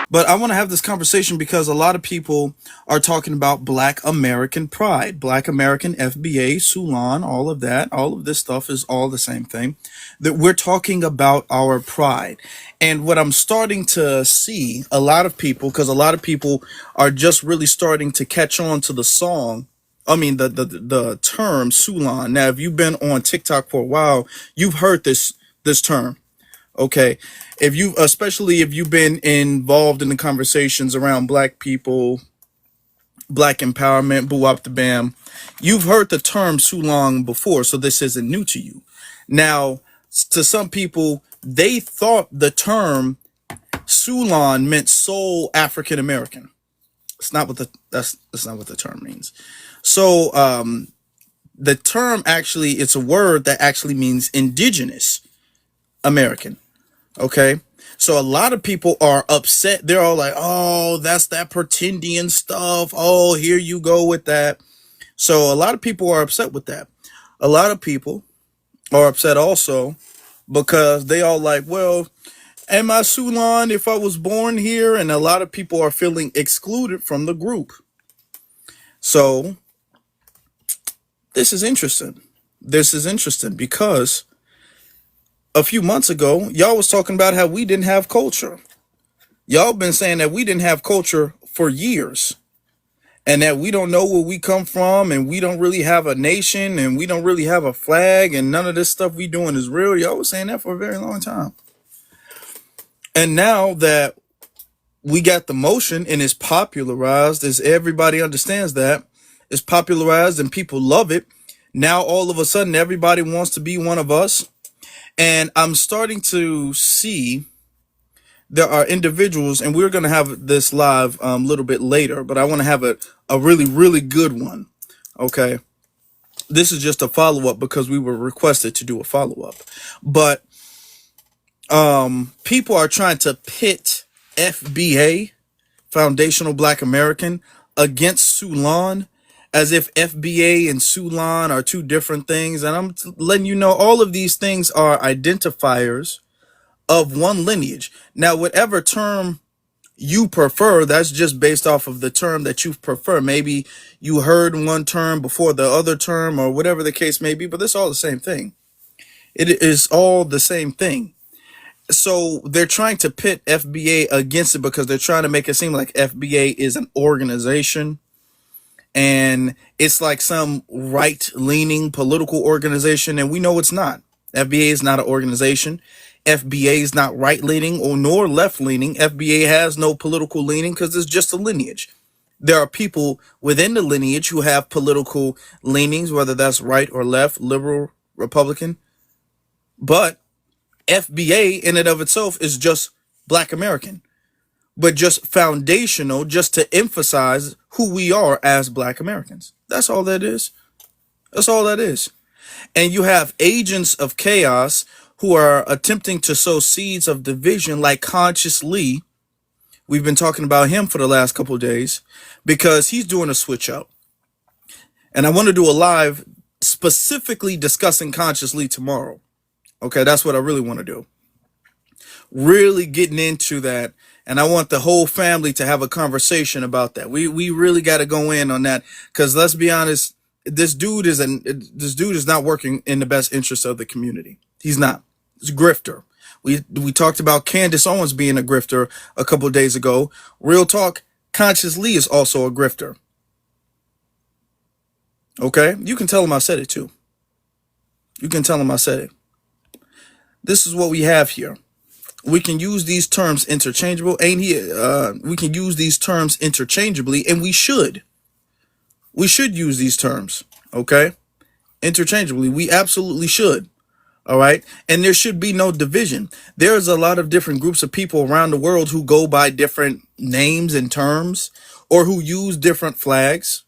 But I want to have this conversation because a lot of people are talking about Black American pride, Black American FBA, Sulan, all of that. All of this stuff is all the same thing. That we're talking about our pride. And what I'm starting to see a lot of people, because a lot of people are just really starting to catch on to the song. I mean, the term Sulan. Now, if you've been on TikTok for a while, you've heard this term. Okay. If you, especially if you've been involved in the conversations around black people, black empowerment, boo up the bam, you've heard the term Sulong before. So this isn't new to you. Now, to some people, they thought the term Sulon meant soul African American. It's not what that's not what the term means. So, the term actually, it's a word that actually means indigenous American. Okay. So a lot of people are upset. They're all like, oh, that's that pretendian stuff. Oh, here you go with that. So a lot of people are upset with that. A lot of people are upset also because they all like, well, am I Sulan if I was born here? And a lot of people are feeling excluded from the group. So this is interesting. This is interesting because a few months ago, y'all was talking about how we didn't have culture. Y'all been saying that we didn't have culture for years and that we don't know where we come from and we don't really have a nation and we don't really have a flag and none of this stuff we doing is real. Y'all was saying that for a very long time. And now that we got the motion and it's popularized, as everybody understands that, it's popularized and people love it. Now all of a sudden everybody wants to be one of us. And I'm starting to see there are individuals, and we're going to have this live a little bit later, but I want to have a really, really good one. Okay. This is just a follow-up because we were requested to do a follow-up. But people are trying to pit FBA, Foundational Black American, against Sulan, as if FBA and Sulan are two different things. And I'm letting you know all of these things are identifiers of one lineage. Now, whatever term you prefer, that's just based off of the term that you prefer. Maybe you heard one term before the other term or whatever the case may be, but it's all the same thing. It is all the same thing. So they're trying to pit FBA against it because they're trying to make it seem like FBA is an organization and it's like some right-leaning political organization, and we know it's not. FBA is not an organization. FBA is not right-leaning or nor left-leaning. FBA has no political leaning because it's just a lineage. There are people within the lineage who have political leanings, whether that's right or left, liberal, Republican. But FBA in and of itself is just Black American, but just foundational, just to emphasize who we are as Black Americans. That's all that is. That's all that is. And you have agents of chaos who are attempting to sow seeds of division, like Conscious Lee. We've been talking about him for the last couple of days because he's doing a switch up. And I want to do a live specifically discussing Conscious Lee tomorrow. Okay, that's what I really want to do. Really getting into that. And I want the whole family to have a conversation about that. We really got to go in on that because let's be honest, this dude is not working in the best interest of the community. He's not. He's a grifter. We talked about Candace Owens being a grifter a couple of days ago. Real talk, Conscious Lee is also a grifter. Okay? You can tell him I said it too. You can tell him I said it. This is what we have here. We can use these terms interchangeable. We can use these terms interchangeably, and we should. We should use these terms, okay? Interchangeably. We absolutely should. All right. And there should be no division. There's a lot of different groups of people around the world who go by different names and terms or who use different flags.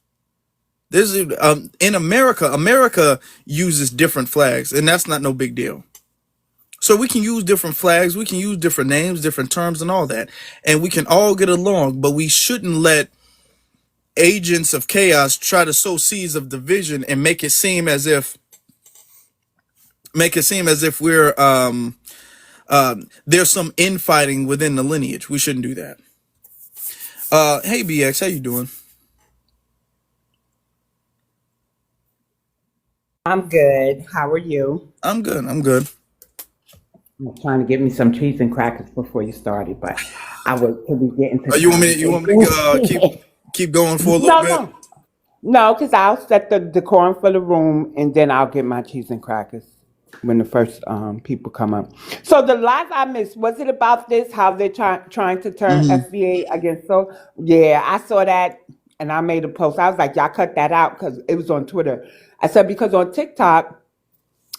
There's in America uses different flags, and that's not no big deal. So we can use different flags, we can use different names, different terms and all that, and we can all get along, but we shouldn't let agents of chaos try to sow seeds of division and make it seem as if we're there's some infighting within the lineage. We shouldn't do that. Hey BX, how you doing? I'm good. How are you? I'm good. I'm good. I'm trying to get me some cheese and crackers before you started, but I wait till we get into You want me? You want me to conversation. keep going for a little No, bit? no. No, because I'll set the decorum for the room and then I'll get my cheese and crackers when the first people come up. So the live I missed, was it about this, how they're trying to turn Hmm. FBA against so? Yeah, I saw that and I made a post. I was like, y'all cut that out because it was on Twitter. I said, because on TikTok,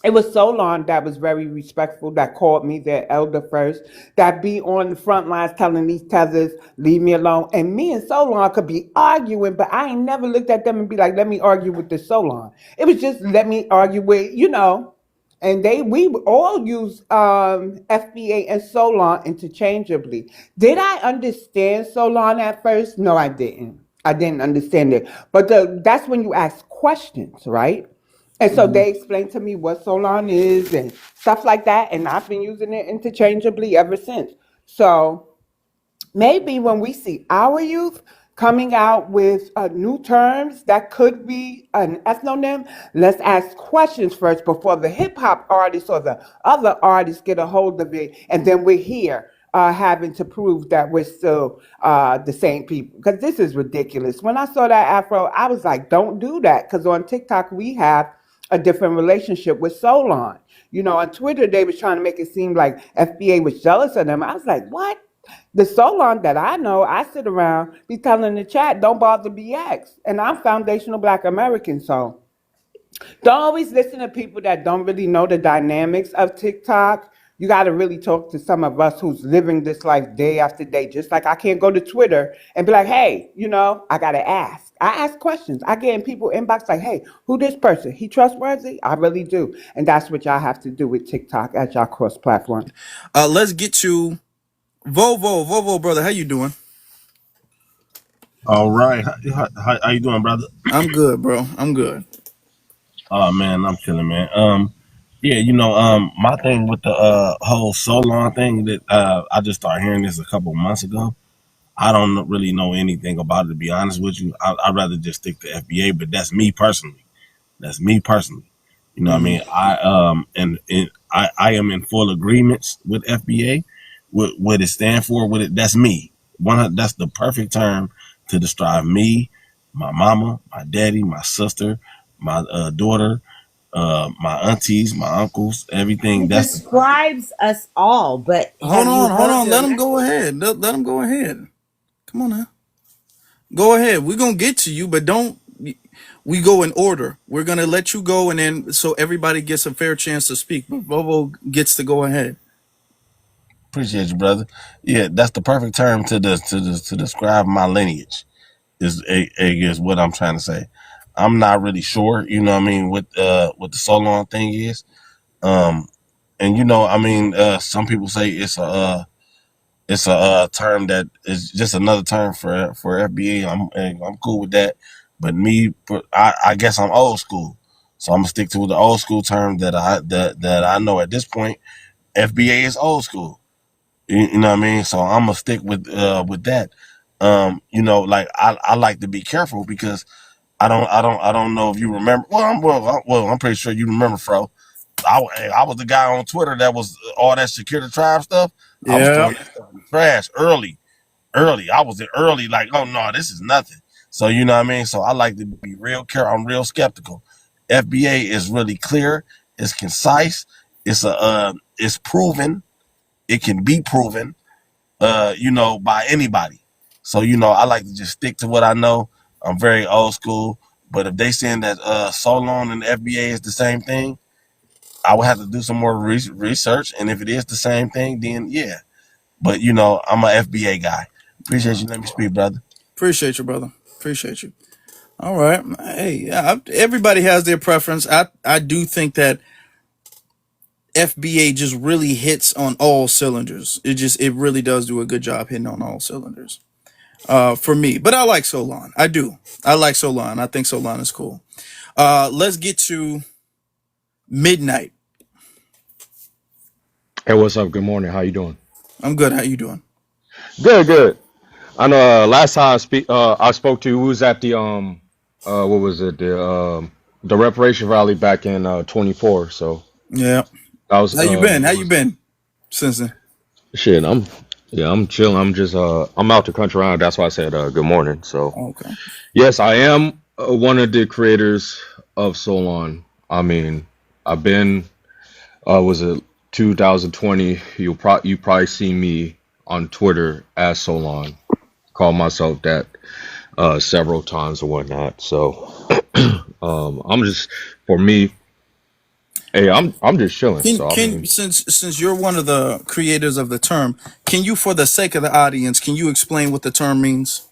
it was Solon that was very respectful, that called me their elder first, that be on the front lines telling these tethers, leave me alone. And me and Solon could be arguing, but I ain't never looked at them and be like, let me argue with this Solon. It was just let me argue with, and we all use FBA and Solon interchangeably. Did I understand Solon at first? No, I didn't. I didn't understand it. But that's when you ask questions, right? And so Hmm. they explained to me what Solon is and stuff like that, and I've been using it interchangeably ever since. So maybe when we see our youth coming out with new terms that could be an ethnonym, let's ask questions first before the hip hop artists or the other artists get a hold of it, and then we're here having to prove that we're still the same people. Because this is ridiculous. When I saw that Afro, I was like, don't do that. Because on TikTok, we have a different relationship with Solon. On Twitter, they was trying to make it seem like FBA was jealous of them. I was like, what? The Solon that I know, I sit around, be telling the chat, don't bother BX. And I'm foundational Black American, so don't always listen to people that don't really know the dynamics of TikTok. You got to really talk to some of us who's living this life day after day. Just like I can't go to Twitter and be like, hey, I got to ask. I ask questions. I get in people inbox like, hey, who this person? He trustworthy? I really do. And that's what y'all have to do with TikTok as y'all cross platform. Let's get to Vovo, brother. How you doing? All right, how you doing, brother? I'm good, bro. I'm good. Oh man, I'm chilling, man. Yeah, my thing with the whole Solon thing that I just started hearing this a couple months ago. I don't really know anything about it, to be honest with you. I'd rather just stick to FBA, but that's me personally. That's me personally. You know what I Hmm. mean? I am in full agreements with FBA, with what it stand for. With it, that's me. That's the perfect term to describe me, my mama, my daddy, my sister, my daughter, my aunties, my uncles, everything. It That's the describes us all, but Hold have you on, hold heard on. the Let him go message? ahead. Let him go ahead. Come on now. Go ahead. We're gonna get to you, but don't. We go in order. We're gonna let you go, and then so everybody gets a fair chance to speak. But Vovo gets to go ahead. appreciate you, brother. Yeah, that's the perfect term to describe my lineage. Is what I'm trying to say. I'm not really sure, you know what I mean, what the Solon thing is. Um and some people say it's a term that is just another term for FBA. I'm cool with that. But I guess I'm old school. So I'm gonna stick to the old school term that I know at this point. FBA is old school. You know what I mean? So I'm gonna stick with that. Like I like to be careful because I don't know if you remember. I'm pretty sure you remember, Fro. I was the guy on Twitter that was all that Secure the Tribe stuff. I was Yeah. throwing that stuff in the trash early. Early. I was early, like, oh no, this is nothing. So you know what I mean? So I like to be real careful. I'm real skeptical. FBA is really clear, it's concise, it's proven, it can be proven, by anybody. So, I like to just stick to what I know. I'm very old school. But if they saying that Solon and the FBA is the same thing, I would have to do some more research. And if it is the same thing, then yeah. But I'm a FBA guy. Appreciate you. Let me speak, brother. Appreciate you, brother. Appreciate you. All right. Hey, yeah, everybody has their preference. I do think that FBA just really hits on all cylinders. It really does do a good job hitting on all cylinders. For me, but I like Solon. I do. I like Solon. I think Solon is cool. Let's get to Midnight. Hey, what's up? Good morning. How you doing? I'm good. How you doing? Good, good. I know last time I spoke to you, we was at the what was it, the reparation rally back in 24. So Yeah. I was How you been? How what you was it? been since then? Shit, I'm chilling. I'm just I'm out to country around. That's why I said good morning. So Okay. yes, I am one of the creators of Solon. I mean, I've been was it 2020? You probably see me on Twitter as Solon. Call myself that several times or whatnot. So I'm just for me, hey, I'm just chilling. Can So I can mean, since you're one of the creators of the term, can you, for the sake of the audience, can you explain what the term means?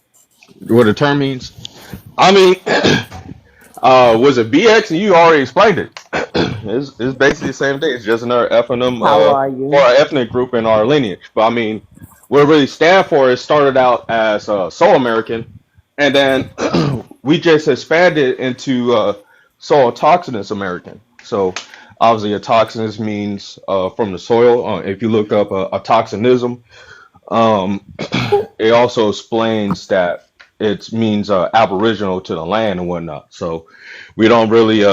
what the term means? I mean, was it BX? And you already explained it. It's basically the same thing. It's just another ethnonym How are for you? our ethnic group in our lineage. But I mean, what it really stand for is started out as Soul American, and then we just expanded into Soul Toxinous American. So obviously, a toxinous means from the soil. If you look up a toxinism, um, it also explains that it means aboriginal to the land and whatnot. So we don't really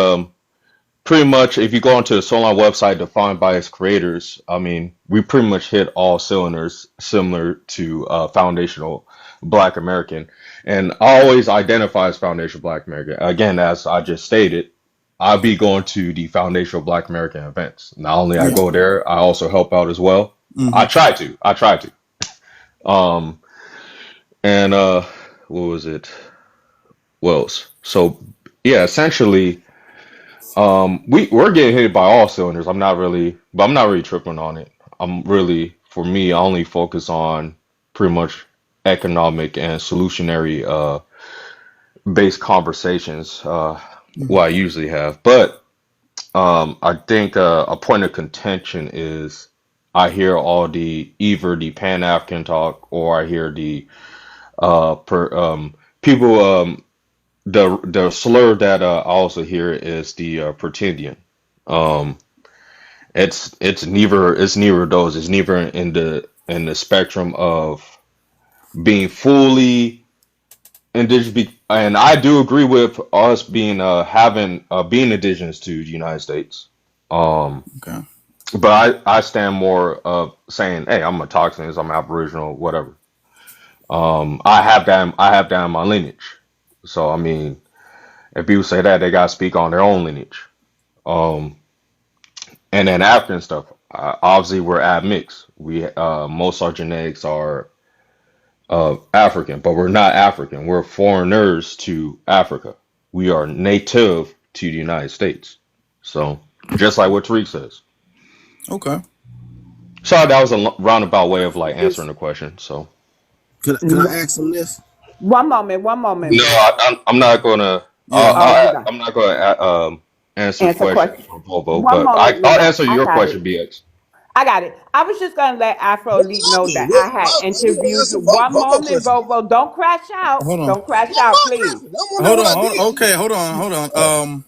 pretty much if you go onto the Solon website defined by its creators, I mean we pretty much hit all cylinders similar to foundational Black American, and I always identify as foundational Black American. Again, as I just stated, I'll be going to the foundational Black American events. Not only I Yeah. go there, I also help out as well. Hmm. I try to. Um, and what was it? Wells. So yeah, essentially, we're getting hit by all cylinders. I'm not really tripping on it. I'm really, for me, I only focus on pretty much economic and solutionary based conversations. What I usually have, but I think a point of contention is I hear all the either the Pan African talk or I hear the people. The slur that I also hear is the pretendian. Um, it's neither of those. It's neither in the spectrum of being fully indigenous. And I do agree with us being having being indigenous to the United States. Um, Okay. but I stand more of saying, hey, I'm a Toxinist, I'm Aboriginal, whatever. I have that in my lineage. So I mean, if people say that, they gotta speak on their own lineage. Um, and then African stuff. Obviously, we're admixed. We most of our genetics are African, but we're not African. We're foreigners to Africa. We are native to the United States. So just like what Tariq says. Okay. Sorry, that was a roundabout way of like answering This the question. So could I ask him this? One moment, no, Big. I'm not gonna. Yeah. Oh, you got I'm not gonna answer answer questions question. for Bobo, One but moment, I'll Leo. answer I your got question, it. BX. I got it. I was just gonna let Afro What Elite know mama? that I had Let me interviewed answer you. One Bobo moment, question. Bobo. Don't crash out. Hold on. Don't crash What out, my please. question? I wonder what I Hold on. did. Okay. Hold on. Oh,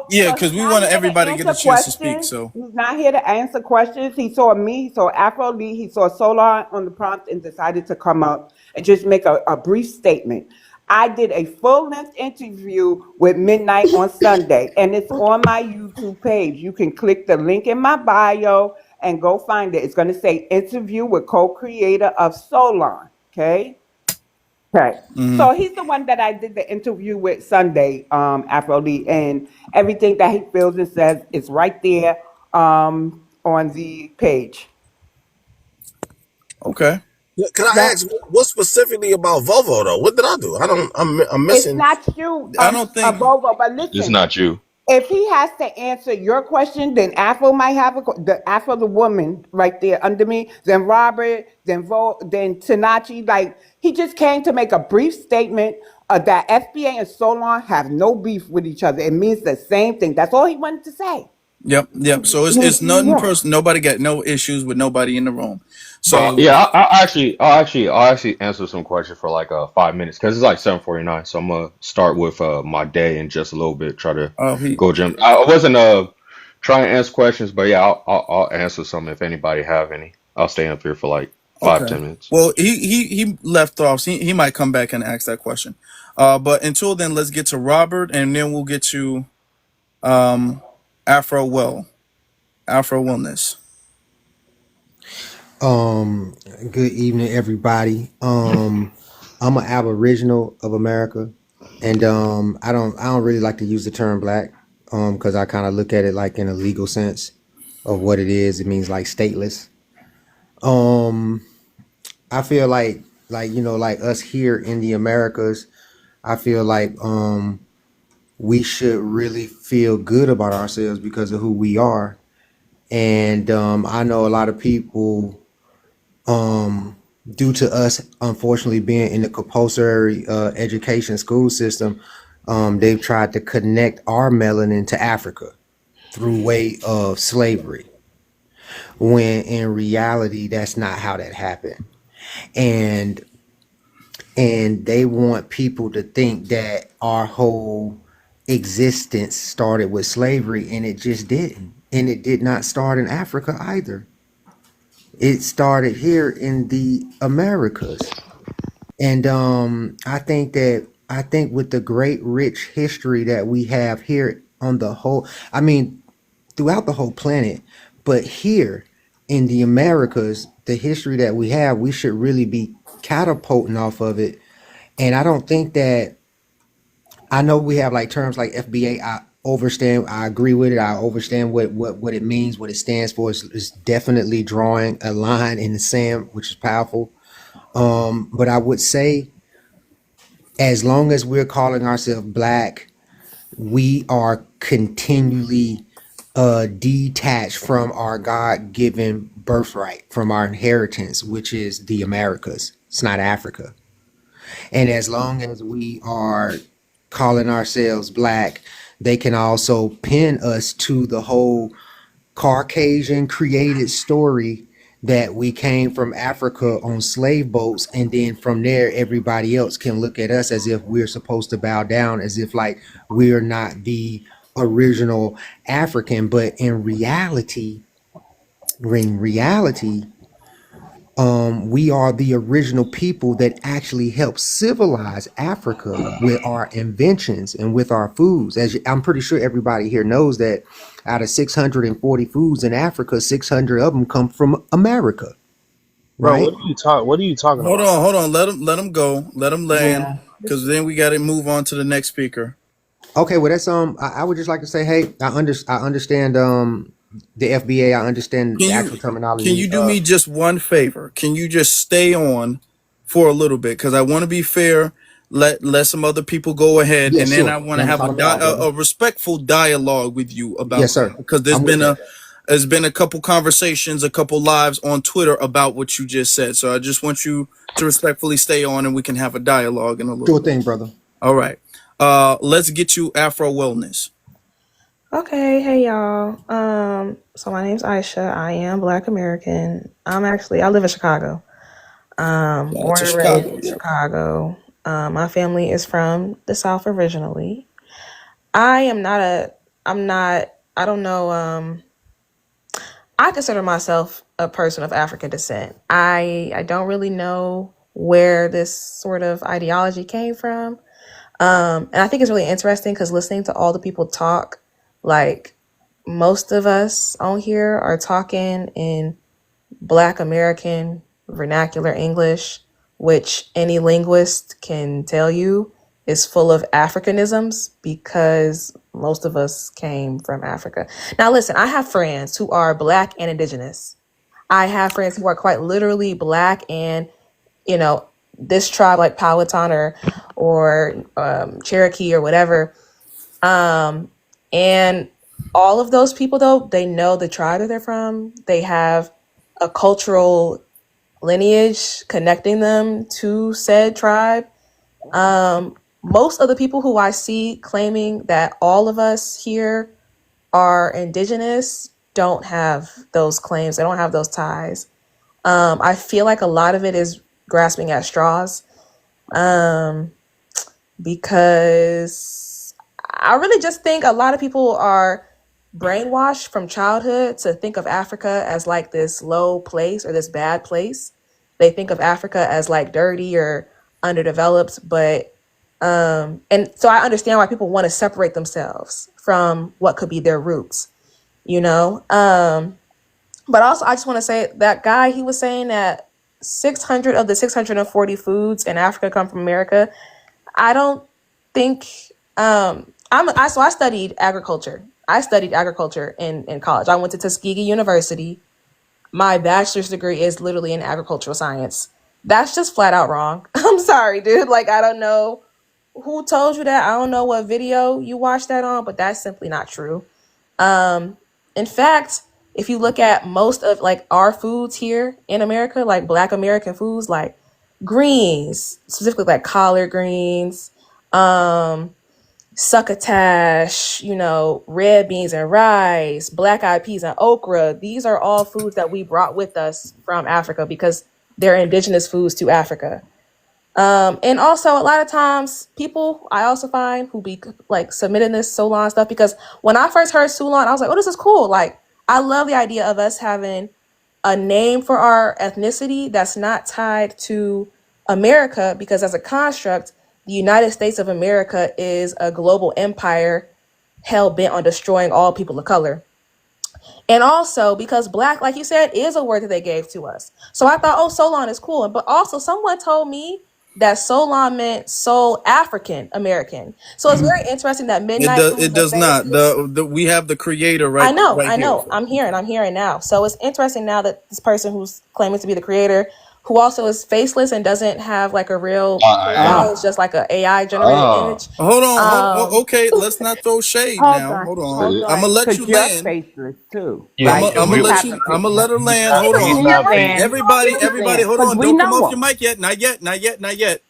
Yeah, So because he's we not want here to everybody to get a answer chance to speak. questions. So He's not here to answer questions. He saw me, he saw Afro Lee, he saw Solar on the prompt and decided to come up and just make a brief statement. I did a full length interview with Midnight on Sunday, and it's on my YouTube page. You can click the link in my bio and go find it. It's going to say interview with co-creator of Solon. Okay. Okay. mhm. So he's the one that I did the interview with Sunday, Afro Lee, and everything that he feels and says is right there on the page. Okay. can I That ask what specifically about Volvo though? What did I do? I don't. I'm it's missing. not you, I don't think. Bobo, but It's listen, not you. if he has to answer your question, then Afro might have the Afro, the woman right there under me, then Robert, then Tanachi. Like he just came to make a brief statement that FBA and Solon have no beef with each other. It means the same thing. That's all he wanted to say. Yep. Yep. So it's nothing Yeah. personal. Nobody got no issues with nobody in the room. But So yeah, I'll actually answer some questions for like 5 minutes because it's like 7:49. So I'm gonna start with my day in just a little bit. Try to he go gym. I wasn't trying to answer questions, but yeah, I'll answer some if anybody have any. I'll stay up here for like five, Okay. 10 minutes. Well, he left off. So he might come back and ask that question. But until then, let's get to Robert, and then we'll get to Afro Afro Wellness. Um, Good evening, everybody. I'm an Aboriginal of America, and I don't really like to use the term black, because I kind of look at it like in a legal sense of what it is. It means like stateless. Um, I feel like like us here in the Americas, I feel like we should really feel good about ourselves because of who we are, and I know a lot of people um, due to us unfortunately being in the compulsory education school system, they've tried to connect our melanin to Africa through way of slavery, when in reality that's not how that happened. And and they want people to think that our whole existence started with slavery, and it just didn't, and it did not start in Africa either. It started here in the Americas. And I think with the great rich history that we have here on the whole, I mean, throughout the whole planet, but here in the Americas, the history that we have, we should really be catapulting off of it. And I don't think that, I know we have like terms like FBA. I understand. I agree with it. I understand what it means, what it stands for. It's definitely drawing a line in the sand, which is powerful. But I would say, as long as we're calling ourselves black, we are continually detached from our God-given birthright, from our inheritance, which is the Americas. It's not Africa. And as long as we are calling ourselves black, they can also pin us to the whole Caucasian created story that we came from Africa on slave boats, and then from there everybody else can look at us as if we're supposed to bow down, as if like we're not the original African. But in reality, we are the original people that actually helped civilize Africa with our inventions and with our foods. I'm pretty sure everybody here knows that out of 640 foods in Africa, 600 of them come from America, Bro, right? what are you talking Hold about, on, bro? hold on. Let him go. Let him land, Yeah. because then we got to move on to the next speaker. Okay, well that's I would just like to say, hey, I understand the FBA. I understand Can the you actual can terminology. you do me just one favor? Can you just stay on for a little bit? Because I want to be fair. Let some other people go ahead, Yeah, and then I sure. want to Never have thought of it out, brother. a respectful dialogue with you Yes, about that, sir. because I'm with that. there's been a couple conversations, a couple lives on Twitter about what you just said. So I just want you to respectfully stay on, and we can have a dialogue in a little Sure bit. thing, brother. All right. Let's get you Afro Wellness. Okay, hey y'all. So my name's Aisha. I am Black American. I live in Chicago. Shout out Born to and raised Chicago. in Yep. Chicago. My family is from the South originally. I am not a. I'm not. I don't know. I consider myself a person of African descent. I don't really know where this sort of ideology came from. And I think it's really interesting because listening to all the people talk, like most of us on here are talking in Black American vernacular English, which any linguist can tell you is full of Africanisms because most of us came from Africa. Now, listen, I have friends who are Black and Indigenous. I have friends who are quite literally Black and, you know, this tribe like Powhatan or Cherokee or whatever. And all of those people, though, they know the tribe that they're from. They have a cultural lineage connecting them to said tribe. Most of the people who I see claiming that all of us here are indigenous don't have those claims. They don't have those ties. I feel like a lot of it is grasping at straws. Um, because I really just think a lot of people are brainwashed from childhood to think of Africa as like this low place or this bad place. they think of Africa as like dirty or underdeveloped, but and so I understand why people want to separate themselves from what could be their roots, you know. But also, I just want to say that guy, he was saying that 600 of the 640 foods in Africa come from America. I don't think so I studied agriculture. I studied agriculture in college. I went to Tuskegee University. My bachelor's degree is literally in agricultural science. That's just flat out wrong. I'm sorry, dude. Like, I don't know who told you that. I don't know what video you watched that on, but that's simply not true. In fact, if you look at most of like our foods here in America, like Black American foods, like greens, specifically like collard greens, succotash, you know, red beans and rice, black eyed peas and okra. These are all foods that we brought with us from Africa because they're indigenous foods to Africa. And also a lot of times people I also find who be like submitting this Solon stuff, because when I first heard Solon, I was like, oh, this is cool. Like, I love the idea of us having a name for our ethnicity that's not tied to America, because as a construct, the United States of America is a global empire hell bent on destroying all people of color. And also because Black, like you said, is a word that they gave to us. So I thought, oh, Solon is cool. But also someone told me that Solon meant Soul African American. So it's very interesting that It Midnight does. Foods It would does say not. this. We have the creator I right know, right I here. know. I'm hearing now. So it's interesting now that this person who's claiming to be the creator, who also is faceless and doesn't have like a real profile, Yeah. it's just like a AI generated Oh, image. Hold on. Um, Okay, let's not throw shade Hold now. on, Hold on. hold see, I'm gonna on, let you because you're land. faceless too, yeah, right? yeah, And I'm we, gonna you let have you. a I'm gonna picture. let her he's land. not, Hold he's on. Continue not to land. faceless. Everybody. Continue to Everybody. land, Hold because on. we Don't come off know your them. mic yet. Not yet. Not yet. Not yet.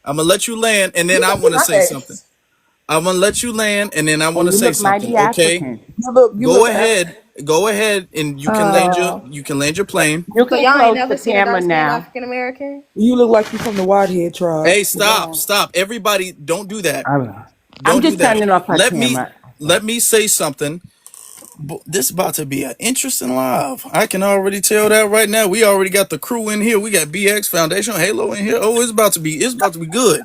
I'm gonna let you land, and then you I can see want to my say something. face. I'm gonna let you land, and then I want And to you say look something. mighty Okay. African. You Go look, ahead. Go ahead, and you can land your plane. you So can y'all ain't close never the seen a camera dark skinned now. African American? You look like you from the Whitehead tribe. Hey, But go stop. on. Stop. Everybody, don't do that. I'm Don't do just that. turning off her Let me camera. let me say something. This is about to be an interesting live. I can already tell that right now. We already got the crew in here. We got BX Foundation Halo in here. Oh, it's about to be good.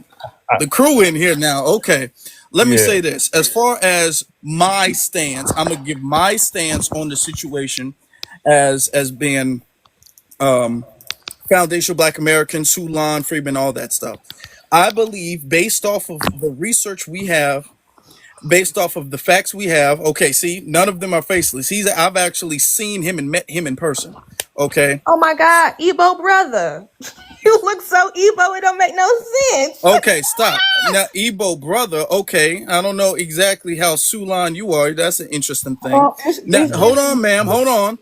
The crew in here now. Okay. Let me Yeah. say this. As far as my stance, I'm gonna give my stance on the situation as being foundational Black Americans, Sulan, Freeman, all that stuff. I believe, based off of the research we have, based off of the facts we have. Okay, see, none of them are faceless. I've actually seen him and met him in person. Okay. Oh my God, Igbo brother. You look so Igbo, it don't make no sense. Okay, stop. Now, Ebo brother, okay. I don't know exactly how Sulan you are. That's an interesting thing. Oh, Now, hold on, it's ma'am. Hold on.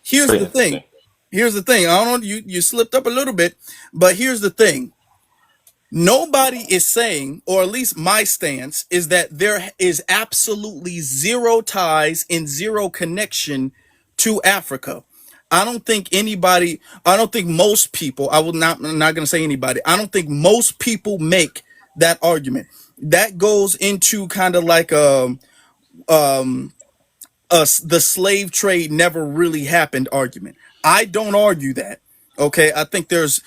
Here's the yeah. thing. Here's the thing. I don't know, you slipped up a little bit, but here's the thing. Nobody is saying, or at least my stance, is that there is absolutely zero ties and zero connection to Africa. I don't think most people, I'm not going to say anybody, I don't think most people make that argument. That goes into kind of like the slave trade never really happened argument. I don't argue that. Okay. I think there's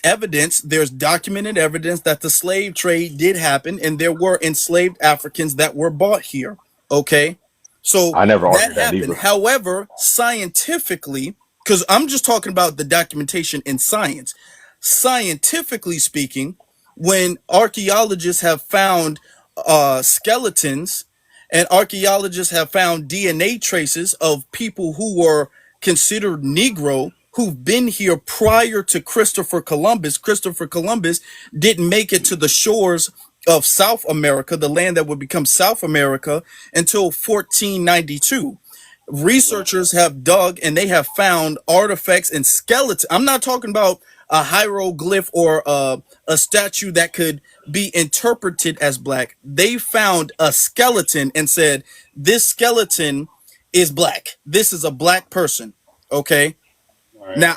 evidence, there's documented evidence that the slave trade did happen and there were enslaved Africans that were bought here. Okay. So I never that argued that happened. either. However, scientifically, because I'm just talking about the documentation in science, scientifically speaking, when archaeologists have found skeletons and archaeologists have found DNA traces of people who were considered Negro who've been here prior to Christopher Columbus. Christopher Columbus didn't make it to the shores of South America, the land that would become South America, until 1492. Researchers have dug and they have found artifacts and skeletons. I'm not talking about a hieroglyph or a statue that could be interpreted as black. They found a skeleton and said, this skeleton is black. This is a black person. Okay. Now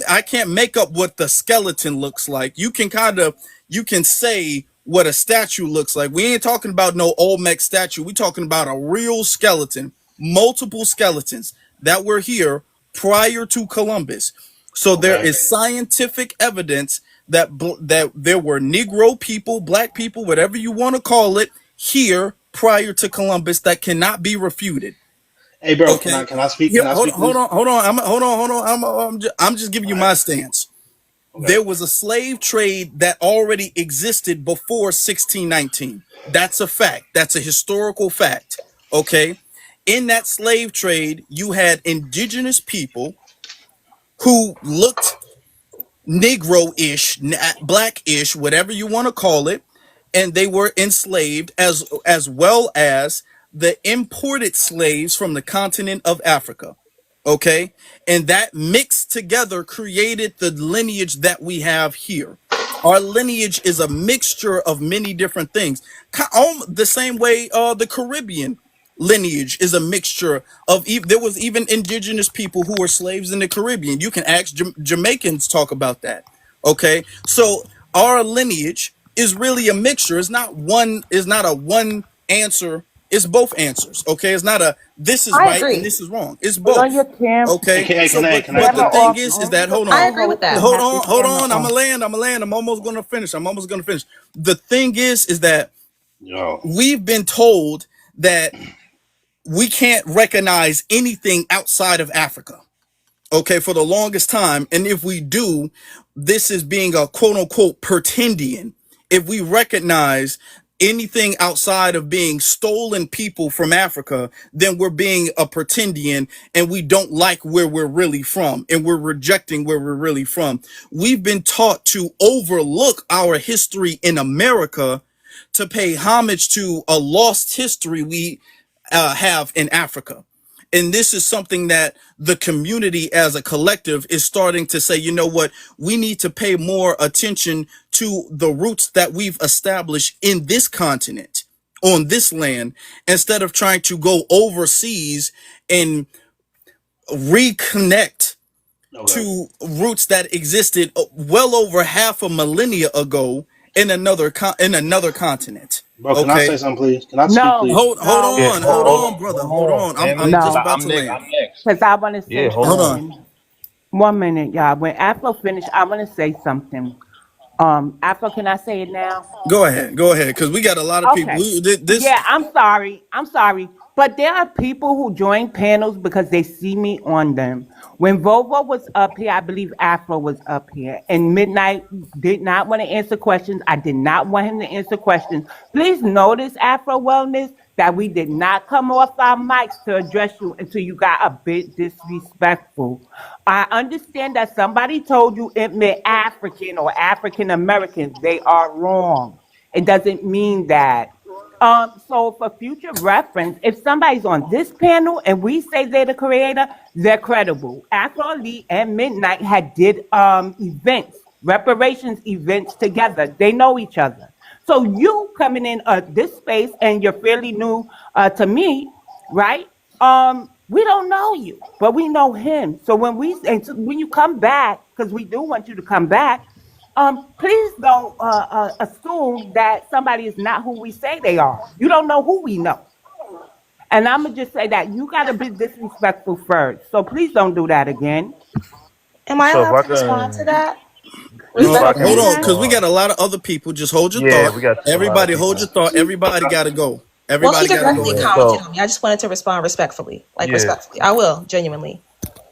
I can't make up what the skeleton looks like. You can say what a statue looks like. We ain't talking about no Olmec statue. We talking about a real skeleton, multiple skeletons that were here prior to Columbus. So there Okay. is scientific evidence that there were Negro people, black people, whatever you want to call it, here prior to Columbus that cannot be refuted. Hey, bro, Okay. can I speak? Here, Can I speak, please? hold on. I'm just giving All you right. my stance. Okay. There was a slave trade that already existed before 1619. That's a fact. That's a historical fact. Okay. In that slave trade, you had indigenous people who looked Negro-ish, black-ish, whatever you want to call it, and they were enslaved as well as the imported slaves from the continent of Africa. Okay, and that mixed together created the lineage that we have here. Our lineage is a mixture of many different things, the same way the Caribbean lineage is a mixture of there was even indigenous people who were slaves in the Caribbean. You can ask Jamaicans talk about that. Okay, so our lineage is really a mixture. It's not one. It's not a one answer. It's both answers. Okay, it's not a this is I right and agree. this is wrong. It's Put on your both. cam Hey, Okay, so can I but the camera speak, thing off. please? is Only that the hold I on, agree with co-host can that. have this hold camera on. I'm on. gonna land. I'm gonna land. I'm almost gonna finish. I'm almost gonna finish. The thing is that Yo. we've been told that we can't recognize anything outside of Africa. Okay, for the longest time. And if we do, this is being a quote unquote pretendian. If we recognize anything outside of being stolen people from Africa, then we're being a pretendian and we don't like where we're really from and we're rejecting where we're really from. We've been taught to overlook our history in America to pay homage to a lost history we have in Africa. And this is something that the community as a collective is starting to say, you know what, we need to pay more attention to the roots that we've established in this continent, on this land, instead of trying to go overseas and reconnect Okay. to roots that existed well over half a millennia ago in another continent. Bro, can I say Okay. something, please? Can I speak, No, please? Yeah, Hold no, on, brother. hold Hold on, on. I'm family, just because no. about I'm to next. land. I'm next. Because I want to Yeah, say hold Hold on. on. something. 1 minute, y'all. When Afro finish, I want to say something. Afro, can I say it now? Go ahead. Go ahead. Because we got a lot of people. Okay. This. Yeah, I'm sorry. I'm sorry. But there are people who join panels because they see me on them. When Vovo was up here, I believe Afro was up here, and Midnight did not want to answer questions. I did not want him to answer questions. Please notice, Afro Wellness, that we did not come off our mics to address you until you got a bit disrespectful. I understand that somebody told you it meant African or African American. They are wrong. It doesn't mean that. So for future reference, if somebody's on this panel and we say they're the creator, they're credible. Afro Elite and Midnight had did events, reparations events together. They know each other. So you coming in this space and you're fairly new to me, right? We don't know you, but we know him. So when you come back, because we do want you to come back, please don't assume that somebody is not who we say they are. You don't know who we know. And I'm going to just say that you got to be disrespectful first. So please don't do that again. Am I So if allowed I to respond to can, that if I can Hold respectfully? on. Because we respond. got a lot of other people. Just hold your Yeah, thought. we got a lot of Everybody hold your people. thought. Everybody got to go. Well, she Everybody got to go directly ahead. commented So on me. I just wanted to respond respectfully. Like, yeah, respectfully. I will, genuinely.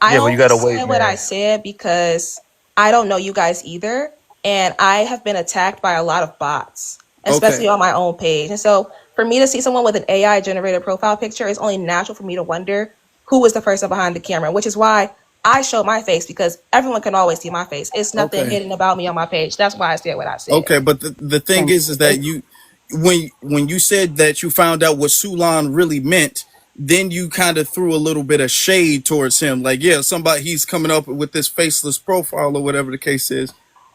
I yeah, but you only gotta wait, said what I man. said because I don't know you guys either. And I have been attacked by a lot of bots, Okay. especially on my own page. And so for me to see someone with an AI generated profile picture, it's only natural for me to wonder who was the person behind the camera, which is why I show my face because everyone can always see my face. It's nothing Okay. hidden about me on my page. That's why I said what I said. Okay. But the thing Thank is that when you said that you found out what Sulan really meant, then you kind of threw a little bit of shade towards him. Like, yeah, he's coming up with this faceless profile or whatever the case is.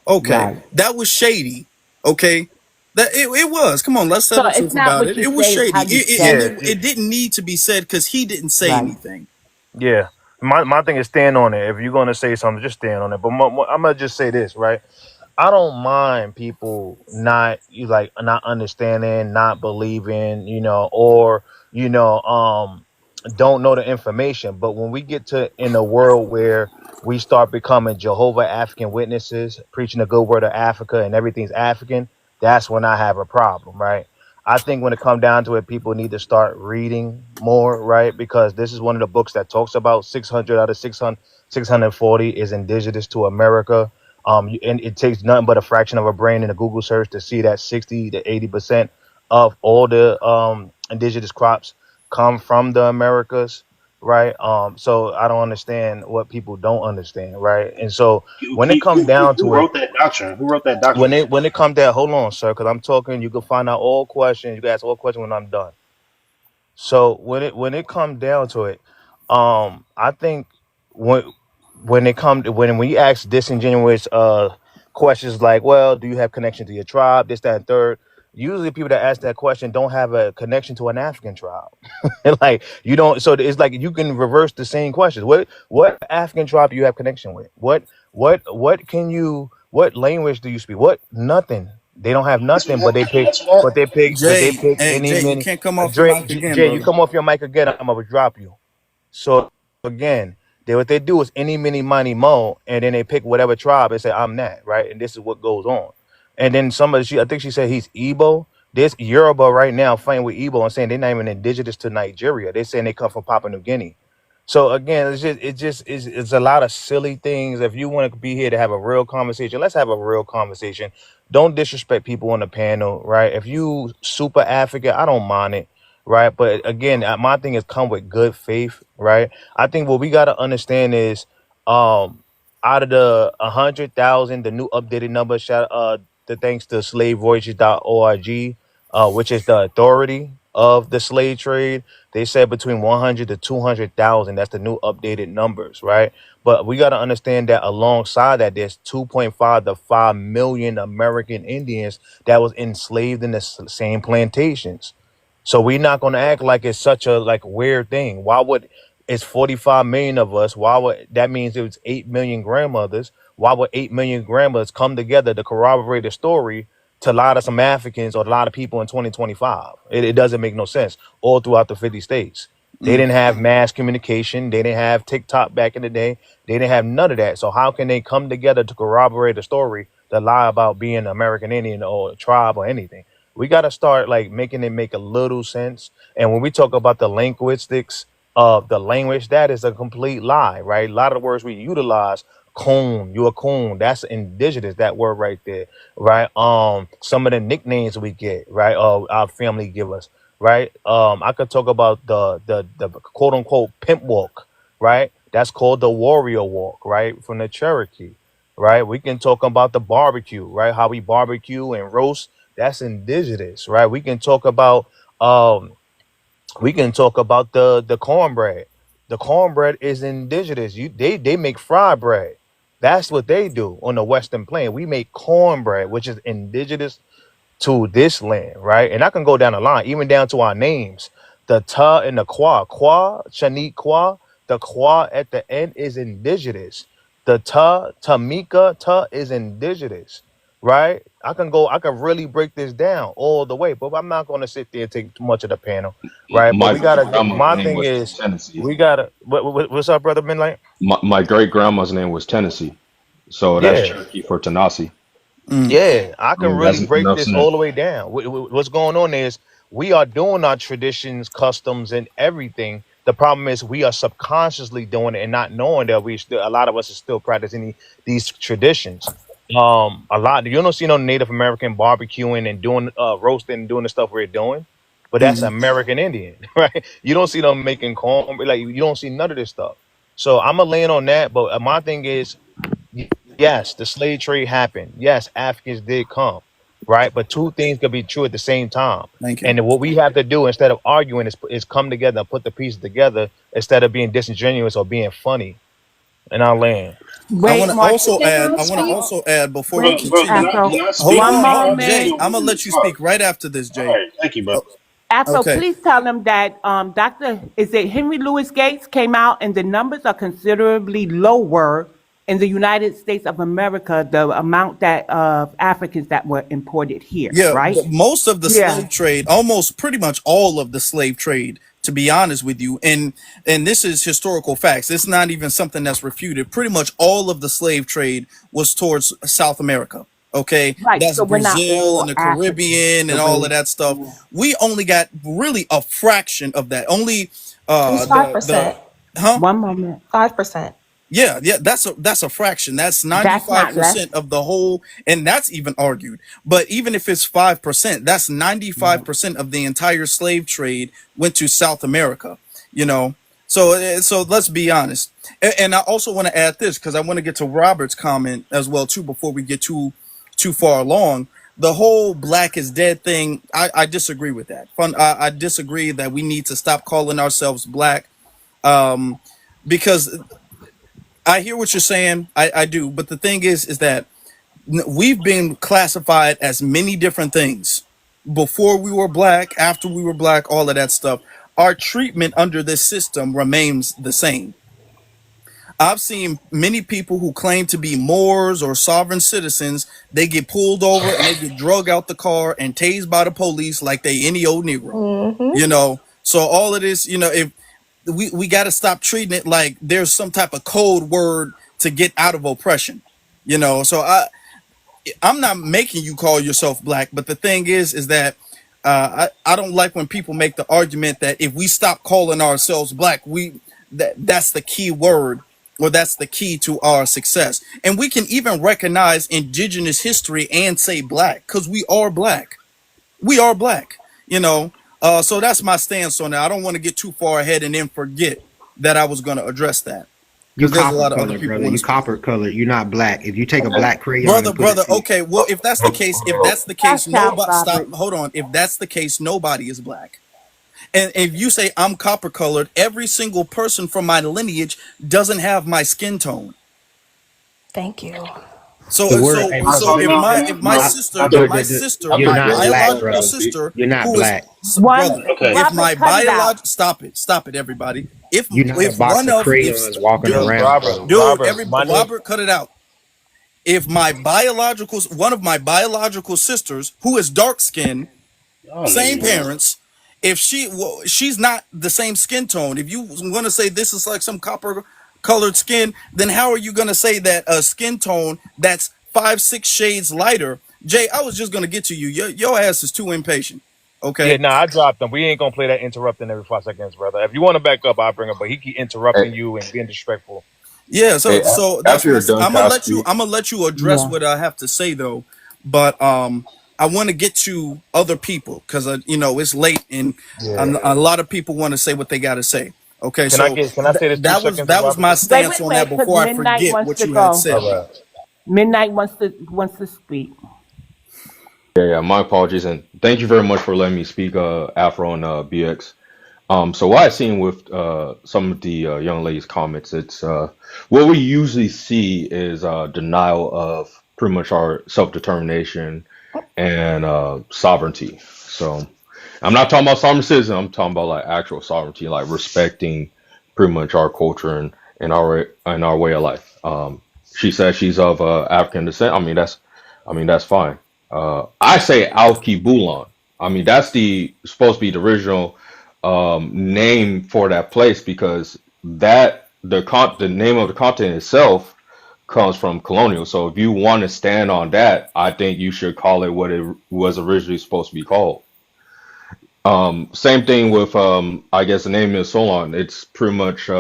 Okay, right. that was shady. Okay, it was. Come on, let's tell So the it's truth not about what it. you It was say, it's shady. how you Yeah, say it. It didn't need to be said because he didn't say Right. anything. yeah. My thing is stand on it. If you're gonna say something, just stand on it. But I'm gonna just say this, right? I don't mind people not understanding, not believing, or you know, um, don't know the information. But when we get to in a world where we start becoming Jehovah African witnesses, preaching the good word of Africa and everything's African, that's when I have a problem, right? I think when it comes down to it, people need to start reading more, right? Because this is one of the books that talks about 600 out of 600, 640 is indigenous to America. And it takes nothing but a fraction of a brain in a Google search to see that 60 to 80% of all the indigenous crops come from the Americas, right? So I don't understand what people don't understand, right? And so when it comes down Who to it, wrote that doctrine? Who wrote that doctrine? when it comes down, hold on, sir, because I'm talking. You can find out all questions. You can ask all questions when I'm done. So when it comes down to it, I think when when we ask disingenuous questions like, well, do you have connection to your tribe, this, that, and third? Usually, people that ask that question don't have a connection to an African tribe. Like you don't. So it's like you can reverse the same questions. What African tribe do you have connection with? What can you? What language do you speak? What nothing. They don't have Answer nothing, but that. they Can you pick. answer that? But they Jay, pick hey any Jay, you many. can't come off your Drake, mic again, Jay, you brother. come off your mic again, I'm gonna drop you. So again, what they do is any, mini, money, mo, and then they pick whatever tribe and say I'm that, right? And this is what goes on. And then somebody, I think she said he's Igbo. There's Yoruba right now fighting with Igbo and saying they're not even indigenous to Nigeria. They're saying they come from Papua New Guinea. So again, it's a lot of silly things. If you want to be here to have a real conversation, let's have a real conversation. Don't disrespect people on the panel, right? If you super African, I don't mind it, right? But again, my thing is come with good faith, right? I think what we gotta understand is, out of the 100,000, the new updated number, the thanks to slavevoyages.org, which is the authority of the slave trade. They said between 100 to 200,000. That's the new updated numbers, right? But we got to understand that alongside that, there's 2.5 to 5 million American Indians that was enslaved in the same plantations. So we're not going to act like it's such a like weird thing. Why would it's 45 million of us? Why would that means it was 8 million grandmothers? Why would 8 million grandmothers come together to corroborate the story to a lot of some Africans or a lot of people in 2025? It doesn't make no sense all throughout the 50 states. They Mm. didn't have mass communication. They didn't have TikTok back in the day. They didn't have none of that. So how can they come together to corroborate a story to lie about being American Indian or tribe or anything? We got to start like making it make a little sense. And when we talk about the linguistics of the language, that is a complete lie, right? A lot of the words we utilize, coon, you're a coon, that's indigenous, that word right there, right? Some of the nicknames we get, right? Our family give us, right? I could talk about the quote unquote pimp walk, right? That's called the warrior walk, right? From the Cherokee, right? We can talk about the barbecue, right? How we barbecue and roast, that's indigenous, right? Um we can talk about the cornbread. The cornbread is indigenous. They make fried bread. That's what they do on the Western Plain. We make cornbread, which is indigenous to this land, right? And I can go down the line, even down to our names. The ta and the qua. Qua, Shanique Qua. The qua at the end is indigenous. The ta, Tamika, ta is indigenous, right? I can really break this down all the way, but I'm not going to sit there and take too much of the panel, right? But My we got great to, grandma's my name thing was is, Tennessee. what's up, brother Midnight? My great grandma's name was Tennessee. So that's Yeah. Cherokee for Tanasi. Mm. Yeah, I can Yeah, that's really break enough this all sense. the way down. What's going on is we are doing our traditions, customs, and everything. The problem is we are subconsciously doing it and not knowing that a lot of us are still practicing these traditions. A lot you don't see no Native American barbecuing and doing roasting and doing the stuff we're doing, but that's Mm. American Indian, right? You don't see them making corn, like you don't see none of this stuff. So I'm gonna land on that. But my thing is, yes, the slave trade happened. Yes, Africans did come, right? But two things could be true at the same time. Thank you. And what we have to do instead of arguing is come together and put the pieces together instead of being disingenuous or being funny. And I'll land. Wait, Marshall. I want to also add before you Wait, Bro, continue. Afro. can I Hold speak? One on, Can I Jay. speak moment. or I'm want gonna me to let you talk? speak right after this, All Jay. right, thank you, bro. Oh, Afro, okay. please tell them that is it Henry Louis Gates came out and the numbers are considerably lower in the United States of America, the amount that of Africans that were imported here, Yeah, right? most of the Yeah. slave trade, almost pretty much all of the slave trade to be honest with you. And this is historical facts. It's not even something that's refuted. Pretty much all of the slave trade was towards South America. Okay, Right. that's So we're not Brazil and all the African. Caribbean The and all of way, that stuff. yeah. We only got really a fraction of that. Only It's the 5%. huh? One moment. 5%. Yeah, that's a fraction. That's That's not less. 95% of the whole, and that's even argued. But even if it's 5%, that's Yeah. 95% of the entire slave trade went to South America. You know, so let's be honest. And I also want to add this because I want to get to Robert's comment as well too before we get too far along. The whole black is dead thing, I disagree with that. I disagree that we need to stop calling ourselves black, because I hear what you're saying. I do. But the thing is that we've been classified as many different things before we were black, after we were black, all of that stuff. Our treatment under this system remains the same. I've seen many people who claim to be Moors or sovereign citizens. They get pulled over and they get drug out the car and tased by the police like they any old Negro. Mm-hmm. You know, so all of this, if we got to stop treating it like there's some type of code word to get out of oppression. So I'm not making you call yourself black, but the thing is that I don't like when people make the argument that if we stop calling ourselves black, that's the key word, or that's the key to our success. And we can even recognize indigenous history and say black, because we are black. We are black, so that's my stance on that. I don't want to get too far ahead and then forget that I was going to address that, You because there's a copper lot of other colored, people brother. want You to speak. copper colored. You're not black. If you take a black crayon Brother, and put it to okay, well, if that's the case, Crash out, nobody, stop, Robert. hold on. If that's the case, nobody is black. And if you say I'm copper colored, every single person from my lineage doesn't have my skin tone. Thank you. So the word. so Hey, so So if my no, if my no, sister not if to, my the, sister not you're to my not agree. black, biological brother. sister, You're not who is black. One. brother, Okay. if my Robert, cut it out. stop it everybody. if You're not a if box one of of if crayons walking dude around, Robert, brother. dude Robert, every my name. Robert, cut it out. If one of my biological sisters, who is dark skinned, Oh, same nigga, man. parents, if she's not the same skin tone, if you want to say this is like some copper colored skin, then how are you going to say that a skin tone that's 5-6 shades lighter? Jay, I was just going to get to you. Your ass is too impatient. Yeah, Okay. nah, I dropped him. We ain't gonna play that interrupting every 5 seconds, brother. If you want to back up, I'll bring up. But he keep interrupting Hey, you and being disrespectful. Yeah, so hey, so that's after what you're done, I'm gonna let you. Cassidy. Address Yeah. what I have to say though, but I want to get to other people because it's late and Yeah. a lot of people want to say what they got to say. Okay, Can I so get? Can I say this two seconds to that was Robert? my Wait, stance wait, on that wait, because before I Midnight forget wants what to you had go. said. All right. Midnight wants to speak. Yeah, my apologies, and thank you very much for letting me speak, Afro and BX. So what I've seen with some of the young ladies' comments, it's what we usually see is denial of pretty much our self-determination and sovereignty. So I'm not talking about sovereign citizen. I'm talking about like actual sovereignty, like respecting pretty much our culture and our way of life. She says she's of African descent. I mean that's fine. I say Alki Bulan. I mean that's the supposed to be the original name for that place because the name of the continent itself comes from colonial. So if you want to stand on that, I think you should call it what it was originally supposed to be called. Same thing with I guess the name is Solon. It's pretty much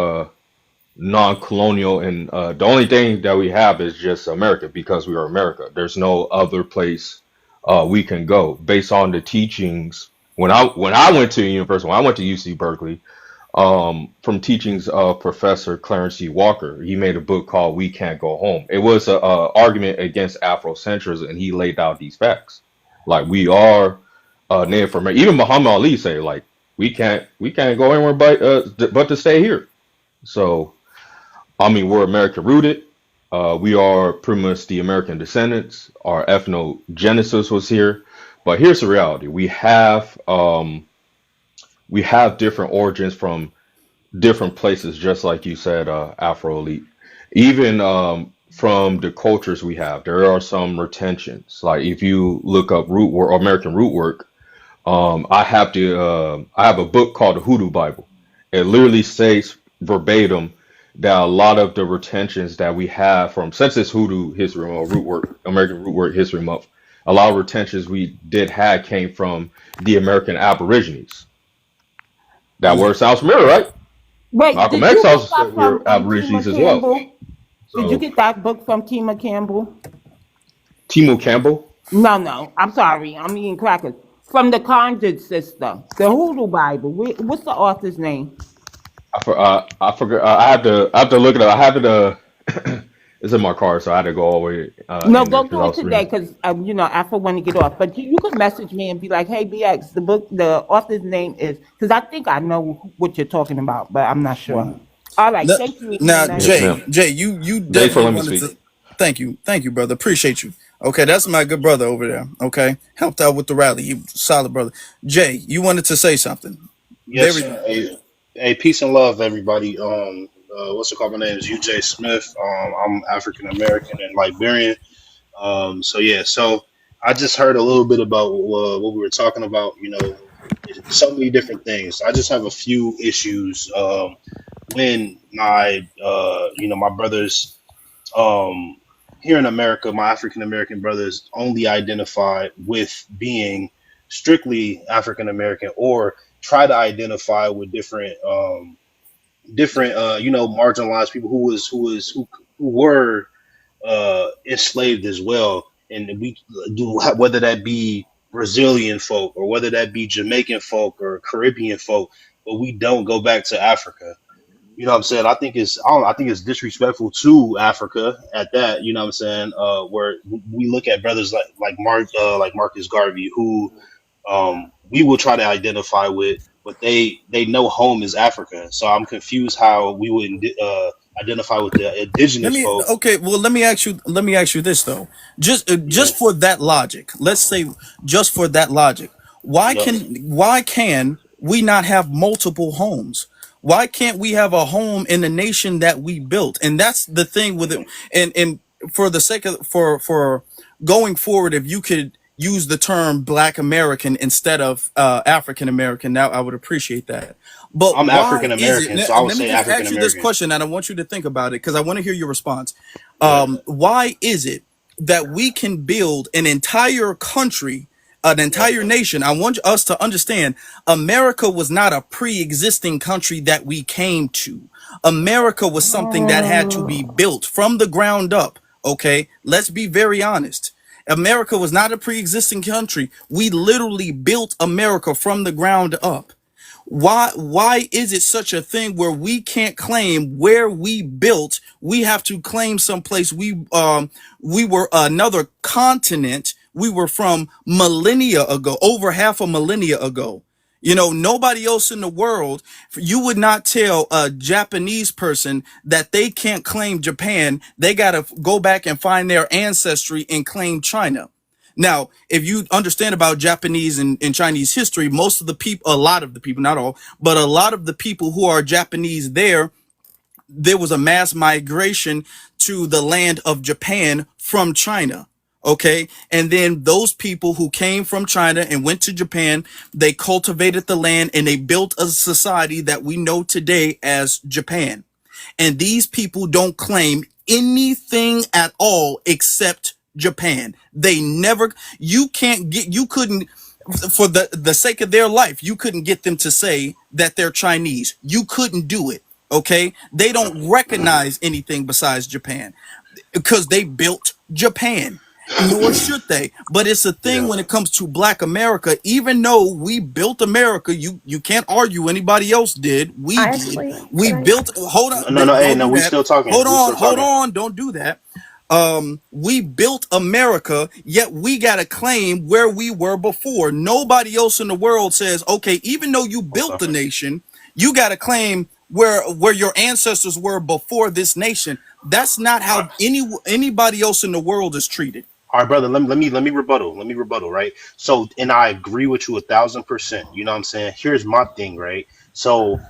non-colonial, and the only thing that we have is just America because we are America. There's no other place we can go based on the teachings. When I went to university, when I went to UC Berkeley, from teachings of Professor Clarence C. Walker. He made a book called "We Can't Go Home." It was a argument against Afrocentrism, and he laid out these facts. Like we are Native American. Even Muhammad Ali say like we can't go anywhere but to stay here. So I mean we're American rooted. We are pretty much the American descendants. Our ethnogenesis was here. But here's the reality: we have different origins from different places, just like you said, Afro Elite. Even from the cultures we have, there are some retentions. Like if you look up root work, American root work, I have a book called the Hoodoo Bible. It literally states verbatim that a lot of the retentions that we have from, since it's Hoodoo History or Root Work, American Root Work History Month, a lot of retentions we did have came from the American Aborigines. That Yeah. word sounds familiar, right? Wait, Malcolm did X you also get said that we were from Aborigines Kima as well. Campbell? Did you So get that book from Kima Campbell? Timu Campbell, No, I'm sorry. I'm eating crackers. From the Conjured Sister, the Hoodoo Bible. What's the author's name? I forgot. I have to look it up. I have it. It's in my car, so I had to go all the way No, in there go because do I it was today reading. because I for want to get off. But you could message me and be like, "Hey, BX, the author's name is," because I think I know what you're talking about, but I'm not sure. Wow. All right, Now, thank you, now, Nina. Yes, ma'am. Jay, you Thanks for definitely letting me wanted speak. to. Thank you, brother. Appreciate you. Okay, that's my good brother over there. Okay, helped out with the rally. You solid brother. Jay, you wanted to say something. Yes, Very. sir. Hey, peace and love, everybody. What's it called? My name is UJ Smith. I'm African American and Liberian. So yeah, so I just heard a little bit about what we were talking about. So many different things. I just have a few issues. When my brothers, um, here in America, my African American brothers only identify with being strictly African American or try to identify with different marginalized people who were enslaved as well, and we do, whether that be Brazilian folk or whether that be Jamaican folk or Caribbean folk, but we don't go back to Africa. You know what I'm saying? I think it's disrespectful to Africa at that. You know what I'm saying? Where we look at brothers like Marcus Garvey, who we will try to identify with, but they know home is Africa. So I'm confused how we wouldn't identify with the Let indigenous me folk. okay. Well, let me ask you this though. Yeah. Just for that logic, let's say just for that logic, Yep. why can we not have multiple homes? Why can't we have a home in the nation that we built? And that's the thing with it. And for the sake of for going forward, if you could use the term Black American instead of African American, now I would appreciate that. But I'm why African is it? American, so I would Let me say just African ask you this American. question, and I want you to think about it because I want to hear your response. Right. Why is it that we can build an entire country, an Yep. entire nation? I want us to understand America was not a pre existing country that we came to. America was something that had to be built from the ground up. Okay, let's be very honest. America was not a pre existing country. We literally built America from the ground up. Why is it such a thing where we can't claim where we built? We have to claim someplace we were another continent. We were from millennia ago, over half a millennia ago. You know, nobody else in the world, you would not tell a Japanese person that they can't claim Japan. They got to go back and find their ancestry and claim China. Now, if you understand about Japanese and Chinese history, most of the people, a lot of the people, not all, but a lot of the people who are Japanese there was a mass migration to the land of Japan from China. Okay. And then those people who came from China and went to Japan, they cultivated the land and they built a society that we know today as Japan. And these people don't claim anything at all except Japan. They never, you couldn't, for the sake of their life, you couldn't get them to say that they're Chinese. You couldn't do it. Okay. They don't recognize anything besides Japan because they built Japan. Nor should they. But it's a thing Yeah. when it comes to Black America. Even though we built America, you can't argue anybody else did. We I did. actually We can I built. Hold on. No, no. Hey, Don't no, do we that. still talking. Hold We on. still Hold talking. on. Don't do that. We built America, yet we got to claim where we were before. Nobody else in the world says, okay, even though you built Okay. the nation, you got to claim where your ancestors were before this nation. That's not All how right. anybody else in the world is treated. All right, brother. Let me rebuttal. Let me rebuttal. Right. So, and I agree with you 1,000%. You know what I'm saying? Here's my thing. Right. So,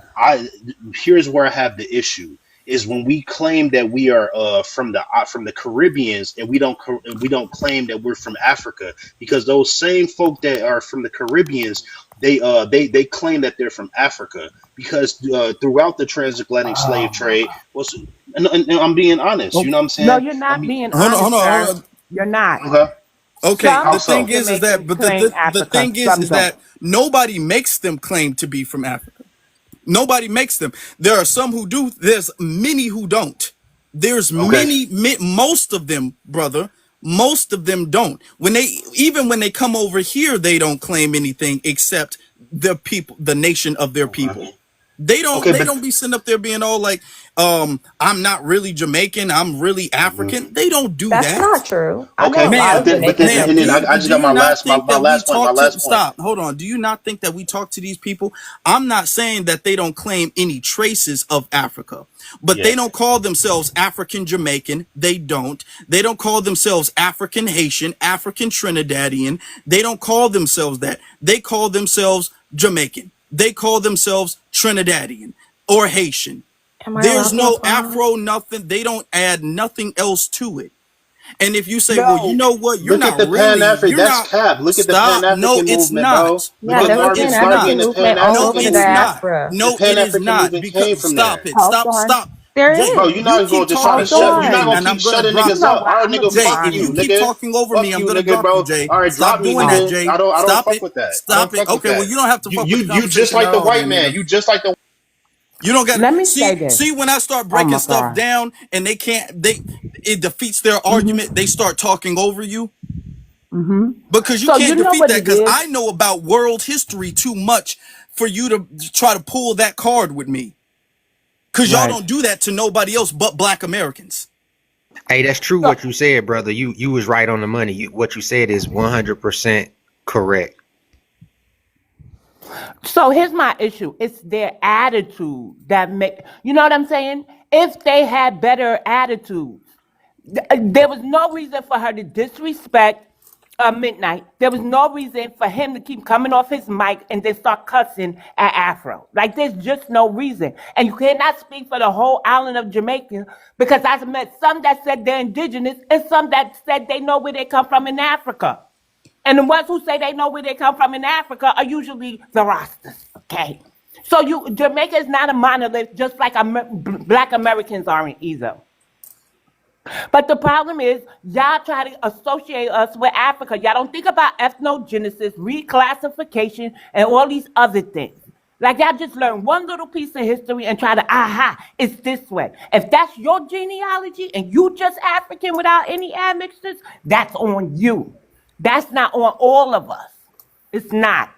here's where I have the issue. is when we claim that we are from the Caribbeans, and we don't claim that we're from Africa, because those same folk that are from the Caribbeans, they claim that they're from Africa, because throughout the transatlantic slave trade was, and I'm being honest, you know what I'm No, saying? you're I not mean, being Hold on, hold honest, on, sir. hold on. You're not. okay, Okay, how the Some thing so? is that, Jamaicans but claim the Africa, thing some is don't. that nobody makes them claim to be from Africa. Nobody makes them. There are some who do. There's many who don't. There's Okay, most of them, brother. Most of them don't. Even when they come over here, they don't claim anything except the people, the nation of their okay, people. They don't. okay, They but don't be sitting up there being all like, I'm not really Jamaican. I'm really mhm. African. They don't do That's not that. true. I know a Okay, lot Ma'am, of Jamaicans ma'am, that do. I do just got you not think my that we last point, my talk to last point. stop? Hold on. Do you not think that we talk to these people? I'm not saying that they don't claim any traces of Africa, but Yeah. they don't call themselves African Jamaican. They don't. They don't call themselves African Haitian, African Trinidadian. They don't call themselves that. They call themselves Jamaican. They call themselves Trinidadian or Haitian. Am I allowed There's to no respond? Afro, nothing. They don't add nothing else to it. And if you say, well, you No, know what, Look at the you're That's not, cap. Look at the Pan stop. No, African it's movement, bro. not. Look Yeah, at there's a Brother, Pan Marcus it's Garvey not. African and the movement Pan all No, over the African it's movement. not. diaspora. The No, Pan it is African not. movement came Because from there. stop it. hold Stop, on. stop. There Jay, Bro, is. you're you not keep gonna just try to talking Hold shut. over You're not me on. gonna and keep I'm gonna shutting drop You niggas you. know up. what? All right, I'm gonna nigga. be Jay, Fuck if you, you honest. keep nigga. talking over me, Fuck I'm you, gonna nigga, drop you, bro. Jay. All right, drop Stop me, doing that, nigga. Jay. I don't Stop fuck it. with that. I don't Stop it. fuck with Okay, well, that. you don't have to fuck with the You just conversation like at the all white then, man. nigga. You just like the. You don't got Let me to say this. see when I start Oh breaking my stuff God. down and it defeats their argument, they start talking over you. Because you So you can't know defeat what that it because is? I know about world history too much for you to try to pull that card with me. Because y'all Right. don't do that to nobody else but black Americans. Hey, that's true So what you said, brother. You was right on the money. What you said is 100% correct. so here's my issue. It's their attitude that make you know what I'm saying? If they had better attitudes, there was no reason for her to disrespect Midnight. There was no reason for him to keep coming off his mic and then start cussing at Afro. Like there's just no reason. And you cannot speak for the whole island of Jamaica because I've met some that said they're indigenous and some that said they know where they come from in Africa. And the ones who say they know where they come from in Africa are usually the Rastas. Okay. So Jamaica is not a monolith, just like Black Americans aren't either. But the problem is, y'all try to associate us with Africa. Y'all don't think about ethnogenesis, reclassification, and all these other things. Like y'all just learn one little piece of history and try to, it's this way. If that's your genealogy and you just African without any admixtures, that's on you. That's not on all of us. It's not.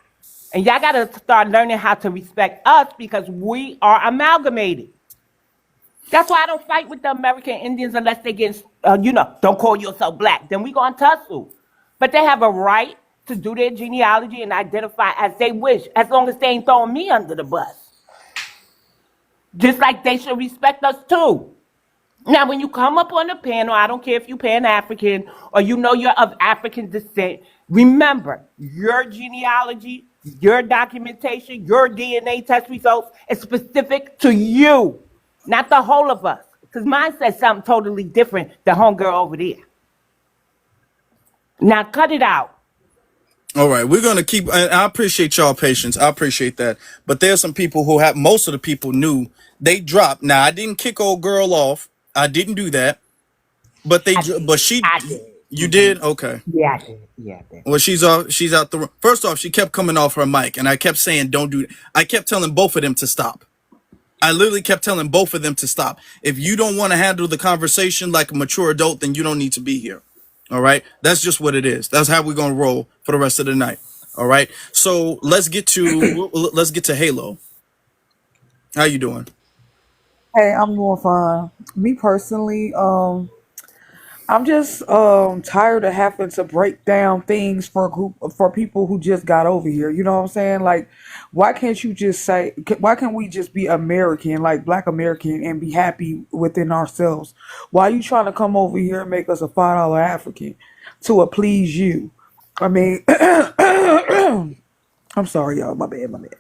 And y'all got to start learning how to respect us because we are amalgamated. That's why I don't fight with the American Indians unless they get, don't call yourself black. Then we gonna tussle. But they have a right to do their genealogy and identify as they wish, as long as they ain't throwing me under the bus. Just like they should respect us too. Now, when you come up on the panel, I don't care if you Pan-African or you know you're of African descent, remember, your genealogy, your documentation, your DNA test results is specific to you, not the whole of us. Because mine says something totally different than homegirl over there. Now, cut it out. All right, we're gonna keep. I appreciate y'all patience. I appreciate that. But there's some people who have. Most of the people knew they dropped. Now I didn't kick old girl off. I didn't do that. But I did. But she. I did. You did. Okay. Yeah, I did. Yeah, I did. Well, she's off. She's out the room. First off, she kept coming off her mic, and I kept saying, "Don't do." I kept telling both of them to stop. I literally kept telling both of them to stop. If you don't want to handle the conversation like a mature adult, then you don't need to be here. All right. That's just what it is. That's how we're gonna roll for the rest of the night. All right. So let's get to Halo. How you doing? Hey, I'm doing fine. Me personally, I'm just tired of having to break down things for a group for people who just got over here. You know what I'm saying? Like, why can't you just say? Why can't we just be American, like Black American, and be happy within ourselves? Why are you trying to come over here and make us a $5 African to please you? I mean, I'm sorry, y'all. My bad. My bad.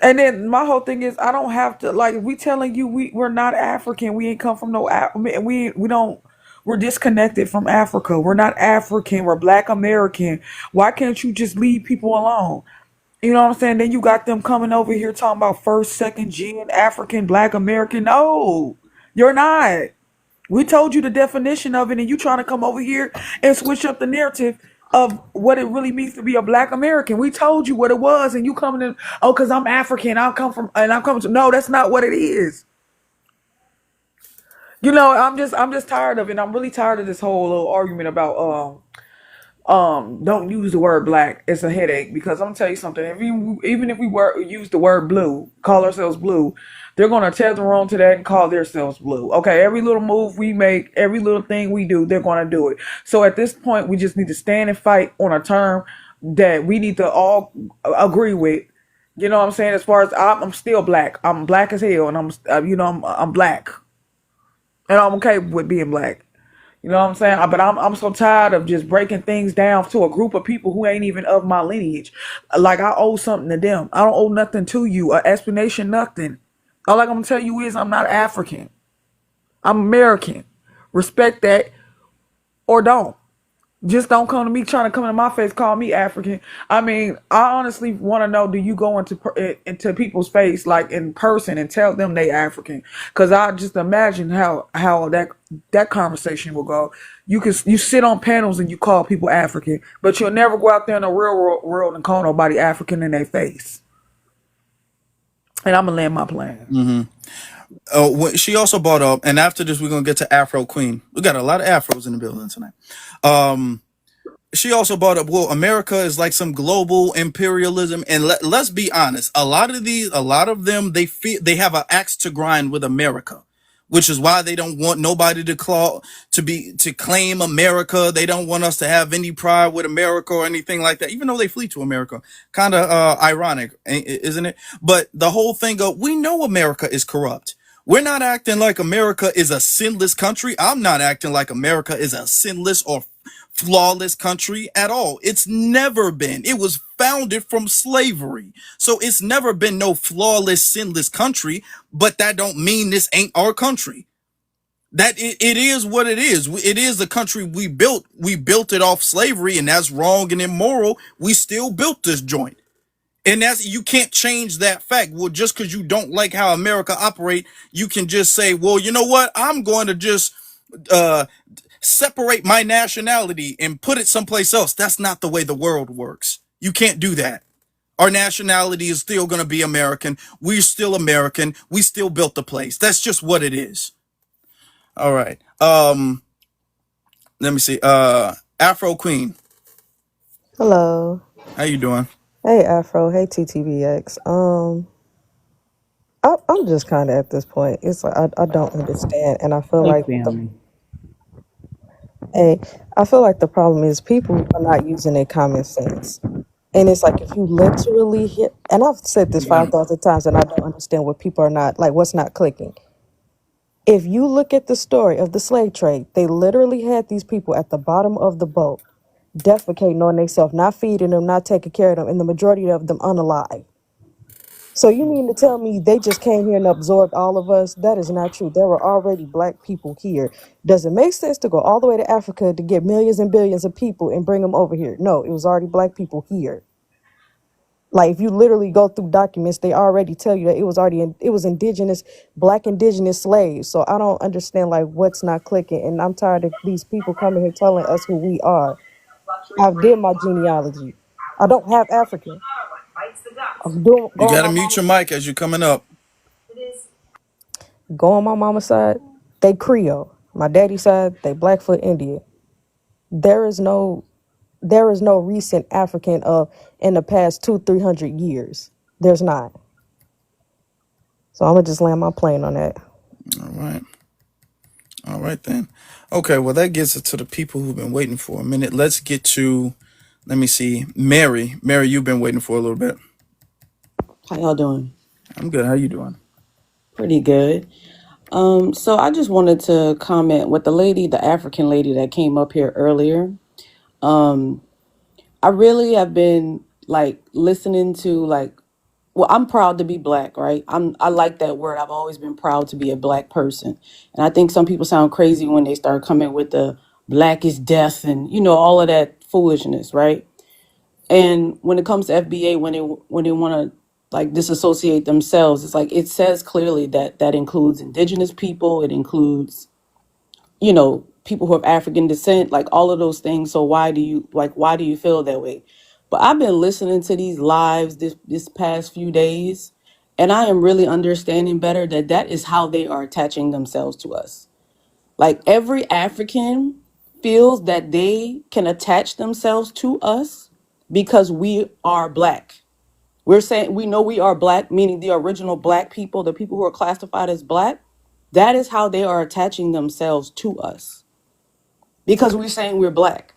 And then my whole thing is, I don't have to like. If we telling you we're not African. We ain't come from no. We don't. We're disconnected from Africa. We're not African. We're Black American. Why can't you just leave people alone? You know what I'm saying? Then you got them coming over here talking about first, second gen African, Black American. No, you're not. We told you the definition of it, and you trying to come over here and switch up the narrative of what it really means to be a Black American. We told you what it was, and you coming in, oh, because I'm African, I'll come from, and I'm coming to. No, that's not what it is. I'm just tired of it. I'm really tired of this whole little argument about don't use the word black. It's a headache because I'm gonna tell you something. Even if we use the word blue, call ourselves blue, they're gonna tether on to that and call themselves blue. Okay, every little move we make, every little thing we do, they're gonna do it. So at this point, we just need to stand and fight on a term that we need to all agree with. You know what I'm saying? As far as I'm still black. I'm black as hell, and I'm black, and I'm okay with being black. You know what I'm saying? But I'm so tired of just breaking things down to a group of people who ain't even of my lineage. Like I owe something to them. I don't owe nothing to you. An explanation, nothing. All I'm gonna tell you is I'm not African. I'm American. Respect that or don't. Just don't come to me trying to come into my face, call me African. I mean, I honestly want to know: do you go into people's face like in person and tell them they African? Because I just imagine how that conversation will go. You sit on panels and you call people African, but you'll never go out there in the real world and call nobody African in their face. And I'm gonna land my plane. She also brought up, and after this, we're gonna get to Afro Queen. We got a lot of Afros in the building tonight. Um, she also brought up, well, America is like some global imperialism, and let's be honest, a lot of them, they feel they have an axe to grind with America, which is why they don't want nobody to claim America. They don't want us to have any pride with America or anything like that, even though they flee to America. Kind of ironic, isn't it? But the whole thing of, we know America is corrupt. We're not acting like America is a sinless country. I'm not acting like America is a sinless or flawless country at all. It's never been. It was founded from slavery. So it's never been no flawless, sinless country, but that don't mean this ain't our country. That it is what it is. It is the country we built. We built it off slavery, and that's wrong and immoral. We still built this joint. And that's, you can't change that fact. Well, just because you don't like how America operate, you can just say, well, you know what? I'm going to just uh separate my nationality and put it someplace else. That's not the way the world works. You can't do that. Our nationality is still going to be American. We're still American. We still built the place. That's just what it is. All right. Let me see. Afro Queen, Hello. how you doing? Hey Afro. Hey TTBX. I'm just kind of at this point. It's like I don't understand, and I feel Hey, like family. hey, I feel like the problem is people are not using their common sense. And it's like if you literally hit, and I've said this Yeah. 5,000 times, and I don't understand what people are not like. What's not clicking? If you look at the story of the slave trade, they literally had these people at the bottom of the boat defecating on themselves, not feeding them, not taking care of them, and the majority of them unalive. So you mean to tell me they just came here and absorbed all of us? That is not true. There were already black people here. Does it make sense to go all the way to Africa to get millions and billions of people and bring them over here? No, it was already black people here. Like if you literally go through documents, they already tell you that it was indigenous, black indigenous slaves. So I don't understand like what's not clicking. And I'm tired of these people coming here telling us who we are. I did my genealogy. I don't have African. I'm doing You going got to my mute mama's your mic as you're coming up. go on my mama's side, they Creole. My daddy's side, they Blackfoot Indian. There is no recent African of in the past 200-300 years. There's not. So I'm gonna just land my plane on that. All right. All right then. Okay, well, that gets it to the people who've been waiting for a minute. Let's get to, let me see, Mary. Mary, you've been waiting for a little bit. How y'all doing? I'm good. How you doing? Pretty good. So I just wanted to comment with the African lady that came up here earlier. Um, I really have been like listening to like well, I'm proud to be black, right? I like that word. I've always been proud to be a black person. And I think some people sound crazy when they start coming with the black is death and all of that foolishness, right? And when it comes to FBA, when they want to like disassociate themselves, it's like it says clearly that that includes indigenous people, it includes people who have African descent, like all of those things. So why do you feel that way? But I've been listening to these lives this past few days, and I am really understanding better that that is how they are attaching themselves to us. Like every African feels that they can attach themselves to us because we are black. We're saying we know we are black, meaning the original black people, the people who are classified as black. That is how they are attaching themselves to us because we're saying we're black.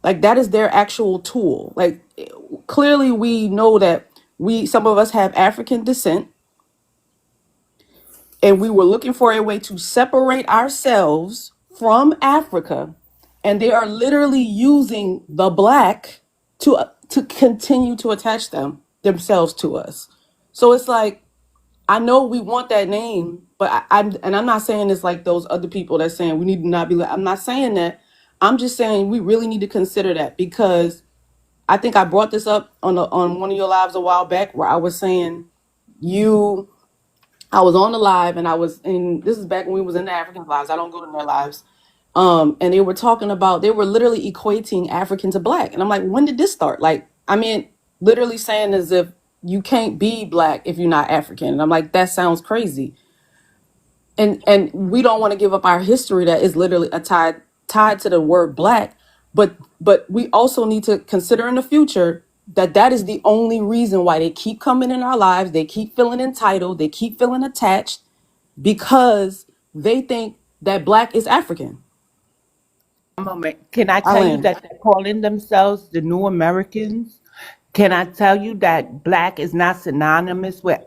Like that is their actual tool. Like clearly we know that some of us have African descent, and we were looking for a way to separate ourselves from Africa, and they are literally using the black to continue to attach themselves to us. So it's like I know we want that name, but I'm not saying it's like those other people that's saying we need to not be. I'm not saying that. I'm just saying we really need to consider that because I think I brought this up on one of your lives a while back where I was saying you. I was on the live and I was in. This is back when we was in the African lives. I don't go to their lives. And they were talking about they were literally equating African to black, and I'm like, when did this start? Like, I mean, literally saying as if you can't be black if you're not African, and I'm like, that sounds crazy. And we don't want to give up our history that is literally tied to the word black, but we also need to consider in the future that that is the only reason why they keep coming in our lives. They keep feeling entitled, they keep feeling attached because they think that black is African. Moment. Can I I tell you land. that they're calling themselves the new Americans? Can I tell you that black is not synonymous with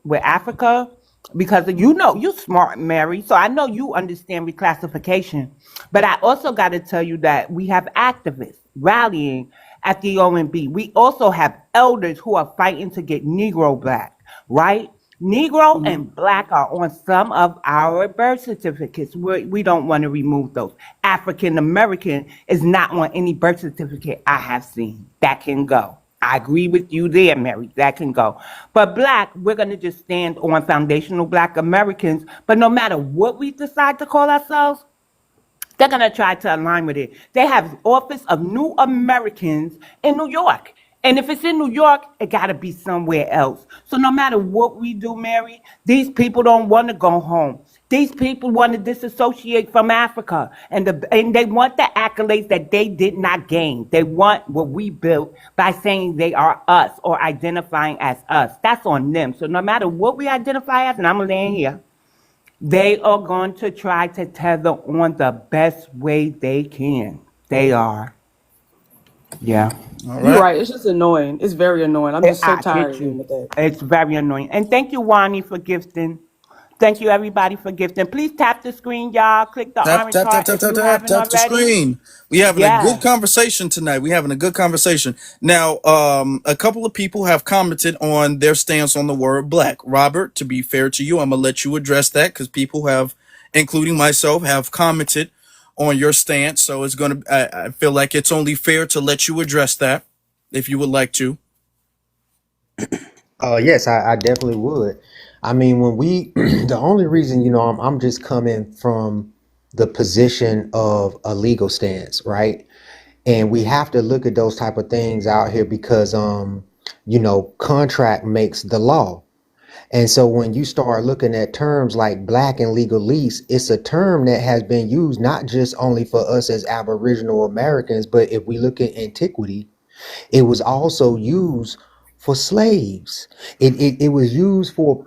with Africa? Because you know you smart, Mary, so I know you understand reclassification. But I also got to tell you that we have activists rallying at the OMB. We also have elders who are fighting to get Negro black, right? Negro Mhm. and black are on some of our birth certificates. We don't want to remove those. African American is not on any birth certificate I have seen. That can go. I agree with you there, Mary. That can go. But black, we're going to just stand on foundational black Americans. But no matter what we decide to call ourselves, they're going to try to align with it. They have Office of New Americans in New York. And if it's in New York, it got to be somewhere else. So no matter what we do, Mary, these people don't want to go home. These people want to disassociate from Africa. And they want the accolades that they did not gain. They want what we built by saying they are us or identifying as us. That's on them. So no matter what we identify as, and I'm laying here, they are going to try to tether on the best way they can. They are. Yeah. All You're right. right. It's just annoying. It's very annoying. I'm just so I tired get of dealing you. with that. It's very annoying. And thank you, Wani, for gifting. Thank you, everybody, for gifting. Please tap the screen, y'all. Click the Tap, orange tap, tap, heart tap, if tap, you tap, haven't tap the already. screen. We having a good Yeah. conversation tonight. We having a good conversation. Now, a couple of people have commented on their stance on the word black. Robert, to be fair to you, I'm gonna let you address that because people have, including myself, have commented on your stance. So it's gonna. I feel like it's only fair to let you address that if you would like to. Yes, I definitely would. I mean, when we, the only reason, I'm just coming from the position of a legal stance, right? And we have to look at those type of things out here because, contract makes the law. And so when you start looking at terms like black and legal lease, it's a term that has been used not just only for us as Aboriginal Americans, but if we look at antiquity, it was also used for slaves. It was used for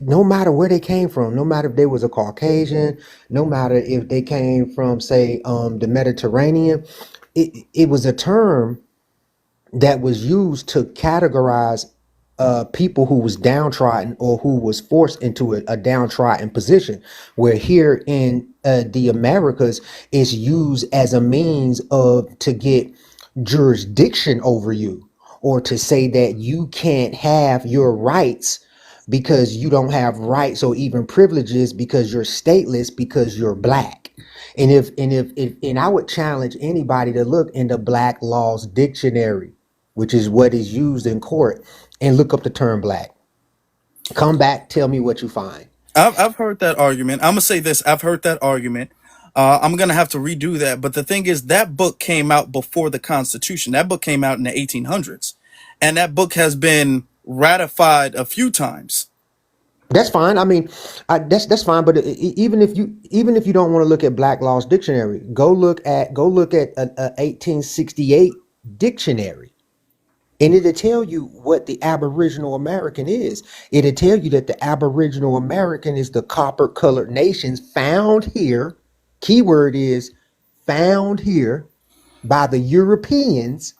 no matter where they came from, no matter if they was a Caucasian, no matter if they came from, say, the Mediterranean. It was a term that was used to categorize people who was downtrodden or who was forced into a downtrodden position. Where here in the Americas, it's used as a means of to get jurisdiction over you, or to say that you can't have your rights because you don't have rights or even privileges because you're stateless because you're black. And I would challenge anybody to look in the Black Laws Dictionary, which is what is used in court, and look up the term black. Come back, tell me what you find. I've heard that argument. I'm gonna say this. I've heard that argument. I'm gonna have to redo that. But the thing is, that book came out before the Constitution. That book came out in the 1800s, and that book has been ratified a few times. That's fine. I mean, that's fine. But even if you don't want to look at Black Laws Dictionary, go look at a 1868 dictionary, and it'll tell you what the Aboriginal American is. It'll tell you that the Aboriginal American is the copper colored nations found here. Keyword is found here by the Europeans,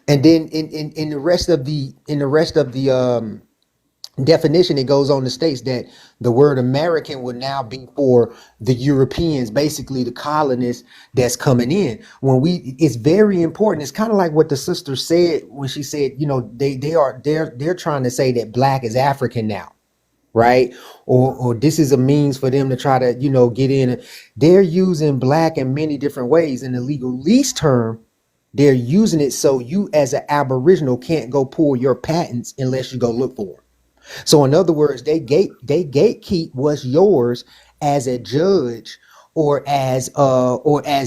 and then in the rest of the definition, it goes on to states that the word American would now be for the Europeans, basically the colonists that's coming in. It's very important. It's kind of like what the sister said when she said, they're trying to say that black is African now, right? Or this is a means for them to try to, get in. They're using black in many different ways. In the legal lease term, they're using it so you as an Aboriginal can't go pull your patents unless you go look for them. So in other words, they gatekeep what's yours as a judge or as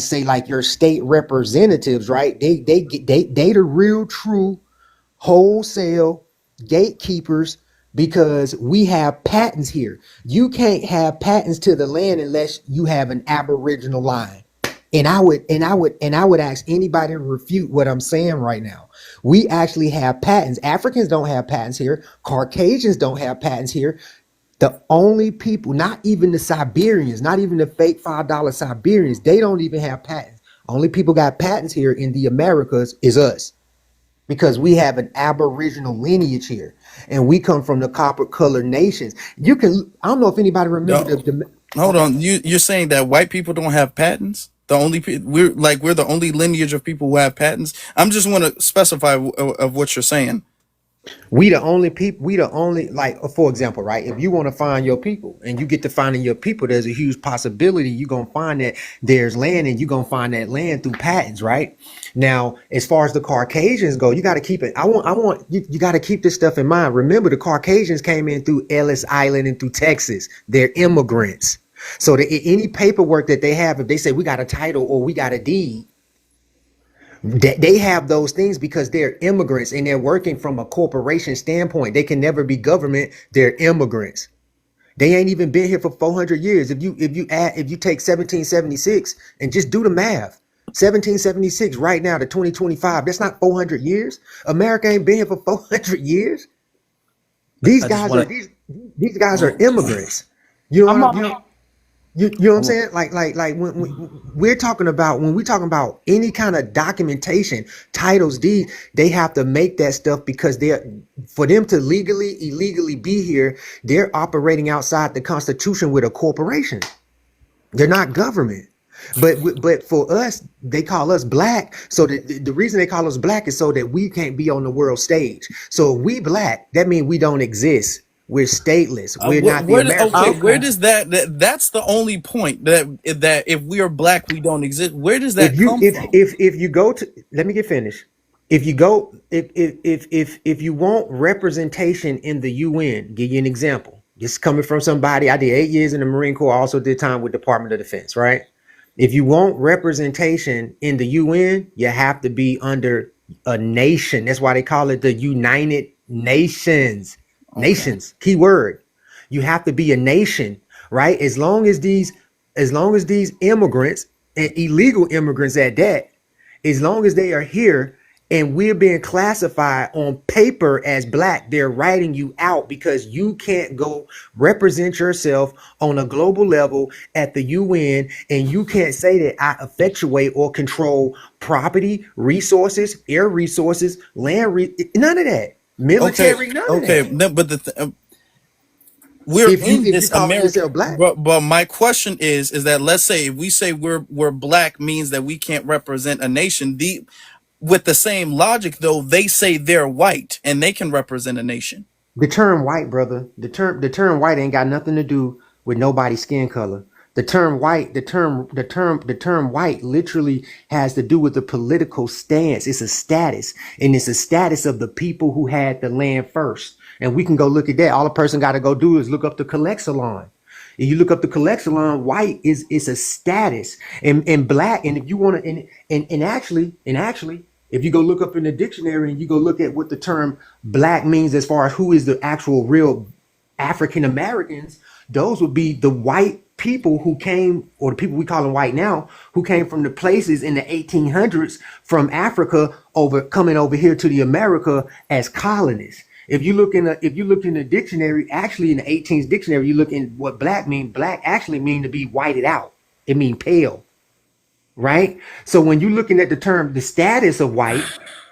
say like your state representatives, right? They the real true wholesale gatekeepers because we have patents here. You can't have patents to the land unless you have an Aboriginal line. And I would ask anybody to refute what I'm saying right now. We actually have patents. Africans don't have patents here. Caucasians don't have patents here. The only people, not even the Siberians, not even the fake $5 Siberians, they don't even have patents. Only people got patents here in the Americas is us because we have an Aboriginal lineage here, and we come from the copper colored nations. I don't know if anybody remember No, the hold on. You're saying that white people don't have patents? The only we're the only lineage of people who have patents. I'm just want to specify of what you're saying. We the only people, we the only, like, for example, right? If you want to find your people and you get to finding your people, there's a huge possibility you're going to find that there's land and you're going to find that land through patents, right? Now, as far as the Caucasians go, you got to keep it. You got to keep this stuff in mind. Remember, the Caucasians came in through Ellis Island and through Texas. They're immigrants. So any paperwork that they have, if they say we got a title or we got a deed, they have those things because they're immigrants and they're working from a corporation standpoint. They can never be government. They're immigrants. They ain't even been here for 400 years. If you take 1776 and just do the math, 1776 right now to 2025, that's not 400 years. America ain't been here for 400 years. These I just guys want are to. these guys are immigrants. You know I'm what I'm, on. you know what I'm I want. saying? Like when we talking about any kind of documentation, titles, deed, they have to make that stuff because for them to illegally be here, they're operating outside the Constitution with a corporation. They're not government. But for us, they call us black. So the reason they call us black is so that we can't be on the world stage. So if we black, that means we don't exist. We're stateless. We're not the American. Okay, where Okay. does that's the only point that if we are black we don't exist. Where does that if you come if from? if if you go to let me get finished. If you go if you want representation in the UN, give you an example. This is coming from somebody. I did 8 years in the Marine Corps. I also did time with Department of Defense, right? If you want representation in the UN, you have to be under a nation. That's why they call it the United Nations. Okay. Nations, key word. You have to be a nation, right? As long as these immigrants and illegal immigrants at that, as long as they are here and we're being classified on paper as black, they're writing you out because you can't go represent yourself on a global level at the UN, and you can't say that I effectuate or control property, resources, air resources, none of that. Okay. Military, none of Okay. that. No, but we're If in you this calling American. yourself black, But my question is that let's say if we say we're black means that we can't represent a nation. with the same logic, though, they say they're white and they can represent a nation. The term white, brother, the term white ain't got nothing to do with nobody's skin color. The term white, the term white literally has to do with the political stance. It's a status, and it's a status of the people who had the land first. And we can go look at that. All a person got to go do is look up the collect salon. If you look up the collect salon, white is a status, and black. And if you want to, and actually, if you go look up in the dictionary and you go look at what the term black means as far as who is the actual real African Americans, those would be the white people who came, or the people we call them white now, who came from the places in the 1800s from Africa over coming over here to the America as colonists. If you look in the dictionary, actually in the 18th dictionary, you look in what black mean. Black actually mean to be whited out. It mean pale, right? So when you're looking at the term, the status of white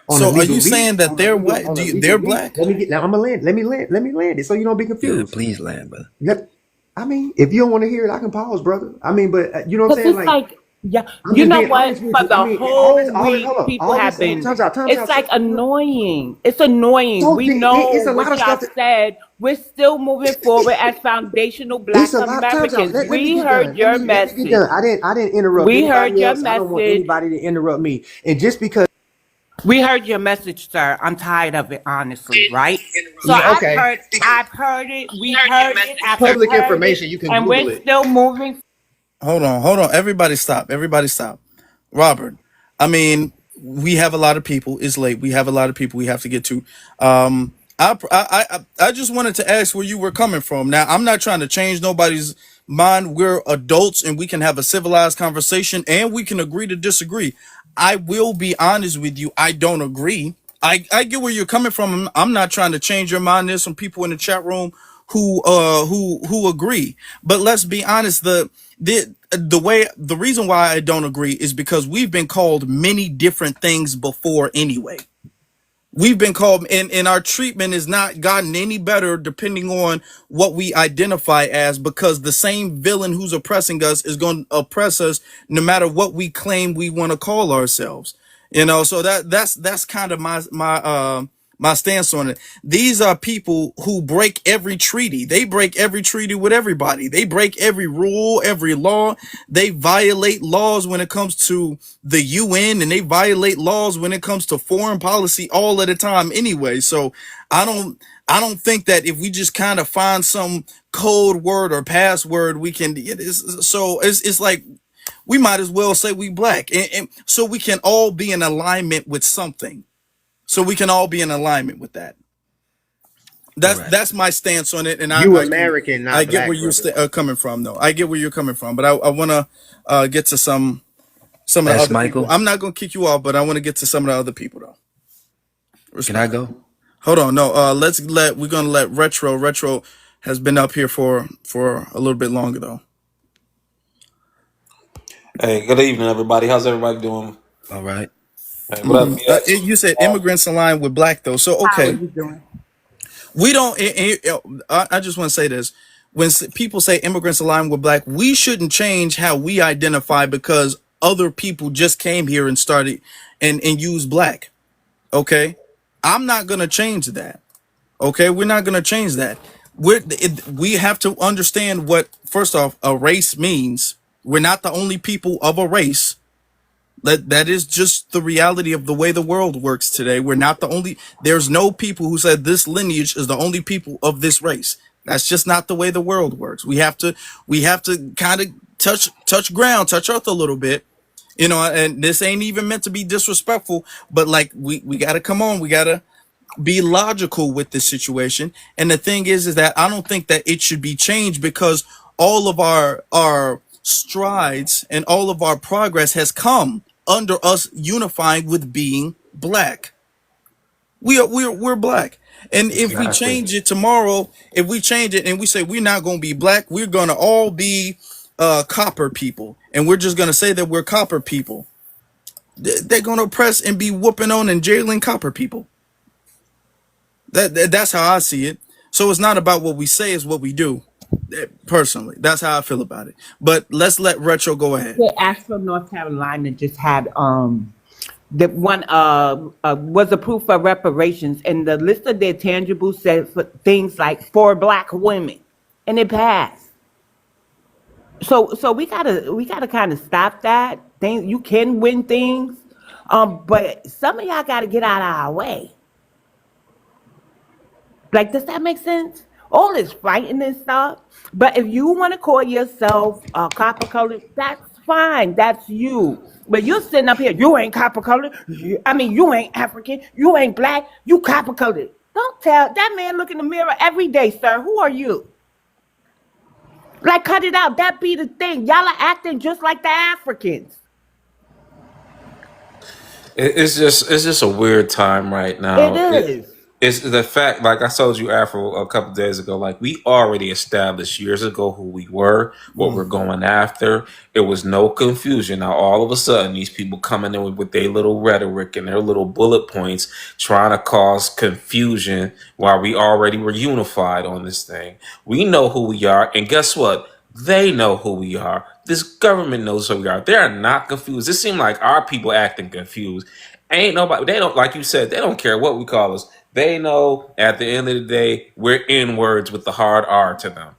on a So are you legal, saying that they're white? They're black? let me get now. I'm gonna land. Let me land it so you don't be Yeah, confused. please land, brother. Yep. I mean, if you don't want to hear it, I can pause, brother. I mean, but you know what I'm Because saying? it's Like, like, yeah, I'm you just know being honest what? with For you. I the mean, all this, whole hold week, up, people all have this, been, times it's out. like annoying. It's annoying. So We it's know a lot what of y'all stuff that said. We're still moving forward as foundational it's Black a lot of times out. Americans. Let me We get done. heard your Let me get message. done. I didn't interrupt We heard anybody your else. I don't want message. anybody to interrupt me. And just because We heard your message, sir. I'm tired of it, honestly, right? So yeah, okay, I've heard it, we've heard it, it's after public heard it, information. You can and we're Google it. still moving. Hold on. Everybody stop. Everybody stop. Robert, I mean, we have a lot of people. It's late. We have a lot of people we have to get to. I just wanted to ask where you were coming from. Now, I'm not trying to change nobody's mind. We're adults and we can have a civilized conversation and we can agree to disagree. I will be honest with you. I don't agree. I get where you're coming from. I'm not trying to change your mind. There's some people in the chat room who agree. But let's be honest, the reason why I don't agree is because we've been called many different things before anyway. We've been called, and our treatment has not gotten any better depending on what we identify as, because the same villain who's oppressing us is going to oppress us no matter what we claim we want to call ourselves. So that's kind of my stance on it. These are people who break every treaty. They break every treaty with everybody. They break every rule, every law. They violate laws when it comes to the UN, and they violate laws when it comes to foreign policy all of the time anyway. So I don't think that if we just kind of find some code word or password, we can. It's like we might as well say we black, and so we can all be in alignment with something. So we can all be in alignment with that. Correct. That's my stance on it, and You American, I not get where black, you're brother. coming from, though. I get where you're coming from, but I want to get to some of the That's other people. Michael. I'm not gonna kick you off, but I want to get to some of the other people though. Can I Respectfully. go? Hold on, no. We're gonna let Retro has been up here for a little bit longer though. Hey, good evening, everybody. How's everybody doing? All right. Hey, what up, BX? You said immigrants align with black though, so How are okay. you doing? We don't. I just want to say this: when people say immigrants align with black, we shouldn't change how we identify because other people just came here and started and used black. Okay, I'm not gonna change that. Okay, we're not gonna change that. We have to understand what, first off, a race means. We're not the only people of a race. That is just the reality of the way the world works today. We're not the only. There's no people who said this lineage is the only people of this race. That's just not the way the world works. We have to kind of touch ground, touch earth a little bit, and this ain't even meant to be disrespectful, but like we gotta come on, we gotta be logical with this situation. And the thing is that I don't think that it should be changed because all of our strides and all of our progress has come under us unifying with being black. We're black. And if we Exactly. change it tomorrow, if we change it and we say we're not going to be black, we're going to all be copper people, and we're just going to say that we're copper people. They're going to oppress and be whooping on and jailing copper people. That's how I see it. So it's not about what we say, it's what we do. Personally, that's how I feel about it. But let's let Retro go ahead. Yeah, Asheville, North Carolina just had The one was a proof of reparations, and the list of their tangibles said for things like for black women, and it passed. So we gotta kind of stop that thing. You can win things, but some of y'all gotta get out of our way. Like, does that make sense? All this fighting and stuff. But if you want to call yourself copper colored, that's fine. That's you. But you're sitting up here, you ain't copper colored. I mean, you ain't African. You ain't black. You copper colored. Don't tell that man look in the mirror every day, sir. Who are you? Like, cut it out. That be the thing. Y'all are acting just like the Africans. It's just a weird time right It now. is. It's the fact, like I told you, Afro, a couple days ago. Like we already established years ago who we were, what we're going after. It was no confusion. Now all of a sudden, these people coming in with their little rhetoric and their little bullet points, trying to cause confusion while we already were unified on this thing. We know who we are, and guess what? They know who we are. This government knows who we are. They are not confused. It seems like our people acting confused. Ain't nobody, they don't, like you said, they don't care what we call us. They know at the end of the day, we're in words with the hard R to them.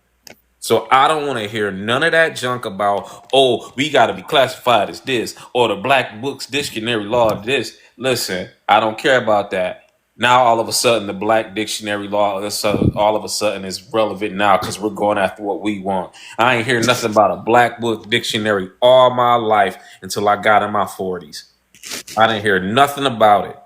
So I don't want to hear none of that junk about, oh, we got to be classified as this or the Black Books Dictionary law of this. Listen, I don't care about that. Now all of a sudden the Black Dictionary law all of a sudden is relevant now because we're going after what we want. I ain't hear nothing about a Black Book Dictionary all my life until I got in my 40s. I didn't hear nothing about it.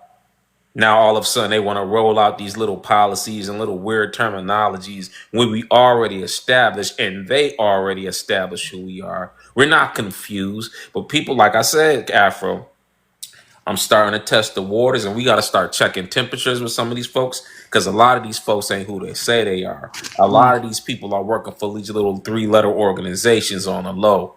Now all of a sudden they want to roll out these little policies and little weird terminologies when we already established and they already established who we are. We're not confused, but people, like I said, Afro, I'm starting to test the waters and we got to start checking temperatures with some of these folks because a lot of these folks ain't who they say they are. A lot of these people are working for these little 3-letter organizations on the low.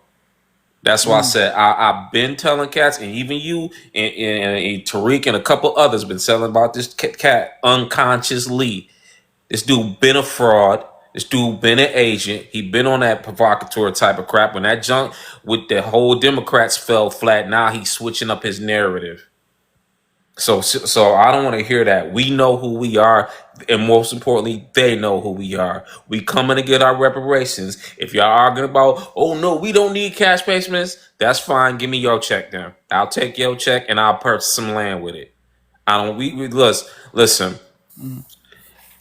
That's why I said I've been telling cats, and even you and Tariq and a couple others been telling about this cat unconsciously. This dude been a fraud. This dude been an agent. He been on that provocateur type of crap. When that junk with the whole Democrats fell flat, now he's switching up his narrative. So I don't want to hear that. We know who we are, and most importantly, they know who we are. We coming to get our reparations. If y'all arguing about, oh no, we don't need cash payments, that's fine. Give me your check then. I'll take your check and I'll purchase some land with it. I don't. We listen.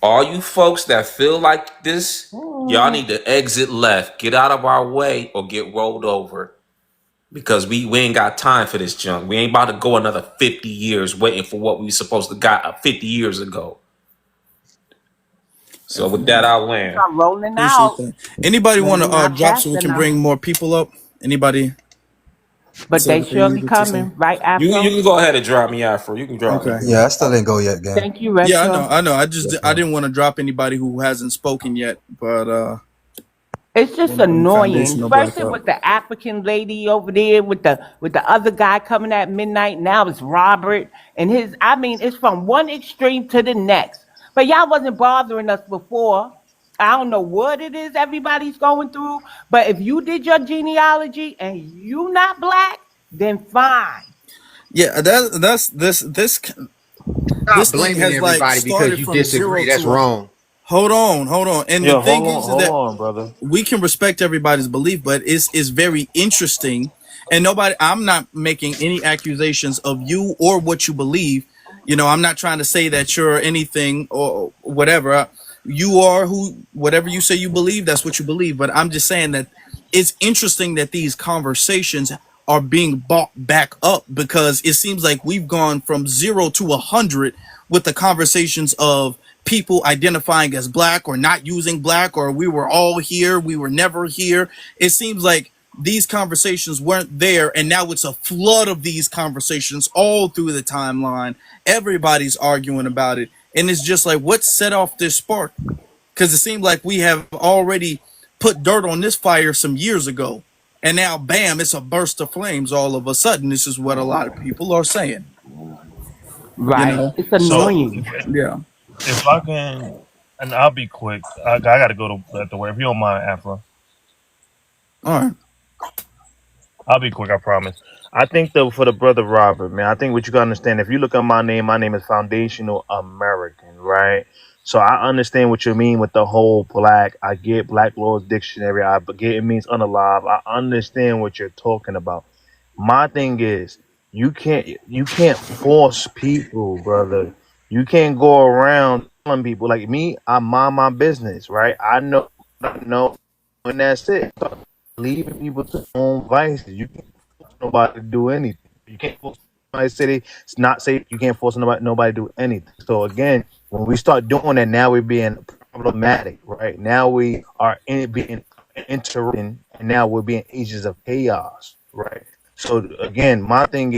All you folks that feel like this, y'all need to exit left, get out of our way, or get rolled over. Because we ain't got time for this junk. We ain't about to go another 50 years waiting for what we supposed to got 50 years ago. So with that, I'll land. I'm rolling Appreciate out. that. Anybody want to Maybe not drop so fast we can enough, bring more people up? Anybody but say they what they surely needed to say? coming, right, You Afro? can go ahead and drop me out for. You can drop me. Okay. Yeah, I still didn't go yet, gang. Thank you, Yeah, I know. Retro. I know. Yes, I ma'am. didn't want to drop anybody who hasn't spoken yet, but It's just want to bring annoying. foundational First black it up. was the African lady over there with the other guy coming at midnight. Now it's Robert and his. I mean, it's from one extreme to the next. But y'all wasn't bothering us before. I don't know what it is everybody's going through. But if you did your genealogy and you not black, then fine. Yeah, that's this Stop thing blaming has like everybody because started you from disagree. zero That's to a. wrong. Hold on. And the Yeah, thing is hold that on, brother. we can respect everybody's belief, but it's very interesting. And nobody, I'm not making any accusations of you or what you believe. You know, I'm not trying to say that you're anything or whatever. You are who, whatever you say you believe, that's what you believe. But I'm just saying that it's interesting that these conversations are being brought back up because it seems like we've gone from 0 to 100 with the conversations of people identifying as black or not using black or we were all here, we were never here. It seems like these conversations weren't there and now it's a flood of these conversations all through the timeline. Everybody's arguing about it and it's just like what set off this spark? Because it seemed like we have already put dirt on this fire some years ago and now bam, it's a burst of flames all of a sudden. This is what a lot of people are saying, you Right. know. It's So annoying. Yeah. if I can, and I'll be quick. I got to go to the way. If you don't mind, Afro. All right. I'll be quick, I promise. I think though for the brother Robert, man, I think what you gotta understand, if you look at my name is Foundational American, right? So I understand what you mean with the whole black. I get Black Law's Dictionary. I get it means unalive. I understand what you're talking about. My thing is you can't force people, brother. You can't go around telling people like me, I mind my business, right? I know, and that's it. Leaving people to their own vices. You can't force nobody to do anything. You can't force somebody to say it's not safe. You can't force nobody to do anything. So again, when we start doing that, now we're being problematic, right? Now we are being interrupting, and now we're being agents of chaos, right? So again, my thing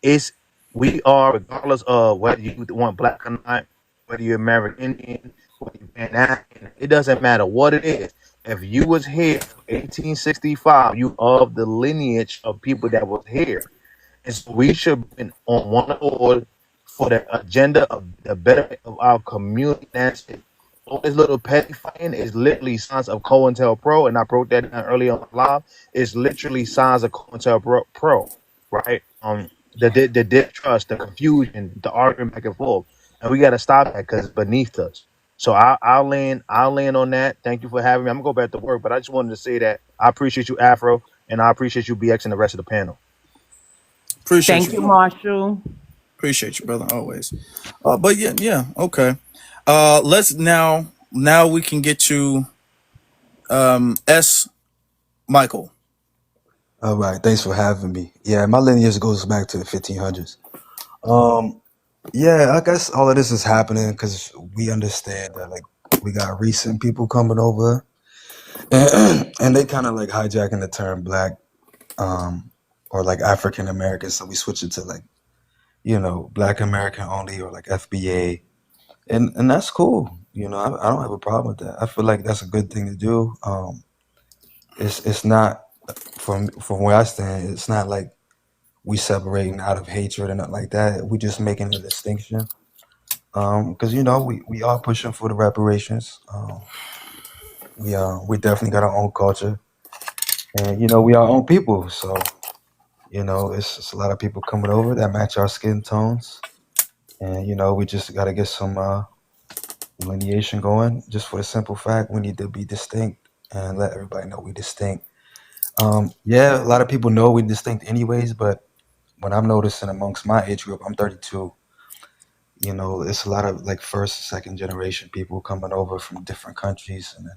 is we are, regardless of whether you want black or not, whether you're American Indian, whether you're Pan African, it doesn't matter what it is. If you was here 1865, you of the lineage of people that was here. And so we should have been on one accord for the agenda of the betterment of our community. That's it. All this little petty fighting is literally signs of COINTELPRO, and I broke that down earlier on live. It's literally signs of COINTELPRO, right? The distrust, the confusion, the arguing back and forth, and we got to stop that because it's beneath us. So I'll land on that. Thank you for having me. I'm gonna go back to work, but I just wanted to say that I appreciate you, Afro, and I appreciate you, BX, and the rest of the panel. Appreciate Thank you, you, brother. Marshall. Appreciate you, brother. Always. But yeah, yeah, okay. Let's now we can get to S. Michael. All right, thanks for having me. Yeah, my lineage goes back to the 1500s. Um, yeah, I guess all of this is happening because we understand that like we got recent people coming over, and they kind of like hijacking the term black, um, or like African American. So we switch it to like Black American only or like FBA, and that's cool. I don't have a problem with that. I feel like that's a good thing to do. It's not from where I stand. It's not like we separating out of hatred and nothing like that. We just making a distinction. Because we are pushing for the reparations. We definitely got our own culture, and we our own people. So it's a lot of people coming over that match our skin tones, and we just got to get some delineation going. Just for the simple fact, we need to be distinct and let everybody know we distinct. Yeah, a lot of people know we distinct anyways, but what I'm noticing amongst my age group, I'm 32. It's a lot of like first, second generation people coming over from different countries, and then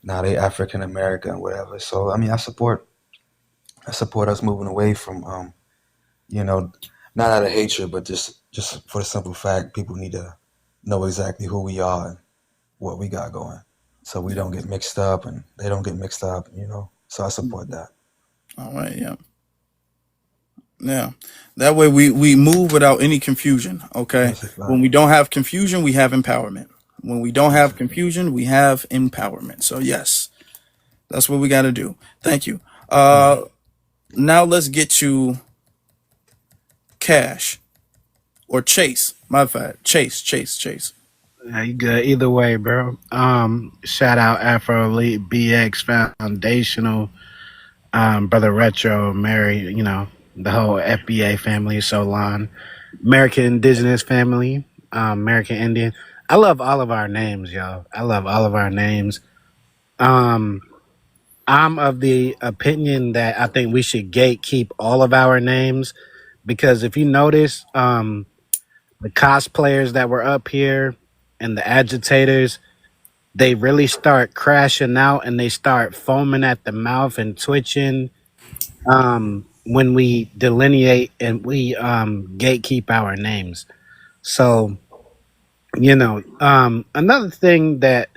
now they African American, whatever. So I mean, I support us moving away from, you know, not out of hatred, but just for the simple fact, people need to know exactly who we are and what we got going, so we don't get mixed up and they don't get mixed up. So I support that. All right, yeah. Yeah. That way we move without any confusion. Okay. That's a When fact. we don't have confusion, we have empowerment. When we don't That's have a fact. confusion, we have empowerment. So yes, that's what we got to do. Thank you. Yeah. Now let's get to Cash or Chase. My bad. Chase. Yeah, you good either way, bro. Shout out Afro Elite BX Foundational, Brother Retro, Mary, the whole FBA family, Solon, American Indigenous family, American Indian. I love all of our names, y'all. I love all of our names. Um, I'm of the opinion that I think we should gatekeep all of our names because if you notice, the cosplayers that were up here and the agitators, they really start crashing out and they start foaming at the mouth and twitching when we delineate and we gatekeep our names. So, another thing that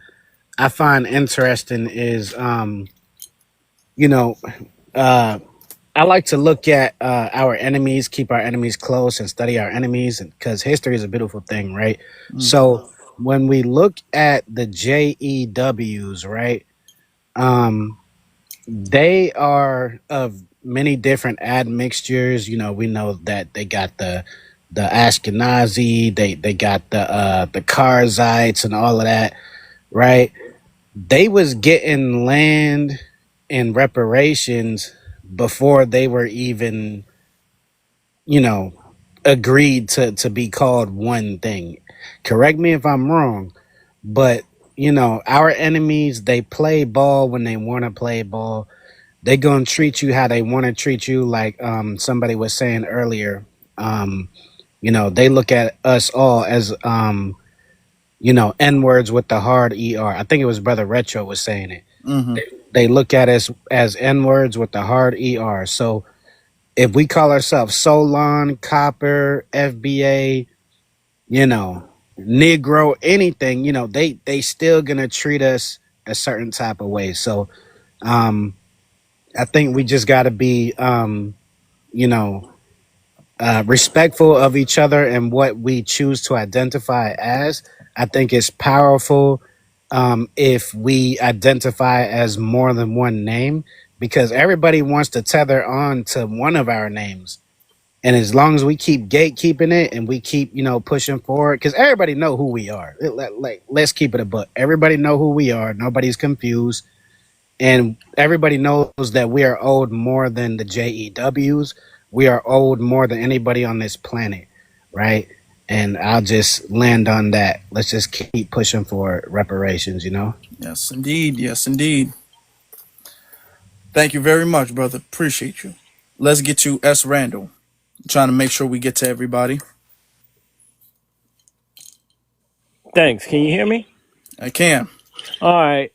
I find interesting is, you know, uh, I like to look at our enemies, keep our enemies close, and study our enemies, because history is a beautiful thing, right? Mm. So when we look at the JEWs, right, they are of many different admixtures. We know that they got the Ashkenazi, they got the Karzites and all of that, right? They was getting land and reparations before they were even, you know, agreed to be called one thing. Correct me if I'm wrong, but our enemies, they play ball when they want to play ball. They gonna treat you how they want to treat you, like somebody was saying earlier. Um, they look at us all as N words with the hard ER. I think it was Brother Retro was saying it. Mm-hmm. They look at us as N words with the hard ER. So if we call ourselves Solon, Copper, FBA, Negro, anything, they still gonna treat us a certain type of way. So um, I think we just gotta be you know, respectful of each other and what we choose to identify as. I think it's powerful if we identify as more than one name, because everybody wants to tether on to one of our names. And as long as we keep gatekeeping it and we keep, pushing forward, because everybody know who we are. Let's keep it a book. Everybody know who we are. Nobody's confused, and everybody knows that we are owed more than the JEWs. We are owed more than anybody on this planet, right? And I'll just land on that. Let's just keep pushing for reparations. Yes, indeed. Yes, indeed. Thank you very much, brother. Appreciate you. Let's get to S. Randall. Trying to make sure we get to everybody. Thanks. Can you hear me? I can. All right.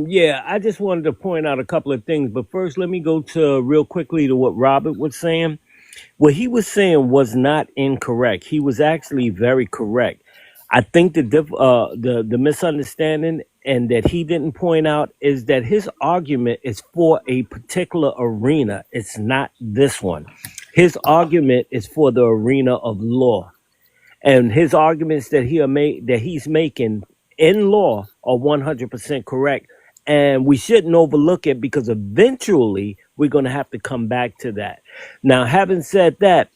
Yeah, I just wanted to point out a couple of things, but first let me go to real quickly to what Robert was saying. What he was saying was not incorrect. He was actually very correct. I think the misunderstanding and that he didn't point out is that his argument is for a particular arena. It's not this one. His argument is for the arena of law, and his arguments that he's making in law are 100% correct, and we shouldn't overlook it because eventually we're going to have to come back to that. Now, having said that,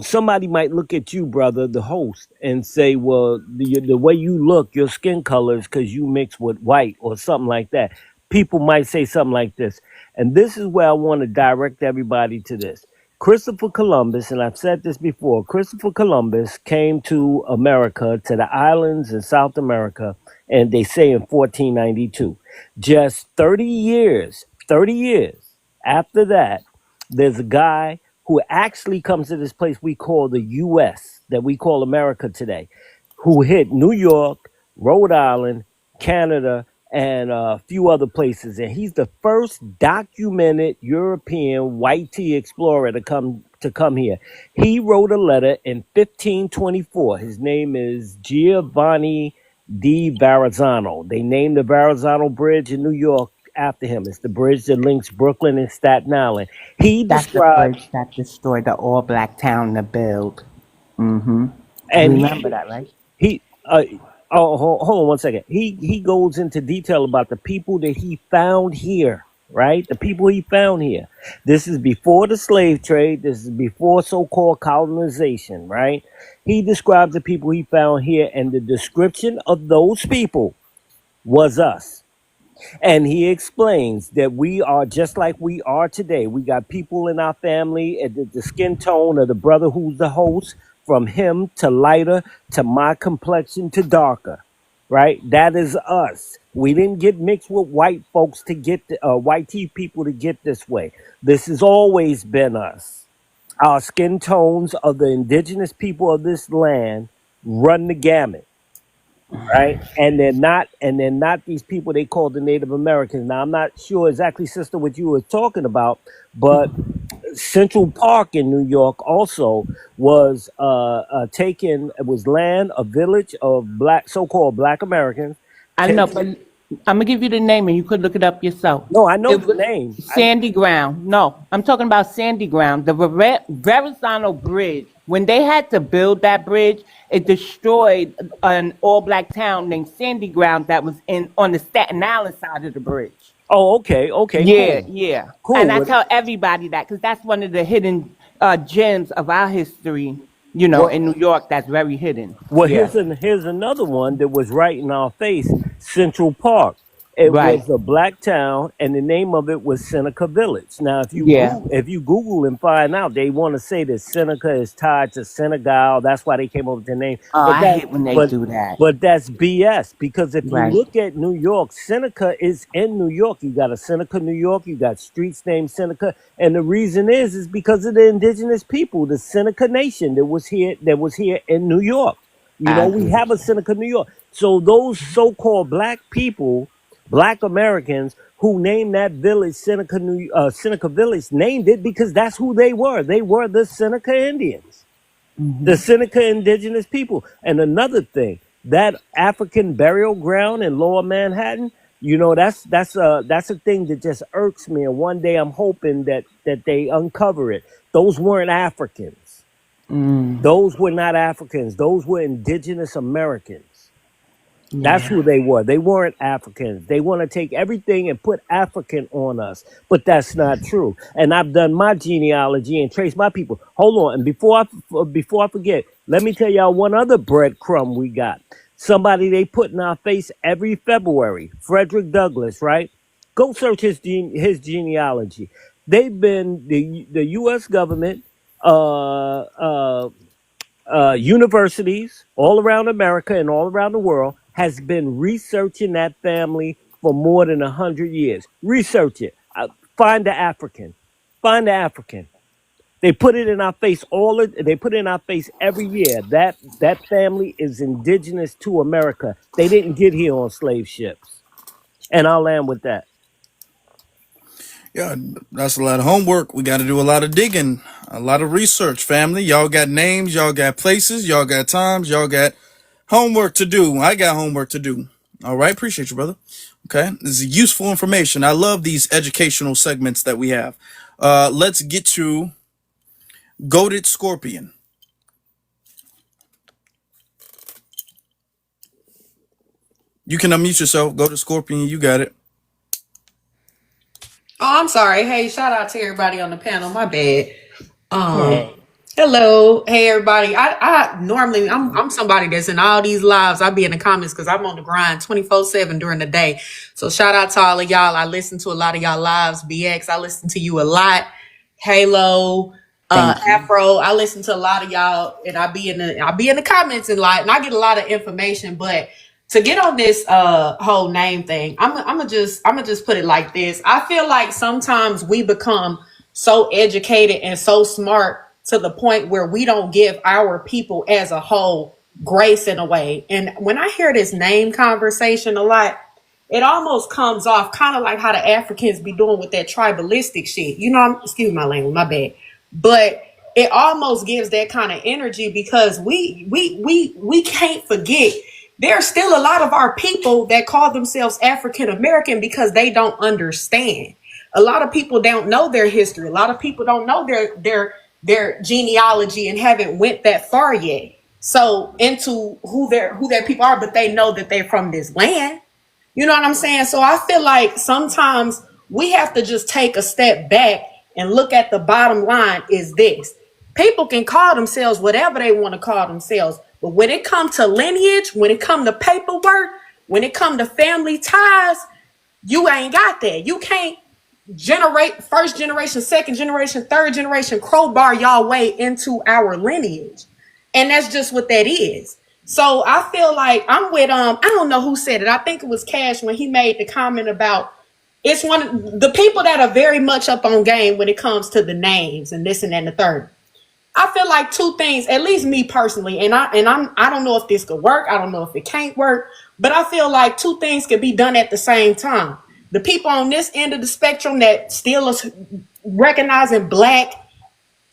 somebody might look at you, brother, the host, and say, well, the way you look, your skin color is because you mix with white or something like that. People might say something like this. And this is where I want to direct everybody to this. Christopher Columbus, and I've said this before, Christopher Columbus came to America, to the islands in South America, and they say in 1492. Just 30 years after that, there's a guy who actually comes to this place we call the U.S., that we call America today, who hit New York, Rhode Island, Canada, and a few other places. And he's the first documented European white tea explorer to come here. He wrote a letter in 1524. His name is Giovanni di Verrazzano. They named the Verrazzano Bridge in New York after him. It's the bridge that links Brooklyn and Staten Island. He That's the described, bridge that destroyed the all black town to build. Mm-hmm. You and remember that, right? he hold on one second. He goes into detail about the people that he found here, right? The people he found here. This is before the slave trade. This is before so-called colonization, right? He describes the people he found here, and the description of those people was us. And he explains that we are just like we are today. We got people in our family, and the skin tone of the brother who's the host, from him to lighter to my complexion to darker, right? That is us. We didn't get mixed with white folks to get white tea people to get this way. This has always been us. Our skin tones of the indigenous people of this land run the gamut, right? And they're not these people they call the Native Americans. Now I'm not sure exactly, sister, what you were talking about, but Central Park in New York also was taken. It was land, a village of black, so-called Black Americans. I know, but I'm gonna give you the name and you could look it up yourself. No, I know It the was name. Sandy Ground. No, I'm talking about Sandy Ground. The Verrazano Bridge. When they had to build that bridge, it destroyed an all-black town named Sandy Ground that was in on the Staten Island side of the bridge. Oh, okay, Yeah, cool, yeah. cool. And I tell everybody that because that's one of the hidden gems of our history. What? In New York, that's very hidden. Well, Yeah. here's another one that was right in our face. Central Park. It Right. was a black town, and the name of it was Seneca Village. Now, Yeah. If you Google and find out, they want to say that Seneca is tied to Senegal. That's why they came up with the name. Oh, But I that hate when they but do that. but that's BS, because if you Right. look at New York, Seneca is in New York. You got a Seneca, New York. You got streets named Seneca, and the reason is because of the indigenous people, the Seneca Nation that was here in New York. I We agree. have a Seneca, New York. So those so-called black people, black Americans who named that village Seneca Village, named it because that's who they were. They were the Seneca Indians, the Hmm. Seneca indigenous people. And another thing, that African burial ground in Lower Manhattan, that's a thing that just irks me. And one day I'm hoping that they uncover it. Those weren't Africans. Mm. Those were not Africans. Those were indigenous Americans. That's Yeah. who they were. They weren't Africans. They want to take everything and put African on us, but that's not true. And I've done my genealogy and traced my people. Hold on, and before I forget, let me tell y'all one other breadcrumb we got. Somebody they put in our face every February. Frederick Douglass, right? Go search his genealogy. They've been the U.S. government. Universities all around America and all around the world has been researching that family for more than 100 years. Research it. Find the African. Find the African. They put it in our face they put it in our face every year. That family is indigenous to America. They didn't get here on slave ships. And I'll land with that. Yeah, that's a lot of homework. We got to do a lot of digging, a lot of research, family. Y'all got names, y'all got places, y'all got times, y'all got homework to do. I got homework to do. All right, appreciate you, brother. Okay, this is useful information. I love these educational segments that we have. Let's get to Goated Scorpion. You can unmute yourself. Go to Scorpion. You got it. Oh, I'm sorry. Hey, shout out to everybody on the panel. My bad. Um, Hey. hello. Hey everybody. I normally I'm somebody that's in all these lives. I be in the comments because I'm on the grind 24/7 during the day. So shout out to all of y'all. I listen to a lot of y'all lives. BX, I listen to you a lot. Halo, Thank you. Afro. I listen to a lot of y'all, and I be in the comments and and I get a lot of information. But to get on this whole name thing, I'm gonna just put it like this. I feel like sometimes we become so educated and so smart to the point where we don't give our people as a whole grace in a way. And when I hear this name conversation a lot, it almost comes off kind of like how the Africans be doing with that tribalistic shit. Excuse my language, my bad. But it almost gives that kind of energy because we can't forget there's still a lot of our people that call themselves African American because they don't understand. A lot of people don't know their history. A lot of people don't know their genealogy and haven't went that far yet. So into who their people are, but they know that they're from this land. You know what I'm saying? So I feel like sometimes we have to just take a step back and look at the bottom line is this. People can call themselves whatever they want to call themselves. But when it comes to lineage, when it comes to paperwork, when it comes to family ties, you ain't got that. You can't generate first generation, second generation, third generation crowbar y'all way into our lineage. And that's just what that is. So I feel like I'm with I don't know who said it. I think it was Cash when he made the comment about it's one of the people that are very much up on game when it comes to the names and this and that and the third. I feel like two things, at least me personally, I don't know if this could work. I don't know if it can't work, but I feel like two things could be done at the same time. The people on this end of the spectrum that still is recognizing black,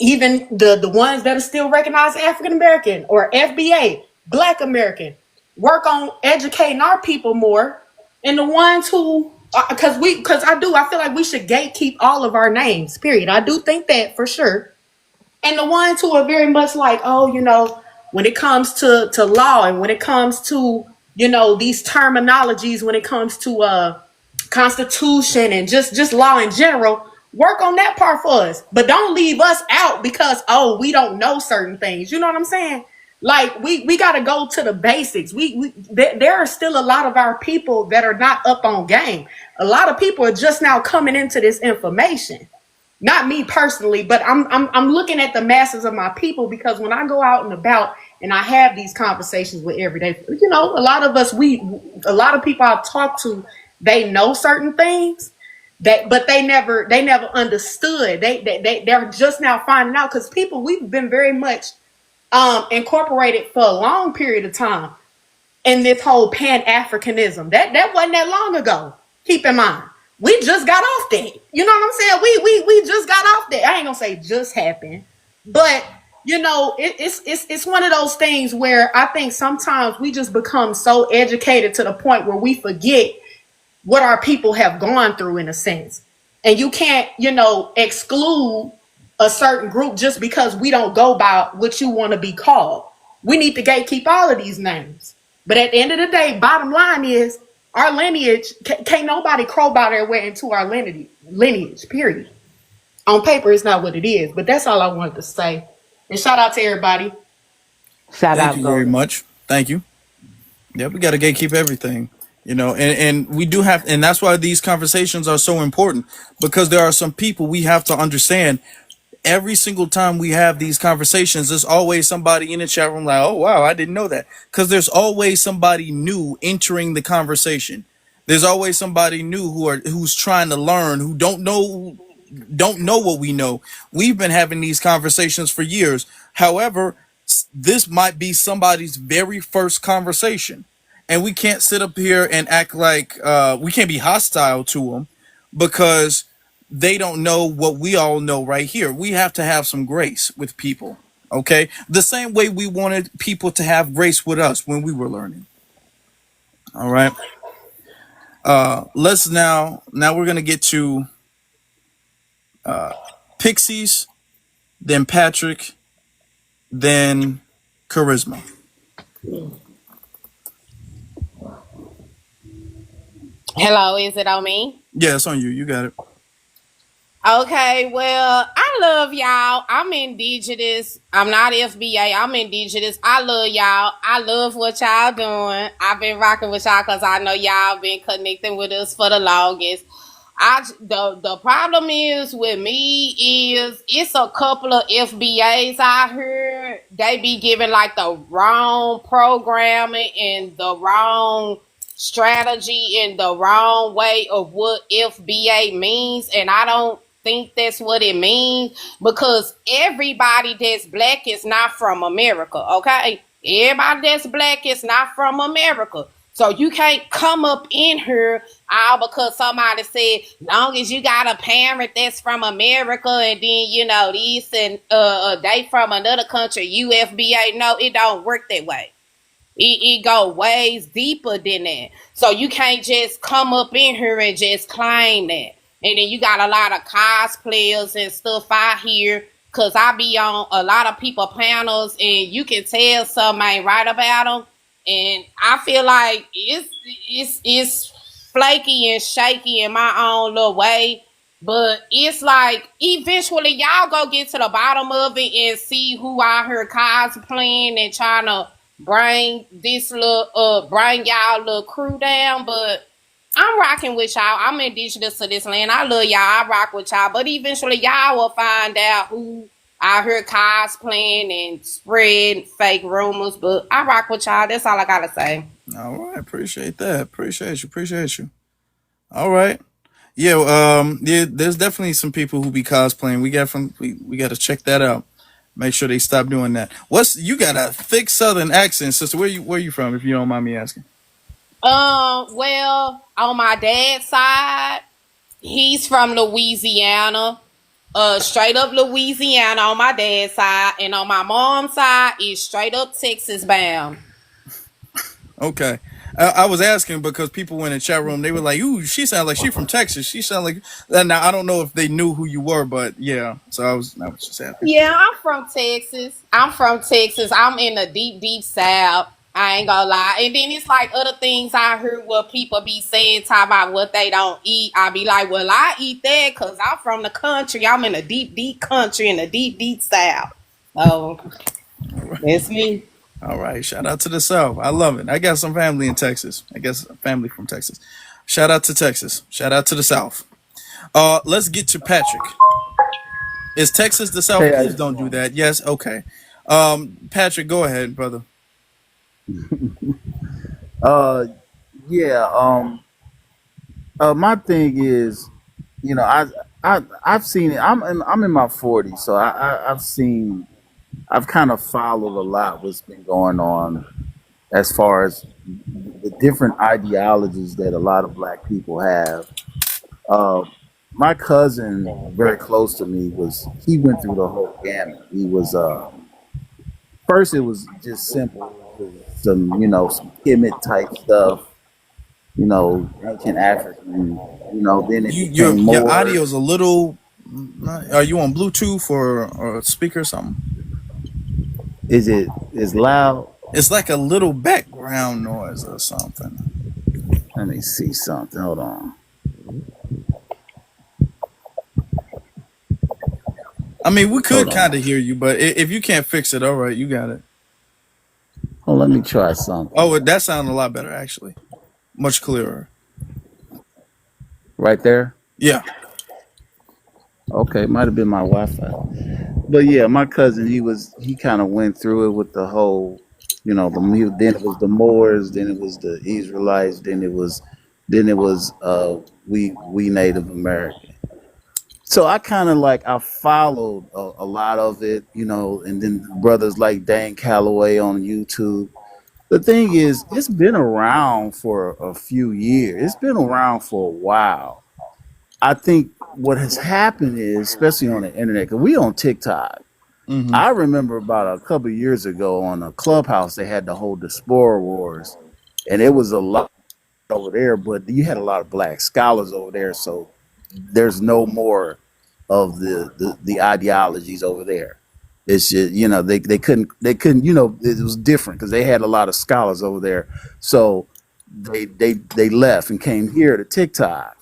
even the ones that are still recognized African American or FBA, Black American, work on educating our people more, and the ones who I feel like we should gatekeep all of our names. Period. I do think that for sure. And the ones who are very much like, oh, when it comes to law and when it comes to these terminologies, when it comes to constitution and just law in general, work on that part for us, but don't leave us out because we don't know certain things. You know what I'm saying? Like we got to go to the basics. There are still a lot of our people that are not up on game. A lot of people are just now coming into this information. Not me personally, but I'm looking at the masses of my people, because when I go out and about and I have these conversations with everyday, a lot of us, a lot of people I talk to, they know certain things that, but they never understood. They're just now finding out, because people, we've been very much incorporated for a long period of time in this whole Pan-Africanism. That wasn't that long ago. Keep in mind, we just got off that. You know what I'm saying? We just got off that. I ain't gonna say just happened, but it's one of those things where I think sometimes we just become so educated to the point where we forget what our people have gone through, in a sense. And you can't, exclude a certain group just because we don't go by what you want to be called. We need to gatekeep all of these names. But at the end of the day, bottom line is our lineage, can't nobody crowbar their way into our lineage, period. On paper, it's not what it is. But that's all I wanted to say. And shout out to everybody. Shout Thank out, you very Golden. much. Thank you. Yeah, we got to gatekeep everything, and we do have, and that's why these conversations are so important, because there are some people we have to understand. Every single time we have these conversations, there's always somebody in the chat room like, oh, wow, I didn't know that. Because there's always somebody new entering the conversation. There's always somebody new who's trying to learn, who don't know what we know. We've been having these conversations for years. However, this might be somebody's very first conversation, and we can't sit up here and act like we can't be hostile to them because they don't know what we all know right here. We have to have some grace with people. Okay, the same way we wanted people to have grace with us when we were learning. All right. Let's now we're gonna get to Pixies, then Patrick, then Charisma. Hello, is it on me? Yeah, it's on you. You got it. Okay, well, I love y'all. I'm indigenous. I'm not FBA. I'm indigenous. I love y'all. I love what y'all doing. I've been rocking with y'all because I know y'all been connecting with us for the longest. The problem is with me is it's a couple of FBAs out here. They be giving like the wrong programming and the wrong strategy and the wrong way of what FBA means, and I don't think that's what it means, because everybody that's black is not from America. Okay, everybody that's black is not from America. So you can't come up in here all because somebody said, long as you got a parent that's from America and then this and they from another country, UFBA. No, it don't work that way. It go ways deeper than that. So you can't just come up in here and just claim that. And then you got a lot of cosplayers and stuff out here. Cause I be on a lot of people panels and you can tell something ain't right about them. And I feel like it's flaky and shaky in my own little way. But it's like eventually y'all go get to the bottom of it and see who out here cosplaying and trying to bring y'all little crew down. But I'm rocking with y'all. I'm indigenous to this land. I love y'all. I rock with y'all. But eventually y'all will find out who out here cosplaying and spread fake rumors. But I rock with y'all. That's all I gotta say. All right, appreciate that. Appreciate you. All right. Yeah, yeah, there's definitely some people who be cosplaying. We got to check that out. Make sure they stop doing that. You got a thick southern accent, sister. Where you from, if you don't mind me asking? Well, on my dad's side, he's from Louisiana. Straight up Louisiana on my dad's side, and on my mom's side is straight up Texas bound. Okay. I was asking because people in the chat room, they were like, "Ooh, she sounds like she from Texas. She sounds like." Now I don't know if they knew who you were, but yeah. So I was just asking. Yeah, I'm from Texas. I'm in the deep, deep South. I ain't gonna lie. And then it's like other things I heard where people be saying, talk about what they don't eat. I be like, well, I eat that because I'm from the country. I'm in the deep, deep country in the deep, deep South. Oh, that's me. All right. Shout out to the South. I love it. I got some family in Texas. I guess family from Texas. Shout out to Texas. Shout out to the South. Let's get to Patrick. Is Texas the South? Hey, how Please you don't do doing? that. Yes. Okay. Patrick, go ahead, brother. Uh, yeah. My thing is, you know, I've seen it. I'm in my 40s, so I've seen. I've kind of followed a lot what's been going on as far as the different ideologies that a lot of black people have. Uh, my cousin, very close to me, was he went through the whole gamut. He was first it was just simple. It was some some Kemet type stuff, ancient African, then it Your became your more. audio's a little. Are you on Bluetooth or speaker or something? Is loud? It's like a little background noise or something. Let me see something. Hold on. I mean, we Hold could kind on. of hear you, but if you can't fix it, all right, you got it. Oh, let me try something. Oh, that sounded a lot better actually, much clearer. Right there. Yeah. Okay, might have been my Wi-Fi. But yeah, my cousin, he kind of went through it with the whole, then it was the Moors, then it was the Israelites, then it was we Native American. So I kind of like I followed a lot of it, and then brothers like Dan Calloway on YouTube. The thing is, it's been around for a few years. It's been around for a while. I think what has happened is, especially on the internet, because we on TikTok. Mm-hmm. I remember about a couple of years ago on a clubhouse they had to hold the Spore Wars, and it was a lot over there, but you had a lot of black scholars over there, so there's no more of the ideologies over there. It's just they couldn't it was different because they had a lot of scholars over there, so they left and came here to TikTok,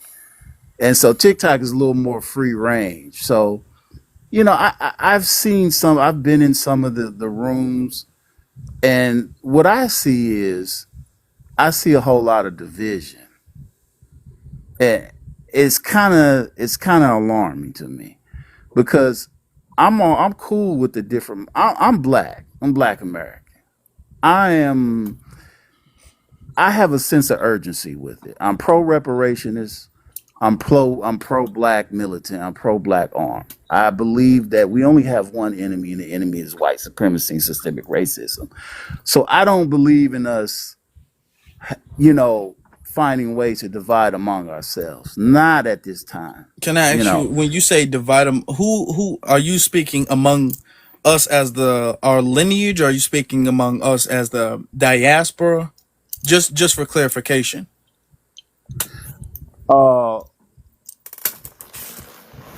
and so TikTok is a little more free range. So I've seen some. I've been in some of the rooms, and what I see is I see a whole lot of division, and it's kind of alarming to me because I'm cool with the different. I'm black. I'm Black American. I am. I have a sense of urgency with it. I'm pro reparationist. I'm pro black militant. I'm pro black arm. I believe that we only have one enemy, and the enemy is white supremacy and systemic racism. So I don't believe in us, finding ways to divide among ourselves. Not at this time. Can I You ask you, know, when you say divide them, who are you speaking among us as our lineage? Or are you speaking among us as the diaspora? Just for clarification. uh,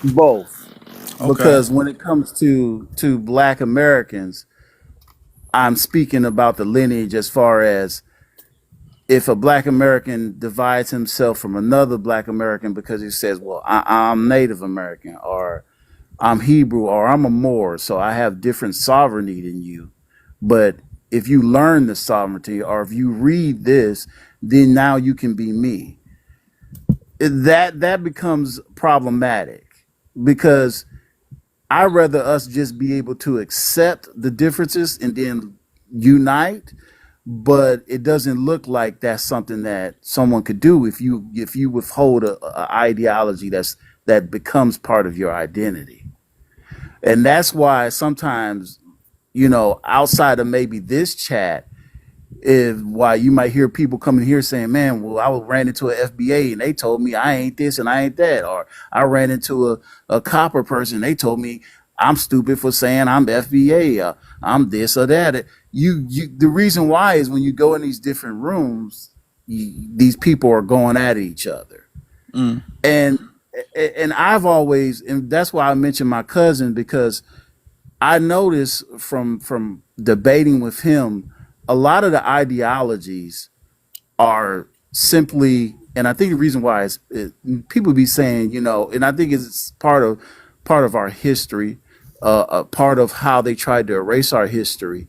both, Okay. because when it comes to Black Americans, I'm speaking about the lineage as far as if a Black American divides himself from another Black American because he says, "Well, I'm Native American," or "I'm Hebrew," or "I'm a Moor, so I have different sovereignty than you." But if you learn the sovereignty, or if you read this, then now you can be me. That becomes problematic because I rather us just be able to accept the differences and then unite, but it doesn't look like that's something that someone could do if you withhold a ideology that becomes part of your identity. And that's why sometimes, outside of maybe this chat, is why you might hear people coming here saying, "Man, well, I ran into a FBA and they told me I ain't this and I ain't that," or "I ran into a copper person, they told me I'm stupid for saying I'm FBA, I'm this or that." The reason why is when you go in these different rooms, these people are going at each other, Mm. and and that's why I mentioned my cousin, because I noticed from debating with him, a lot of the ideologies are simply, and I think the reason why is people be saying, and I think it's part of our history, a part of how they tried to erase our history.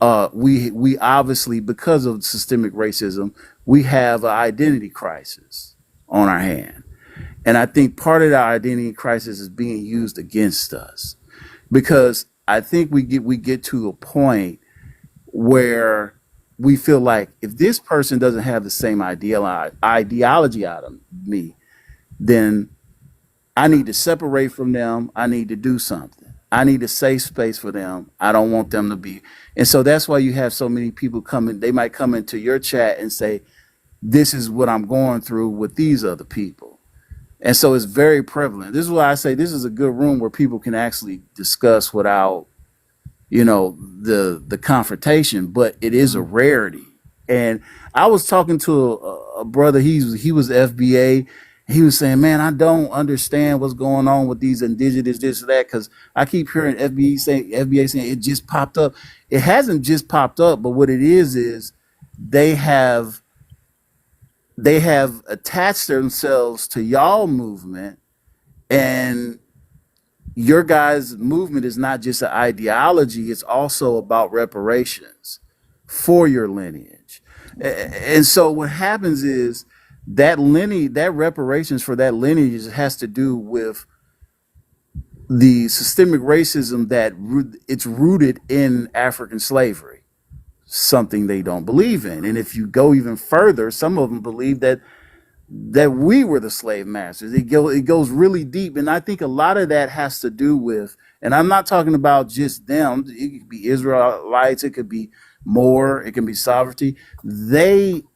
we obviously, because of systemic racism, we have an identity crisis on our hand. And I think part of that identity crisis is being used against us, because I think we get to a point where we feel like if this person doesn't have the same ideology out of me, then I need to separate from them. I need to do something. I need a safe space for them. I don't want them to be. And so that's why you have so many people coming. They might come into your chat and say, this is what I'm going through with these other people. And so it's very prevalent. This is why I say this is a good room where people can actually discuss without, the confrontation, but it is a rarity. And I was talking to a brother. He was FBA. He was saying, "Man, I don't understand what's going on with these indigenous this or that, because I keep hearing FBA saying it just popped up. It hasn't just popped up, but what it is they have attached themselves to y'all movement, and your guys' movement is not just an ideology, it's also about reparations for your lineage. And so what happens is that reparations for that lineage has to do with the systemic racism it's rooted in African slavery, something they don't believe in. And if you go even further, some of them believe that we were the slave masters. It goes really deep, and I think a lot of that has to do with, and I'm not talking about just them. It could be Israelites, it could be more, it can be sovereignty.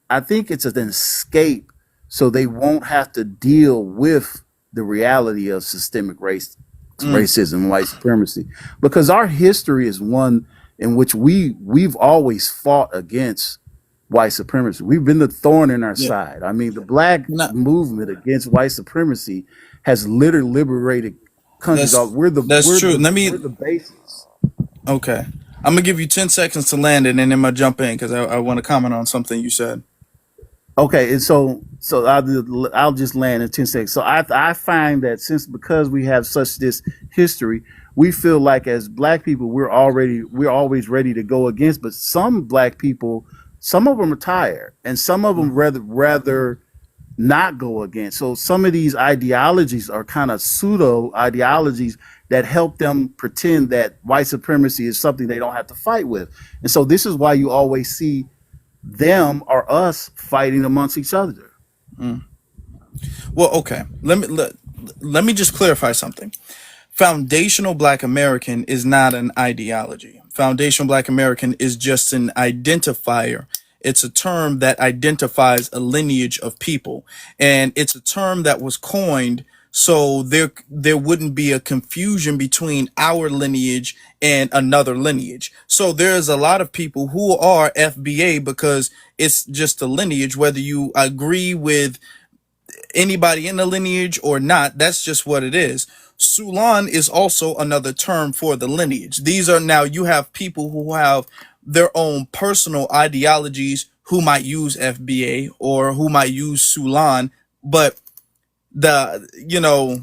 I think it's an escape, so they won't have to deal with the reality of systemic racism, white supremacy, because our history is one in which we've always fought against white supremacy. We've been the thorn in our Yeah. side. I mean, the black No, movement against white supremacy has literally liberated countries. that's We're the that's we're true. the Let me we're the basis. Okay. I'm gonna give you 10 seconds to land it, and then I'm gonna jump in because I want to comment on something you said. Okay, and so I'll just land in 10 seconds. So I find that because we have such this history, we feel like as black people we're always ready to go against. But some black people, some of them are tired, and some of them rather not go against. So some of these ideologies are kind of pseudo ideologies that help them pretend that white supremacy is something they don't have to fight with. And so this is why you always see them or us fighting amongst each other. Mm. Well, okay. Let me just clarify something. Foundational Black American is not an ideology. Foundational Black American is just an identifier. It's a term that identifies a lineage of people, and it's a term that was coined so there wouldn't be a confusion between our lineage and another lineage. So there's a lot of people who are FBA because it's just a lineage, whether you agree with anybody in the lineage or not. That's just what it is. Sulan is also another term for the lineage. These are, now you have people who have their own personal ideologies who might use FBA or who might use Sulan, but the you know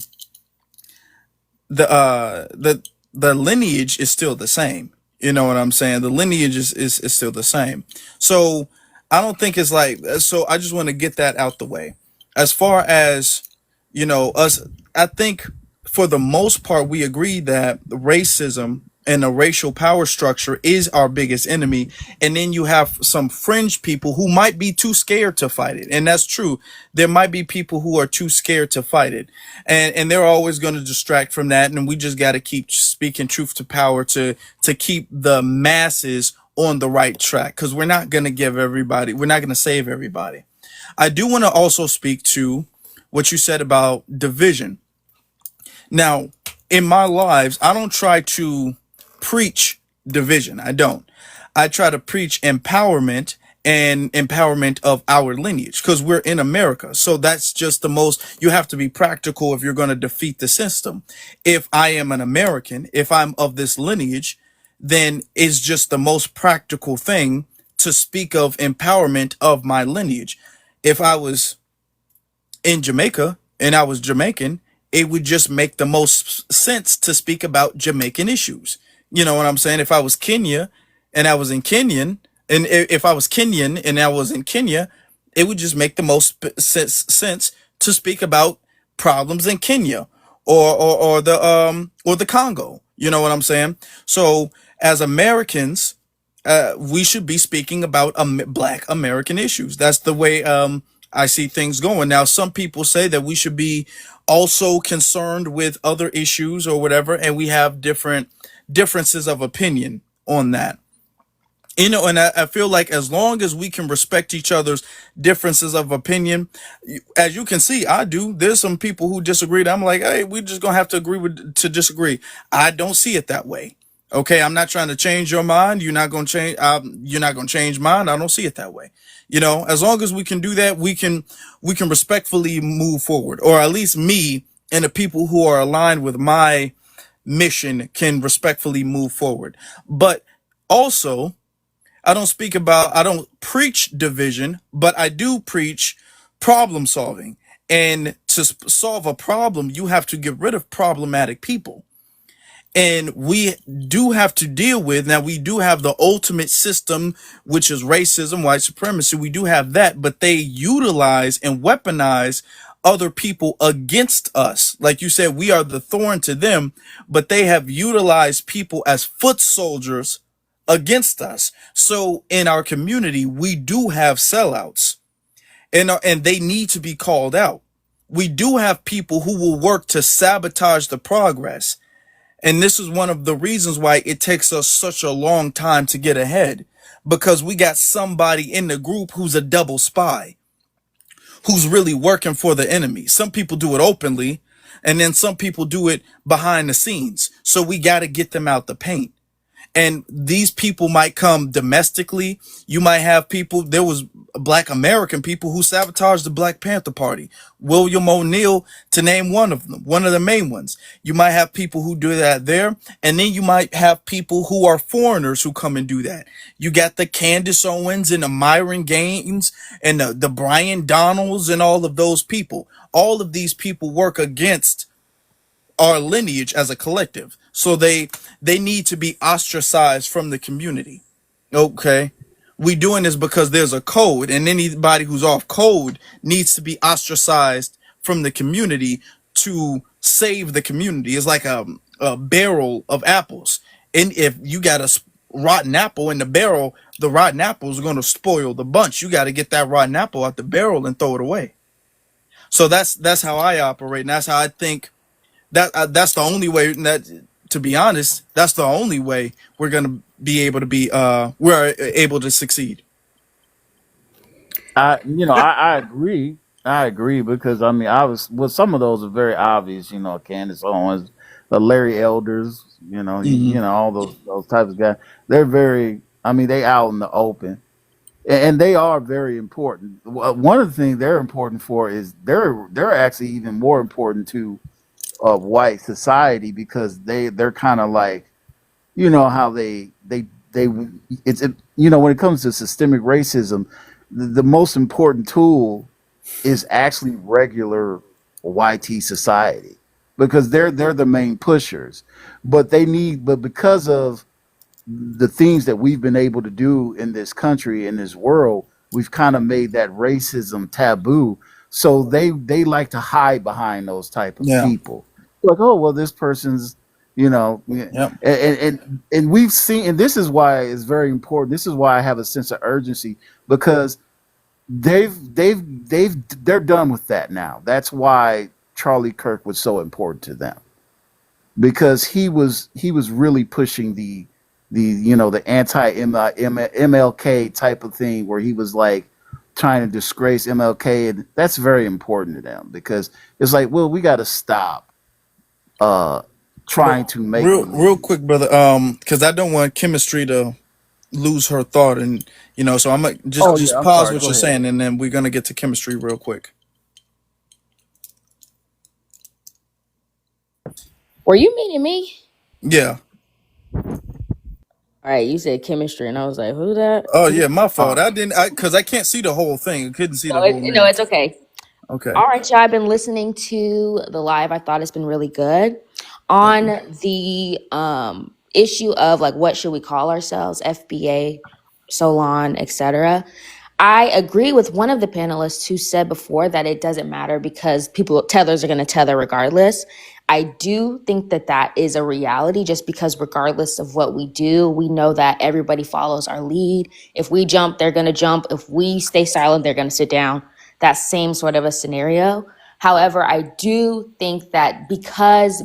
the lineage is still the same. You know what I'm saying? The lineage is still the same. So I don't think it's like, so I just want to get that out the way. As far as, us, I think for the most part we agree that racism and the racial power structure is our biggest enemy. And then you have some fringe people who might be too scared to fight it. And that's true. There might be people who are too scared to fight it. And they're always going to distract from that. And we just got to keep speaking truth to power to keep the masses on the right track. Because we're not going to we're not going to save everybody. I do want to also speak to what you said about division. Now, in my lives, I don't try to preach division. I don't. I try to preach empowerment and empowerment of our lineage because we're in America. So that's just the most, you have to be practical if you're going to defeat the system. If I am an American, if I'm of this lineage, then it's just the most practical thing to speak of empowerment of my lineage. If I was in Jamaica and I was Jamaican, it would just make the most sense to speak about Jamaican issues. You know what I'm saying? If I was Kenya and I was in Kenyan, and if I was Kenyan and I was in Kenya, it would just make the most sense to speak about problems in Kenya or the Congo. You know what I'm saying? So as Americans, we should be speaking about Black American issues. That's the way I see things going. Now, some people say that we should be also concerned with other issues or whatever, and we have differences of opinion on that. And I feel like as long as we can respect each other's differences of opinion, as you can see, I do. There's some people who disagreed. I'm like, hey, we're just gonna have to to disagree. I don't see it that way. Okay, I'm not trying to change your mind. You're not gonna change. You're not gonna change mine. I don't see it that way. As long as we can do that, we can respectfully move forward, or at least me and the people who are aligned with my mission can respectfully move forward. But also, I don't preach division, but I do preach problem solving. And to solve a problem, you have to get rid of problematic people. And we do have to deal with, now we do have the ultimate system, which is racism, white supremacy. We do have that, but they utilize and weaponize other people against us. Like you said, we are the thorn to them, but they have utilized people as foot soldiers against us. So in our community, we do have sellouts, and they need to be called out. We do have people who will work to sabotage the progress. And this is one of the reasons why it takes us such a long time to get ahead, because we got somebody in the group who's a double spy, who's really working for the enemy. Some people do it openly, and then some people do it behind the scenes. So we got to get them out the paint. And these people might come domestically. You might have people, there was Black American people who sabotaged the Black Panther Party. William O'Neill, to name one of them, one of the main ones. You might have people who do that there. And then you might have people who are foreigners who come and do that. You got the Candace Owens and the Myron Gaines and the Brian Donalds and all of those people. All of these people work against our lineage as a collective. So they need to be ostracized from the community. Okay. We doing this because there's a code, and anybody who's off code needs to be ostracized from the community to save the community. It's like a barrel of apples. And if you got a rotten apple in the barrel, the rotten apples are going to spoil the bunch. You got to get that rotten apple out the barrel and throw it away. So that's how I operate, and that's how I think that's the only way that, to be honest, that's the only way we're gonna be able to we're able to succeed. I agree. I agree because I mean, some of those are very obvious. Candace Owens, Larry Elders. Hmm. All those types of guys. They're very. I mean, they out in the open, and they are very important. One of the things they're important for is they're actually even more important to white society because they're kind of like how they when it comes to systemic racism, the most important tool is actually regular YT society because they're the main pushers, but because of the things that we've been able to do in this country, in this world, we've kind of made that racism taboo. So they like to hide behind those type of Yeah. people. Like, oh well, this person's, yeah. Yep. And we've seen, and this is why it's very important. This is why I have a sense of urgency because they're done with that now. That's why Charlie Kirk was so important to them because he was really pushing the anti MLK type of thing where he was like trying to disgrace MLK, and that's very important to them because it's like, well, we got to stop uh But trying to make real believe. quick, brother, because I don't want chemistry to lose her thought, and so I'm gonna Oh just yeah, I'm pause sorry. what Go you're ahead. saying, and then we're gonna get to chemistry real quick. Were you meaning me? Yeah. All right, you said chemistry, and I was like, who that? Oh Who? yeah, my fault. Uh, I didn't, because I can't see the whole thing. I couldn't see No, the whole no, name. it's okay. Okay. All right, y'all. I've been listening to the live. I thought it's been really good. On the issue of like what should we call ourselves, FBA, Solon, etc. I agree with one of the panelists who said before that it doesn't matter because tethers are going to tether regardless. I do think that that is a reality just because regardless of what we do, we know that everybody follows our lead. If we jump, they're going to jump. If we stay silent, they're going to sit down. That same sort of a scenario. However, I do think that because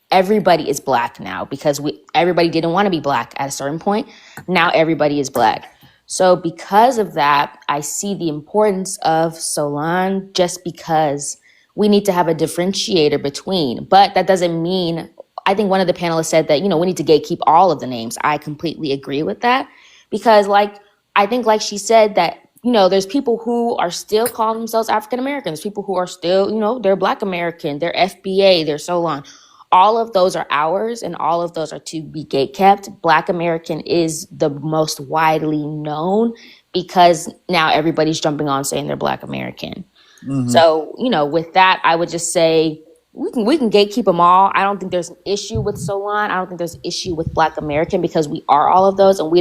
everybody is black now, because everybody didn't want to be black at a certain point, now everybody is black. So because of that, I see the importance of Solon just because we need to have a differentiator between. But that doesn't mean, I think one of the panelists said that, we need to gatekeep all of the names. I completely agree with that because I think like she said that, there's people who are still calling themselves African Americans, people who are still, they're Black American, they're FBA, they're Solon. All of those are ours and all of those are to be gatekept. Black American is the most widely known because now everybody's jumping on saying they're Black American. Mm-hmm. So, with that, I would just say we can gatekeep them all. I don't think there's an issue with Solon. I don't think there's an issue with Black American because we are all of those and we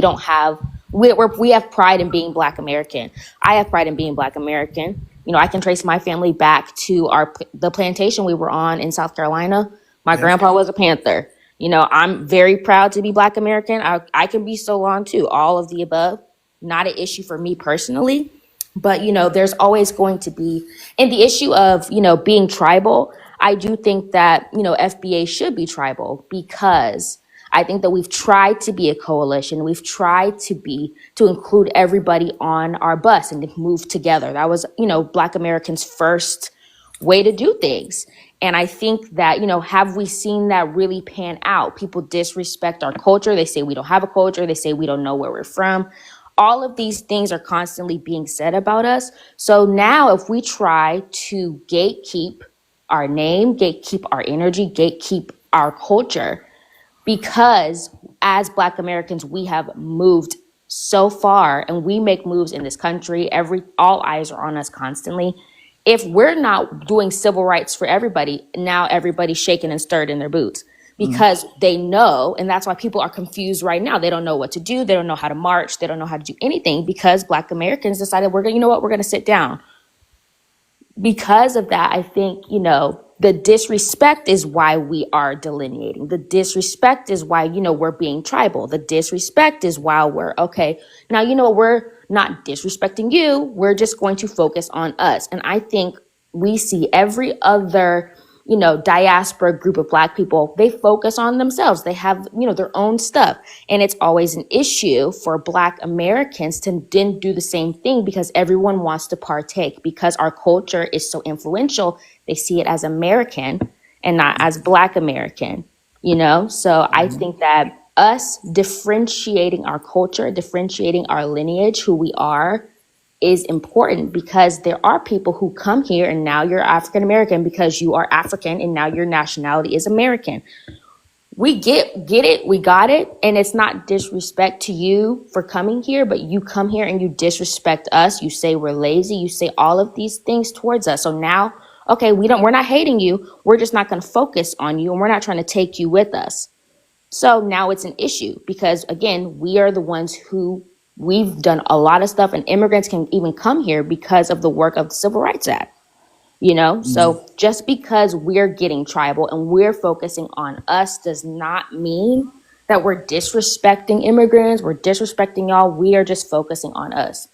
have pride in being Black American. I have pride in being Black American. I can trace my family back to the plantation we were on in South Carolina. My grandpa was a Panther. I'm very proud to be Black American. I can be Solon too, all of the above. Not an issue for me personally. But, there's always going to be, and the issue of, being tribal, I do think that, FBA should be tribal because I think that we've tried to be a coalition. We've tried to include everybody on our bus and to move together. That was, Black Americans' first way to do things. And I think that, have we seen that really pan out? People disrespect our culture. They say we don't have a culture. They say we don't know where we're from. All of these things are constantly being said about us. So now if we try to gatekeep our name, gatekeep our energy, gatekeep our culture, because as Black Americans, we have moved so far and we make moves in this country. All eyes are on us constantly. If we're not doing civil rights for everybody, now everybody's shaken and stirred in their boots because they know, and that's why people are confused right now. They don't know what to do. They don't know how to march. They don't know how to do anything because Black Americans decided we're going to sit down. Because of that, I think, the disrespect is why we are delineating. The disrespect is why, we're being tribal. The disrespect is why we're okay. Now, we're not disrespecting you. We're just going to focus on us. And I think we see every other, diaspora group of Black people, they focus on themselves. They have, their own stuff. And it's always an issue for Black Americans to then do the same thing because everyone wants to partake because our culture is so influential. They see it as American and not as Black American, So I think that us differentiating our culture, differentiating our lineage, who we are, is important because there are people who come here and now you're African American because you are African and now your nationality is American. We get it, we got it, and it's not disrespect to you for coming here, but you come here and you disrespect us. You say we're lazy, you say all of these things towards us. So now, okay, we're not hating you. We're just not going to focus on you and we're not trying to take you with us. So now it's an issue because again, we are the ones who we've done a lot of stuff and immigrants can even come here because of the work of the Civil Rights Act, So just because we're getting tribal and we're focusing on us does not mean that we're disrespecting immigrants. We're disrespecting y'all. We are just focusing on us.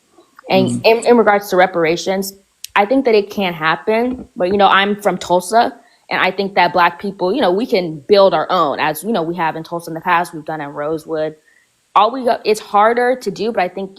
And in regards to reparations, I think that it can happen. But, I'm from Tulsa. And I think that Black people, we can build our own as, we have in Tulsa in the past. We've done in Rosewood. It's harder to do, but I think,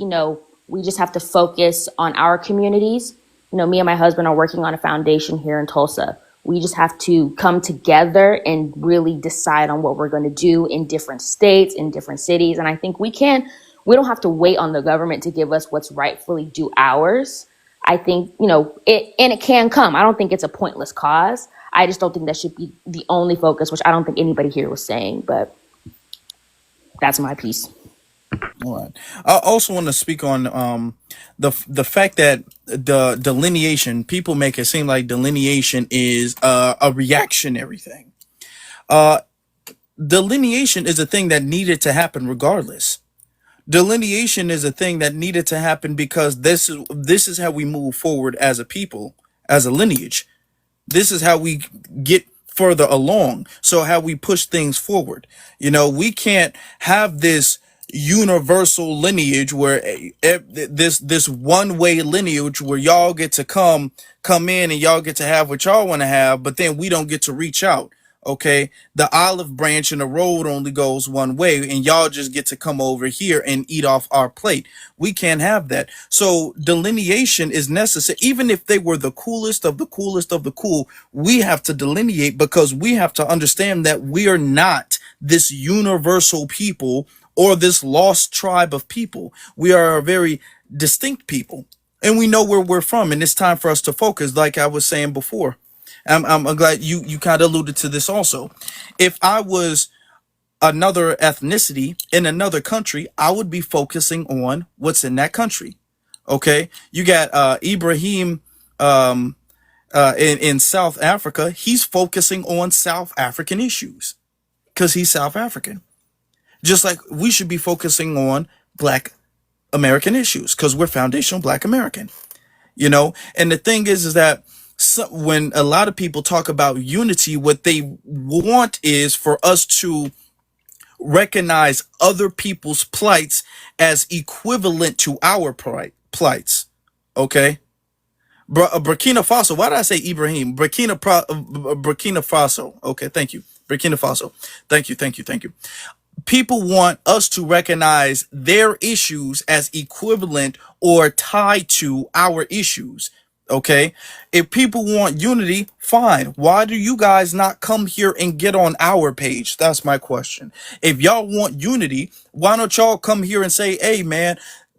we just have to focus on our communities. Me and my husband are working on a foundation here in Tulsa. We just have to come together and really decide on what we're going to do in different states, in different cities. And I think we don't have to wait on the government to give us what's rightfully due ours. I think, it can come. I don't think it's a pointless cause. I just don't think that should be the only focus, which I don't think anybody here was saying, but that's my piece. All right. I also want to speak on the fact that the delineation, people make it seem like delineation is a reactionary thing. delineation is a thing that needed to happen regardless. Delineation is a thing that needed to happen because this is how we move forward as a people, as a lineage. This is how we get further along. So how we push things forward. We can't have this universal lineage where this one way lineage where y'all get to come in and y'all get to have what y'all want to have, but then we don't get to reach out. Okay, the olive branch and the road only goes one way, and y'all just get to come over here and eat off our plate. We can't have that. So delineation is necessary. Even if they were the coolest of the coolest of the cool, we have to delineate because we have to understand that we are not this universal people or this lost tribe of people. We are a very distinct people, and we know where we're from, and it's time for us to focus, like I was saying before. I'm glad you kind of alluded to this also. If I was another ethnicity in another country, I would be focusing on what's in that country. Okay, you got Ibrahim in South Africa. He's focusing on South African issues because he's South African. Just like we should be focusing on Black American issues because we're foundational Black American. And the thing is that when a lot of people talk about unity, what they want is for us to recognize other people's plights as equivalent to our plights. Okay, Burkina Faso. Why did I say Ibrahim? Burkina Faso. Okay, thank you. Burkina Faso. Thank you. People want us to recognize their issues as equivalent or tied to our issues. Okay. If people want unity, fine. Why do you guys not come here and get on our page? That's my question. If y'all want unity, why don't y'all come here and say, hey, man,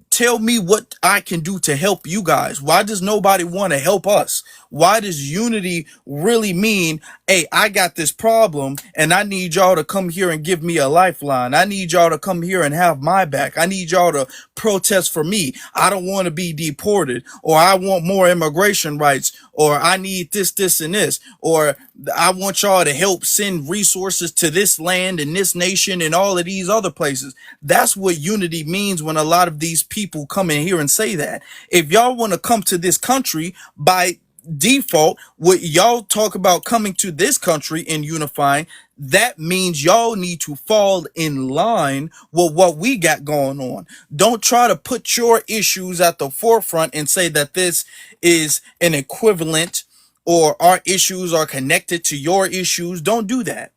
tell me what I can do to help you guys? Why does nobody want to help us? Why does unity really mean, hey, I got this problem and I need y'all to come here and give me a lifeline. I need y'all to come here and have my back. I need y'all to protest for me. I don't want to be deported, or I want more immigration rights, or I need this, and this, or I want y'all to help send resources to this land and this nation and all of these other places. That's what unity means when a lot of these people come in here and say that. If y'all want to come to this country by default, what y'all talk about coming to this country and unifying, that means y'all need to fall in line with what we got going on. Don't try to put your issues at the forefront and say that this is an equivalent or our issues are connected to your issues. Don't do that.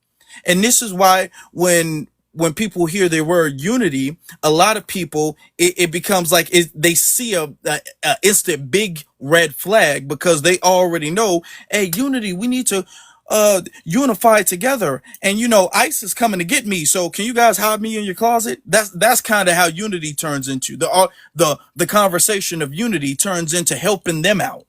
And this is why when people hear the word unity, a lot of people, it becomes like they see a instant big red flag because they already know, hey, unity, we need to unify together. And ICE is coming to get me. So can you guys hide me in your closet? That's kind of how unity turns into the conversation of unity turns into helping them out.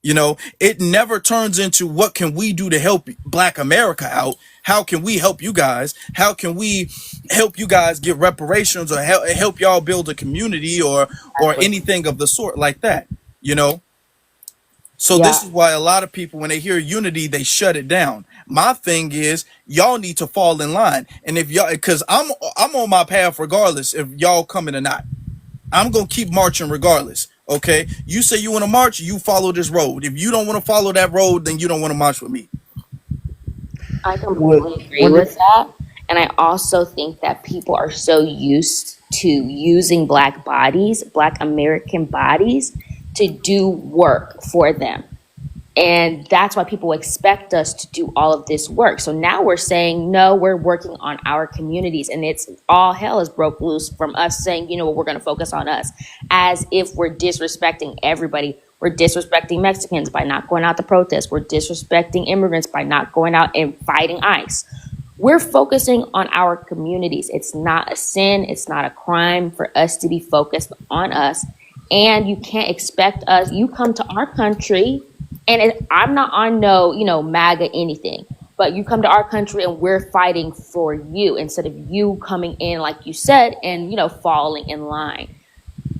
It never turns into what can we do to help Black America out? How can we help you guys? How can we help you guys get reparations or help y'all build a community or Exactly. anything of the sort like that? You know? So this Yeah. is why a lot of people, when they hear unity, they shut it down. My thing is, y'all need to fall in line. And if y'all, because I'm on my path regardless if y'all coming or not. I'm gonna keep marching regardless. Okay, you say you want to march, you follow this road. If you don't want to follow that road, then you don't want to march with me. I What completely agree when with that. And I also think that people are so used to using Black bodies, Black American bodies, to do work for them. And that's why people expect us to do all of this work. So now we're saying, no, we're working on our communities. And it's all hell has broke loose from us saying, we're going to focus on us, as if we're disrespecting everybody. We're disrespecting Mexicans by not going out to protest. We're disrespecting immigrants by not going out and fighting ICE. We're focusing on our communities. It's not a sin. It's not a crime for us to be focused on us. And you can't expect us, you come to our country, and I'm not on no, MAGA anything, but you come to our country and we're fighting for you instead of you coming in, like you said, and, falling in line.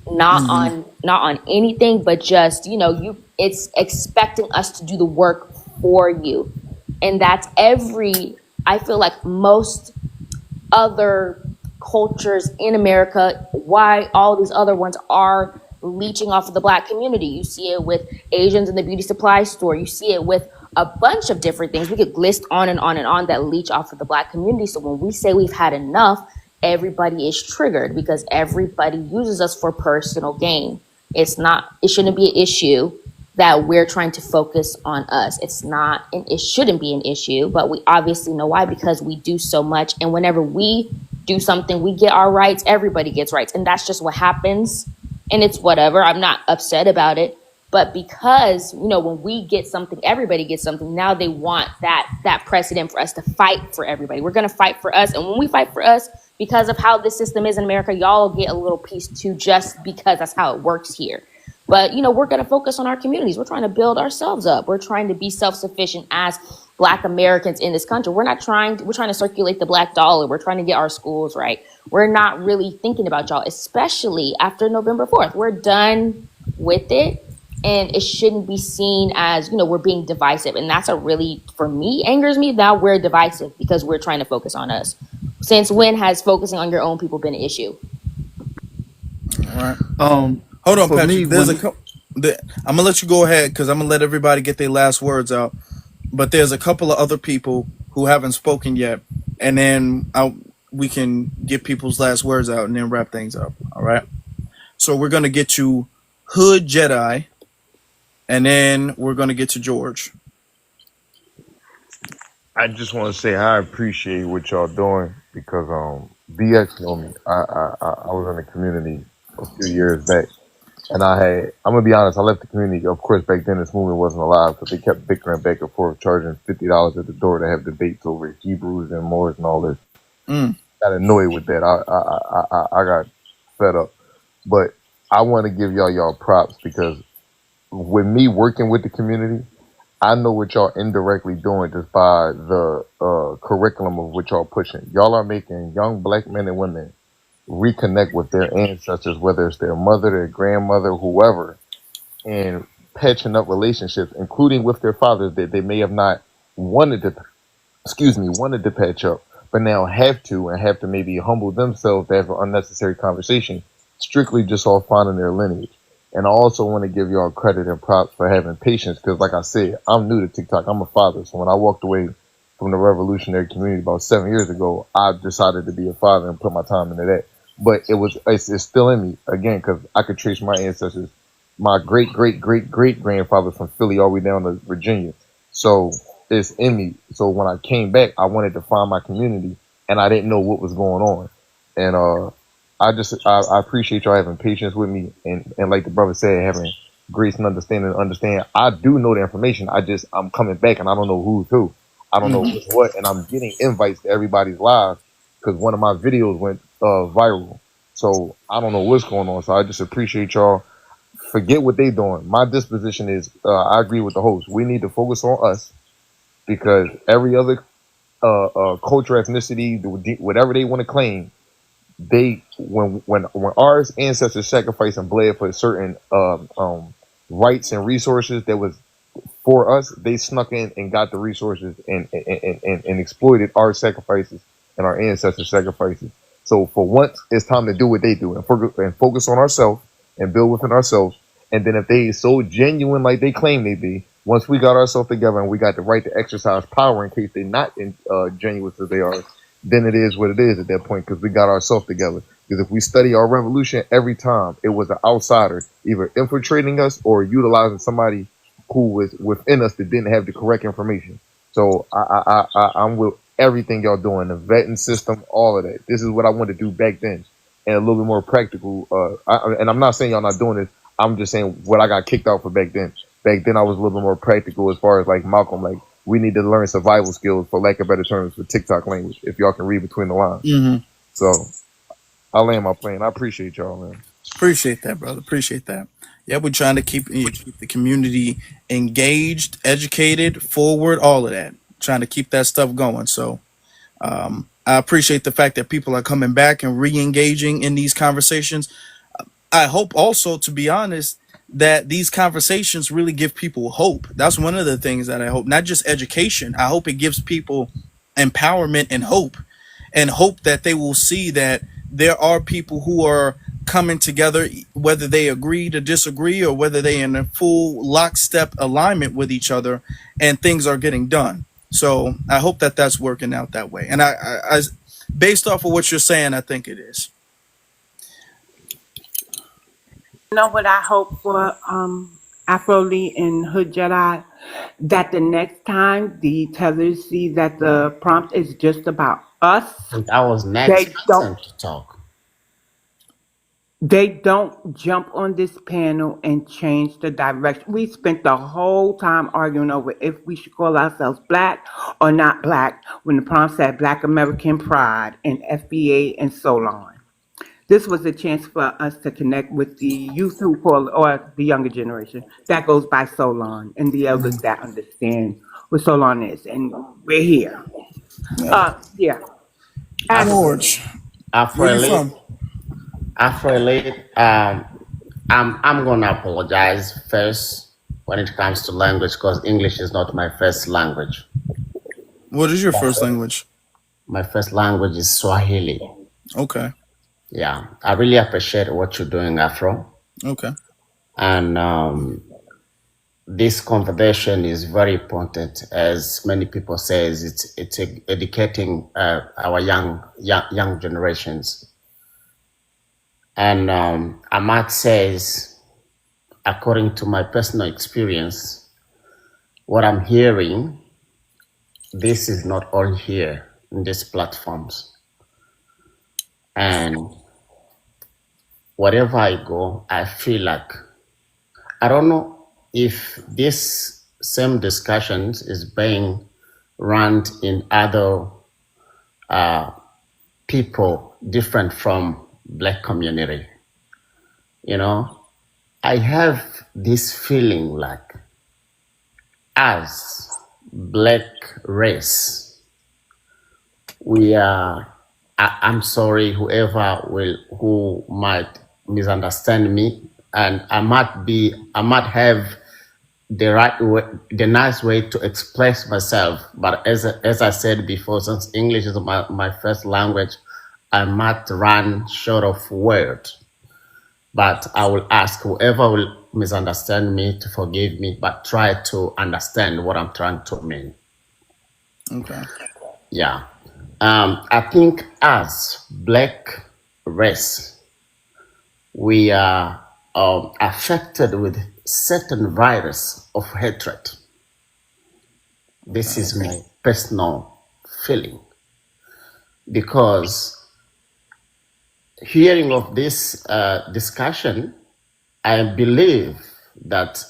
Not on anything, but just, it's expecting us to do the work for you. And that's every I feel like most other cultures in America, why all these other ones are leeching off of the black community. You see it with Asians in the beauty supply store. You see it with a bunch of different things. We could list on and on and on that leech off of the black community. So when we say we've had enough, everybody is triggered because everybody uses us for personal gain. It shouldn't be an issue that we're trying to focus on us. It shouldn't be an issue, but we obviously know why, because we do so much. And whenever we do something, we get our rights, everybody gets rights. And that's just what happens. And it's whatever. I'm not upset about it. But because, when we get something, everybody gets something. Now they want that precedent for us to fight for everybody. We're going to fight for us. And when we fight for us, because of how this system is in America, y'all get a little piece too, just because that's how it works here. But, we're going to focus on our communities. We're trying to build ourselves up. We're trying to be self-sufficient as Black Americans in this country. We're trying to circulate the Black dollar. We're trying to get our schools right. We're not really thinking about y'all, especially after November 4th. We're done with it. And it shouldn't be seen as, we're being divisive. And that's for me, angers me. Now we're divisive because we're trying to focus on us. Since when has focusing on your own people been an issue? All right. Hold on, For me, Patrick. There's a when couple. I'm gonna let you go ahead because I'm gonna let everybody get their last words out. But there's a couple of other people who haven't spoken yet, and then we can get people's last words out and then wrap things up. All right. So we're gonna get to Hood Jedi, and then we're gonna get to George. I just want to say I appreciate what y'all doing because BX know me. I was in the community a few years back, and I'm gonna be honest, I left the community. Of course, back then this movement wasn't alive because they kept bickering back and forth, charging $50 at the door to have debates over Hebrews and Moors and all this. Mm. Got annoyed with that. I got fed up, but I want to give y'all props because with me working with the community, I know what y'all indirectly doing just by the curriculum of what y'all pushing. Y'all are making young Black men and women reconnect with their ancestors, whether it's their mother, their grandmother, whoever, and patching up relationships, including with their fathers that they may have not wanted to, wanted to patch up, but now have to maybe humble themselves to have an unnecessary conversation, strictly just off finding their lineage. And I also want to give y'all credit and props for having patience because, like I said, I'm new to TikTok. I'm a father. So when I walked away from the revolutionary community about 7 years ago, I decided to be a father and put my time into that. But it's still in me, again, because I could trace my ancestors. My great grandfather from Philly all the way down to Virginia. So it's in me. So when I came back, I wanted to find my community and I didn't know what was going on. And I appreciate y'all having patience with me and like the brother said, having grace and understand. I do know the information. I'm coming back and I don't know who's who. I don't know what's what, and I'm getting invites to everybody's live because one of my videos went viral. So I don't know what's going on. So I just appreciate y'all. Forget what they doing. My disposition is I agree with the host. We need to focus on us because every other culture, ethnicity, whatever they want to claim, when our ancestors sacrificed and bled for certain rights and resources that was for us, they snuck in and got the resources and exploited our sacrifices and our ancestors' sacrifices. So for once, it's time to do what they do and focus on ourselves and build within ourselves. And then if they so genuine like they claim they be, once we got ourselves together and we got the right to exercise power in case they're not genuine as they are, then it is what it is at that point because we got ourselves together. Because if we study our revolution, every time it was an outsider either infiltrating us or utilizing somebody who was within us that didn't have the correct information. So I'm with everything y'all doing, the vetting system, all of that. This is what I wanted to do back then and a little bit more practical. And I'm not saying y'all not doing this. I'm just saying what I got kicked out for back then. Back then I was a little bit more practical as far as like Malcolm, like we need to learn survival skills, for lack of better terms, for TikTok language, if y'all can read between the lines. Mm-hmm. So I'll land my plane. I appreciate y'all, man. Appreciate that, brother. Appreciate that. Yeah, we're trying to keep the community engaged, educated, forward, all of that. Trying to keep that stuff going. So I appreciate the fact that people are coming back and re-engaging in these conversations. I hope also, to be honest, that these conversations really give people hope. That's one of the things that I hope, not just education. I hope it gives people empowerment and hope that they will see that there are people who are coming together, whether they agree to disagree or whether they in a full lockstep alignment with each other, and things are getting done. So I hope that that's working out that way. And based off of what you're saying, I think it is. You know what I hope for Afro Lee and Hood Jedi? That the next time the tellers see that the prompt is just about us, And I was next they don't person to talk. they don't jump on this panel and change the direction. We spent the whole time arguing over if we should call ourselves black or not black when the prompt said Black American Pride and FBA and so on. This was a chance for us to connect with the youth who call, or the younger generation that goes by Solon, and the elders that understand what Solon is, and we're here. Yeah. Yeah. George, where Afro you Elite, from? Afro Elite, I'm gonna apologize first when it comes to language because English is not my first language. What is your first language? My first language is Swahili. Okay. Yeah, I really appreciate what you're doing, Afro. Okay. And this conversation is very important, as many people says. It's educating our young generations. And Ahmad says, according to my personal experience, what I'm hearing, this is not all here in these platforms. And wherever I go, I feel like, I don't know if this same discussions is being run in other people different from Black community. You know, I have this feeling like as Black race, we are, I'm sorry, who might misunderstand me, and I might have the right way, the nice way to express myself. But as I said before, since English is my first language, I might run short of words. But I will ask whoever will misunderstand me to forgive me, but try to understand what I'm trying to mean. Okay. Yeah. I think as Black race, we are affected with certain virus of hatred. This is my personal feeling. Because hearing of this discussion, I believe that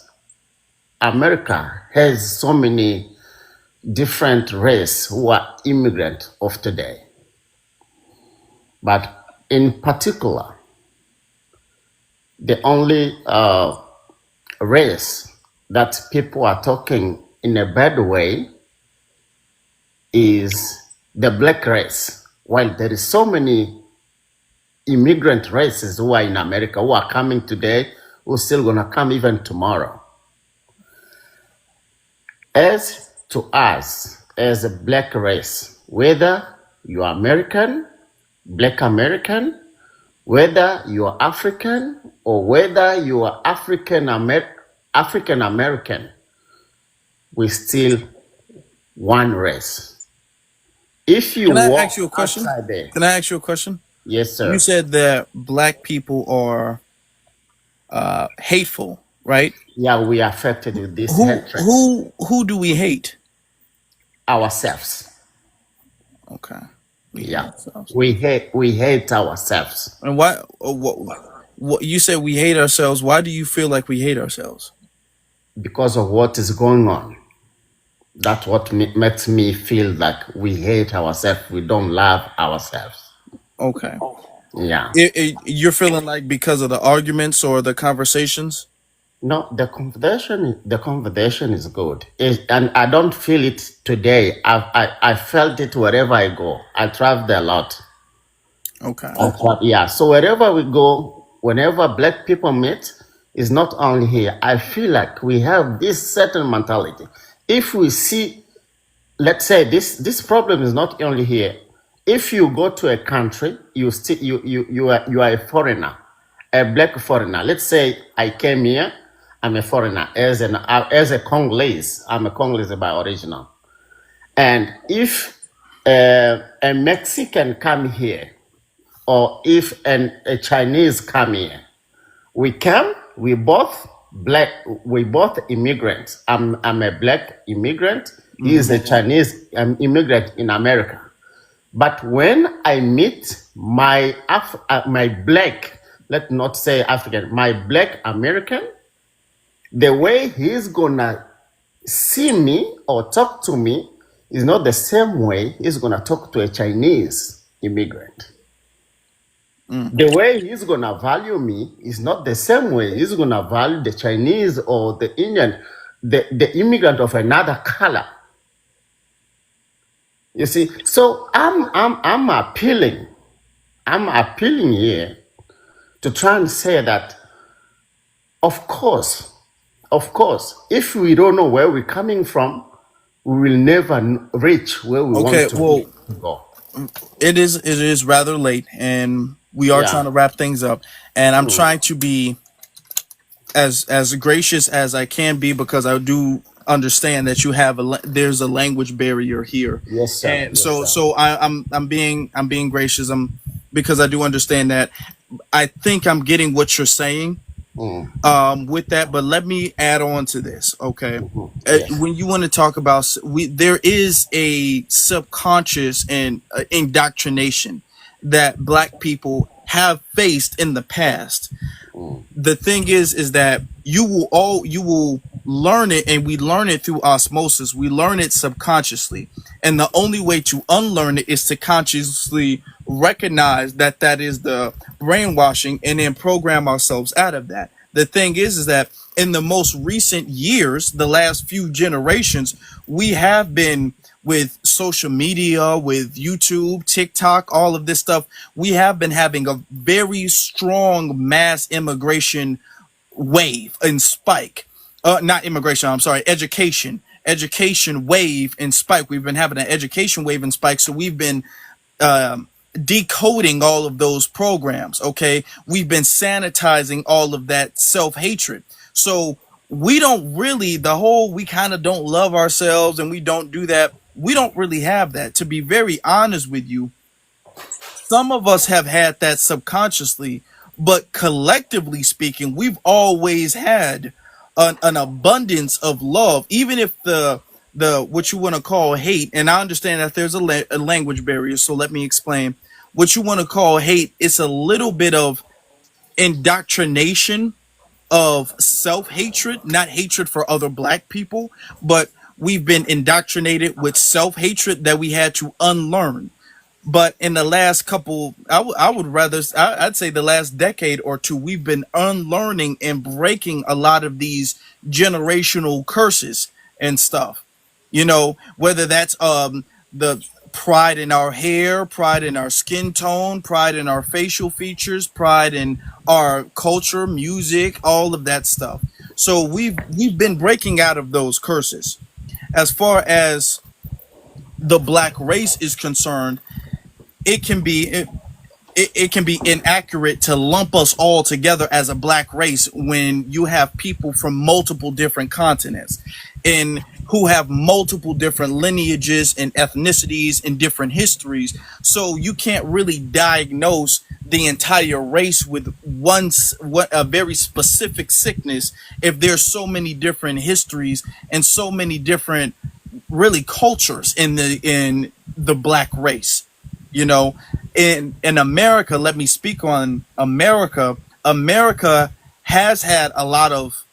America has so many different races who are immigrant of today. But in particular, the only race that people are talking in a bad way is the Black race. While there is so many immigrant races who are in America, who are coming today, who are still gonna come even tomorrow. As to us, as a Black race, whether you are American, Black American, whether you are African, or whether you are African American, we still one race. If you Can I walk ask you a question? outside there, Can I ask you a question? yes, You sir. said that Black people are hateful, right? Yeah, we are affected with this Who hatred who who do we hate? ourselves. Okay. We hate Yeah, ourselves. we hate ourselves And why? What you said we hate ourselves? Why do you feel like we hate ourselves? because of what is going on. That's what makes me feel like we hate ourselves. We don't love ourselves. Okay. Yeah. You're feeling like because of the arguments or the conversations? No, the conversation is good, and I don't feel it today. I felt it wherever I go. I travel a lot. Okay. Yeah. So wherever we go, whenever Black people meet, it's not only here. I feel like we have this certain mentality. If we see let's say this problem is not only here. If you go to a country, you are a foreigner, a black foreigner. Let's say I came here, I'm a foreigner as a Congolese. I'm a Congolese by original. And if a Mexican come here, or if a Chinese come here, we come, we both immigrants. I'm a black immigrant. He is Hmm. a Chinese immigrant in America. But when I meet my black, let's not say African, my black American, the way he's gonna see me or talk to me is not the same way he's gonna talk to a Chinese immigrant. Mm. The way he's gonna value me is not the same way he's gonna value the Chinese or the Indian, the immigrant of another color. You see, so I'm appealing. I'm appealing here to try and say that, of course, if we don't know where we're coming from, we will never reach where we Okay, want to well, be. Go. it is rather late, and we are Yeah. trying to wrap things up. And I'm Mm. trying to be as gracious as I can be, because I do understand that you have there's a language barrier here, Yes, sir. and Yes, so sir. I'm being gracious. Because I do understand that. I think I'm getting what you're saying Mm. with that, but let me add on to this. Okay, Yes. when you want to talk about there is a subconscious and indoctrination that black people have faced in the past. Mm. The thing is that you will learn it, and we learn it through osmosis. We learn it subconsciously, and the only way to unlearn it is to consciously recognize that that is the brainwashing, and then program ourselves out of that. The thing is that in the most recent years, the last few generations, we have been with social media, with YouTube, TikTok, all of this stuff. We have been having a very strong mass immigration wave and spike. Not immigration, I'm sorry, education wave and spike. We've been having an education wave and spike. So we've been um, decoding all of those programs. Okay, we've been sanitizing all of that self-hatred. So we don't really, the whole we kind of don't love ourselves and we don't do that, we don't really have that. To be very honest with you, some of us have had that subconsciously, but collectively speaking, we've always had an abundance of love, even if the what you want to call hate. And I understand that there's a language barrier, so let me explain. What you want to call hate, it's a little bit of indoctrination of self-hatred, not hatred for other black people, but we've been indoctrinated with self-hatred that we had to unlearn. But in the last couple, I would rather, I'd say the last decade or two, we've been unlearning and breaking a lot of these generational curses and stuff. Whether that's the pride in our hair, pride in our skin tone, pride in our facial features, pride in our culture, music, all of that stuff. So we've been breaking out of those curses. As far as the black race is concerned, it can be it can be inaccurate to lump us all together as a black race when you have people from multiple different continents and who have multiple different lineages and ethnicities and different histories. So you can't really diagnose the entire race with what a very specific sickness if there's so many different histories and so many different really cultures in the black race. you know in America. Let me speak on America. America has had a lot of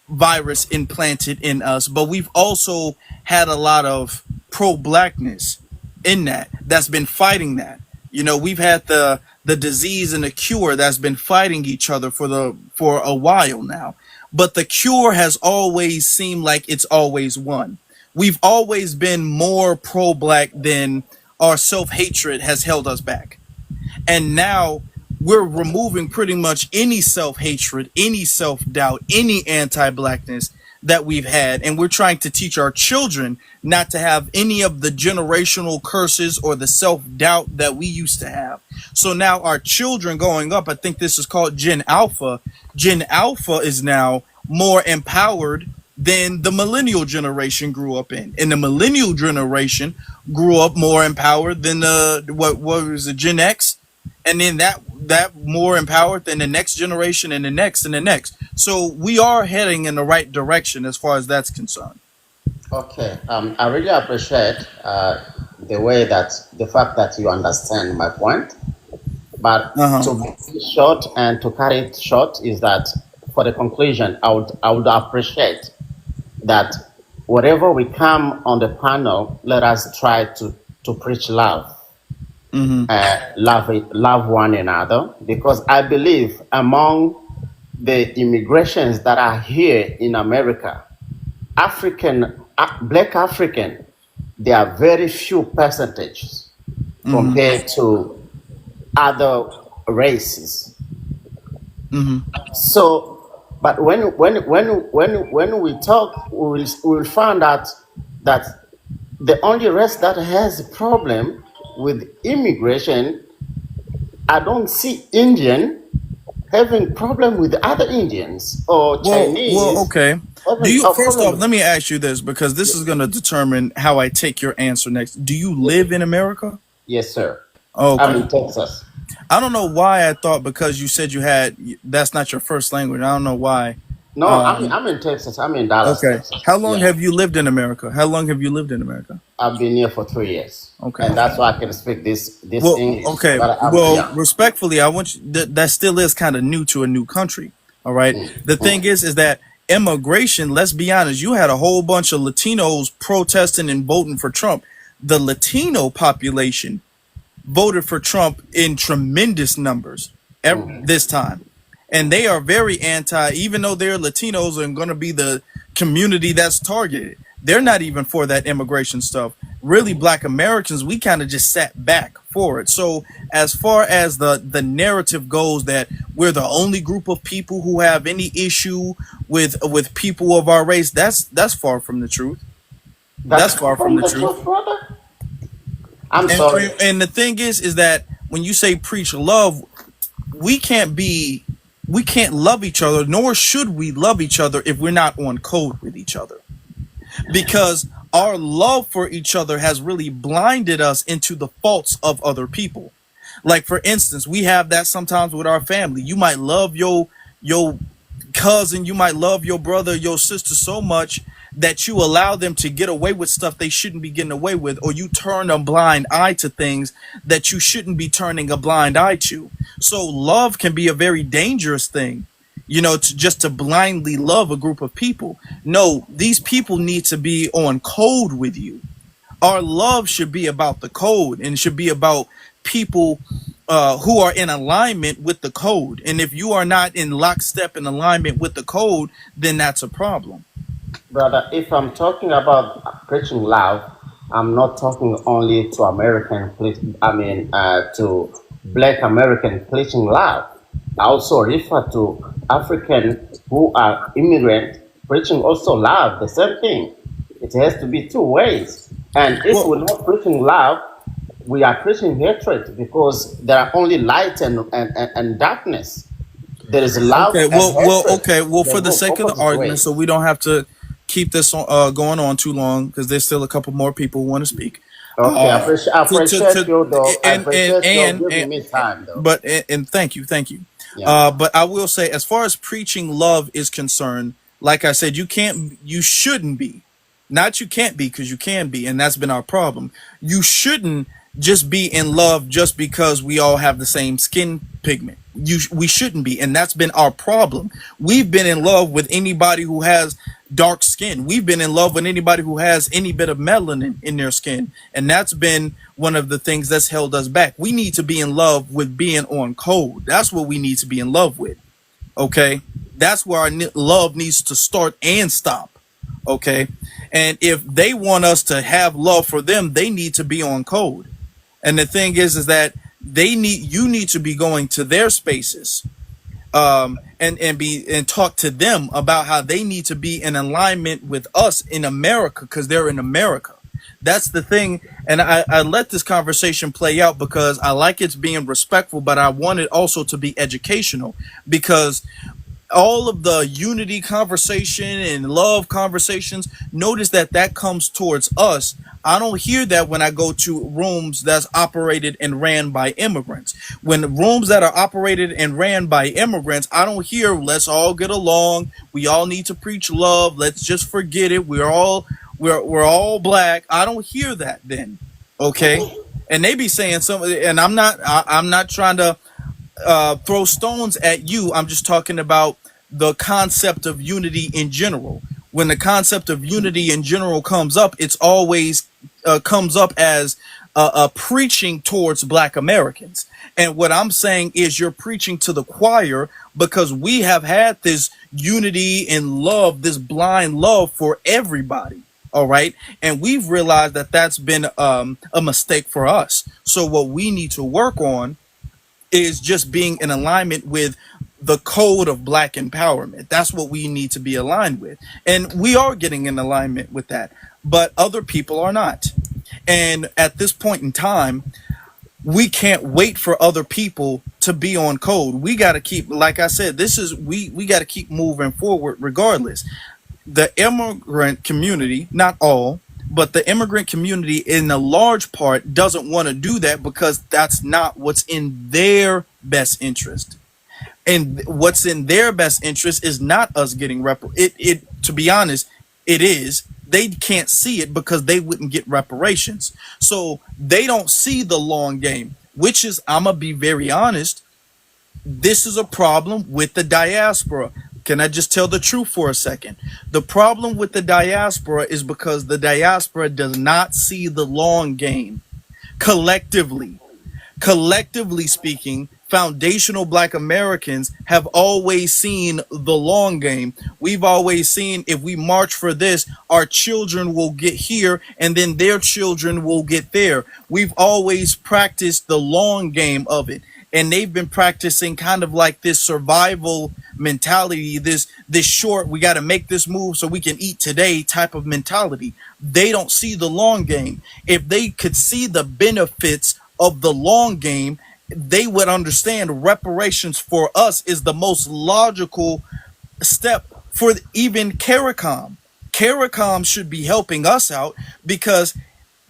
virus implanted in us, but we've also had a lot of pro-blackness in that's been fighting that. We've had the disease and the cure that's been fighting each other for a while now. But the cure has always seemed like it's always won. We've always been more pro-black than our self-hatred has held us back. And now we're removing pretty much any self-hatred, any self-doubt, any anti-blackness that we've had, and we're trying to teach our children not to have any of the generational curses or the self-doubt that we used to have. So now our children growing up, I think this is called Gen Alpha is now more empowered than the millennial generation grew up in, and the millennial generation grew up more empowered than the what was it, Gen X, and then that more empowered than the next generation and the next and the next. So we are heading in the right direction as far as that's concerned. Okay, I really appreciate the way that the fact that you understand my point. But Uh-huh. to be short and to carry it short is that for the conclusion, I would appreciate that wherever we come on the panel, let us try to preach love. Mm-hmm. Love one another, because I believe among the immigrations that are here in America, Black African, there are very few percentages Mm-hmm. compared to other races. Mm-hmm. So, but when we talk, we will find out that the only race that has a problem with immigration, I don't see Indian having problem with other Indians or Well, Chinese okay. Do having you a first off, problem. let me ask you this, because this is going to determine how I take your answer next. Do you live in America? Yes, sir. I'm Okay. in Texas. I don't know why I thought, because you said that's not your first language. I don't know why. No, I'm in Texas. I'm in Dallas, Okay. Texas. How long Yeah, have you lived in America? How long have you lived in America? I've been here for 3 years, Okay. and that's why I can speak this Well, English. okay. But Well, yeah. respectfully, I want you, that still is kind of new to a new country. All right. The thing Mm. is that immigration, let's be honest, you had a whole bunch of Latinos protesting and voting for Trump. The Latino population voted for Trump in tremendous numbers this time. And they are very anti, even though they're Latinos and going to be the community that's targeted. They're not even for that immigration stuff. Really, Black Americans, we kind of just sat back for it. So as far as the narrative goes that we're the only group of people who have any issue with people of our race, that's far from the truth. That's That's far far from from the the truth. truth, brother. I'm And sorry. and the thing is that when you say preach love, we can't love each other, nor should we love each other if we're not on code with each other, because our love for each other has really blinded us into the faults of other people. Like, for instance, we have that sometimes with our family. You might love your cousin, you might love your brother, your sister so much that you allow them to get away with stuff they shouldn't be getting away with, or you turn a blind eye to things that you shouldn't be turning a blind eye to. So love can be a very dangerous thing, to blindly love a group of people. No, these people need to be on code with you. Our love should be about the code, and it should be about people who are in alignment with the code. And if you are not in lockstep in alignment with the code, then that's a problem. Brother, if I'm talking about preaching love, I'm not talking only to to Black American preaching love. I also refer to African who are immigrant preaching also love, the same thing. It has to be two ways. And if Well, we're not preaching love, we are preaching hatred, because there are only light and darkness. There is love okay, and hatred. okay. Well, They for the go sake of the opposite argument, so ways. we don't have to keep this going on too long, because there's still a couple more people who want to speak. Okay, Uh, I to appreciate you though. I appreciate you and giving me time though. but and thank you. Yeah. But I will say, as far as preaching love is concerned, like I said, you shouldn't be, not you can't be, because you can be, and that's been our problem. You shouldn't just be in love just because we all have the same skin pigment. We shouldn't be, and that's been our problem. We've been in love with anybody who has dark skin. We've been in love with anybody who has any bit of melanin in their skin, and that's been one of the things that's held us back. We need to be in love with being on code. That's what we need to be in love with. Okay, that's where our love needs to start and stop. Okay, and if they want us to have love for them, they need to be on code. And the thing is that you need to be going to their spaces, and talk to them about how they need to be in alignment with us in America because they're in America. That's the thing. And I let this conversation play out because I like it's being respectful, but I want it also to be educational because all of the unity conversation and love conversations, notice that that comes towards us. I don't hear that when I go to rooms that's operated and ran by immigrants. When rooms that are operated and ran by immigrants, I don't hear let's all get along, we all need to preach love, let's just forget it, we're all black. I don't hear that then. Okay? And they be saying something, and I'm not trying to throw stones at you. I'm just talking about the concept of unity in general. When the concept of unity in general comes up, it's always comes up as a preaching towards Black Americans. And what I'm saying is you're preaching to the choir because we have had this unity and love, this blind love for everybody. All right. And we've realized that that's been a mistake for us. So what we need to work on is just being in alignment with the code of Black empowerment. That's what we need to be aligned with. And we are getting in alignment with that, but other people are not. And at this point in time, we can't wait for other people to be on code. We got to keep, like I said, we got to keep moving forward regardless. The immigrant community, not all, but the immigrant community in a large part doesn't want to do that because that's not what's in their best interest. And what's in their best interest is not us getting to be honest, it is. They can't see it because they wouldn't get reparations. So they don't see the long game, which is, I'm going to be very honest, this is a problem with the diaspora. Can I just tell the truth for a second? The problem with the diaspora is because the diaspora does not see the long game collectively. Collectively speaking, foundational Black Americans have always seen the long game. We've always seen if we march for this, our children will get here and then their children will get there. We've always practiced the long game of it. And they've been practicing kind of like this survival mentality, this short, we got to make this move so we can eat today type of mentality. They don't see the long game. If they could see the benefits of the long game, they would understand reparations for us is the most logical step for even CARICOM. CARICOM should be helping us out because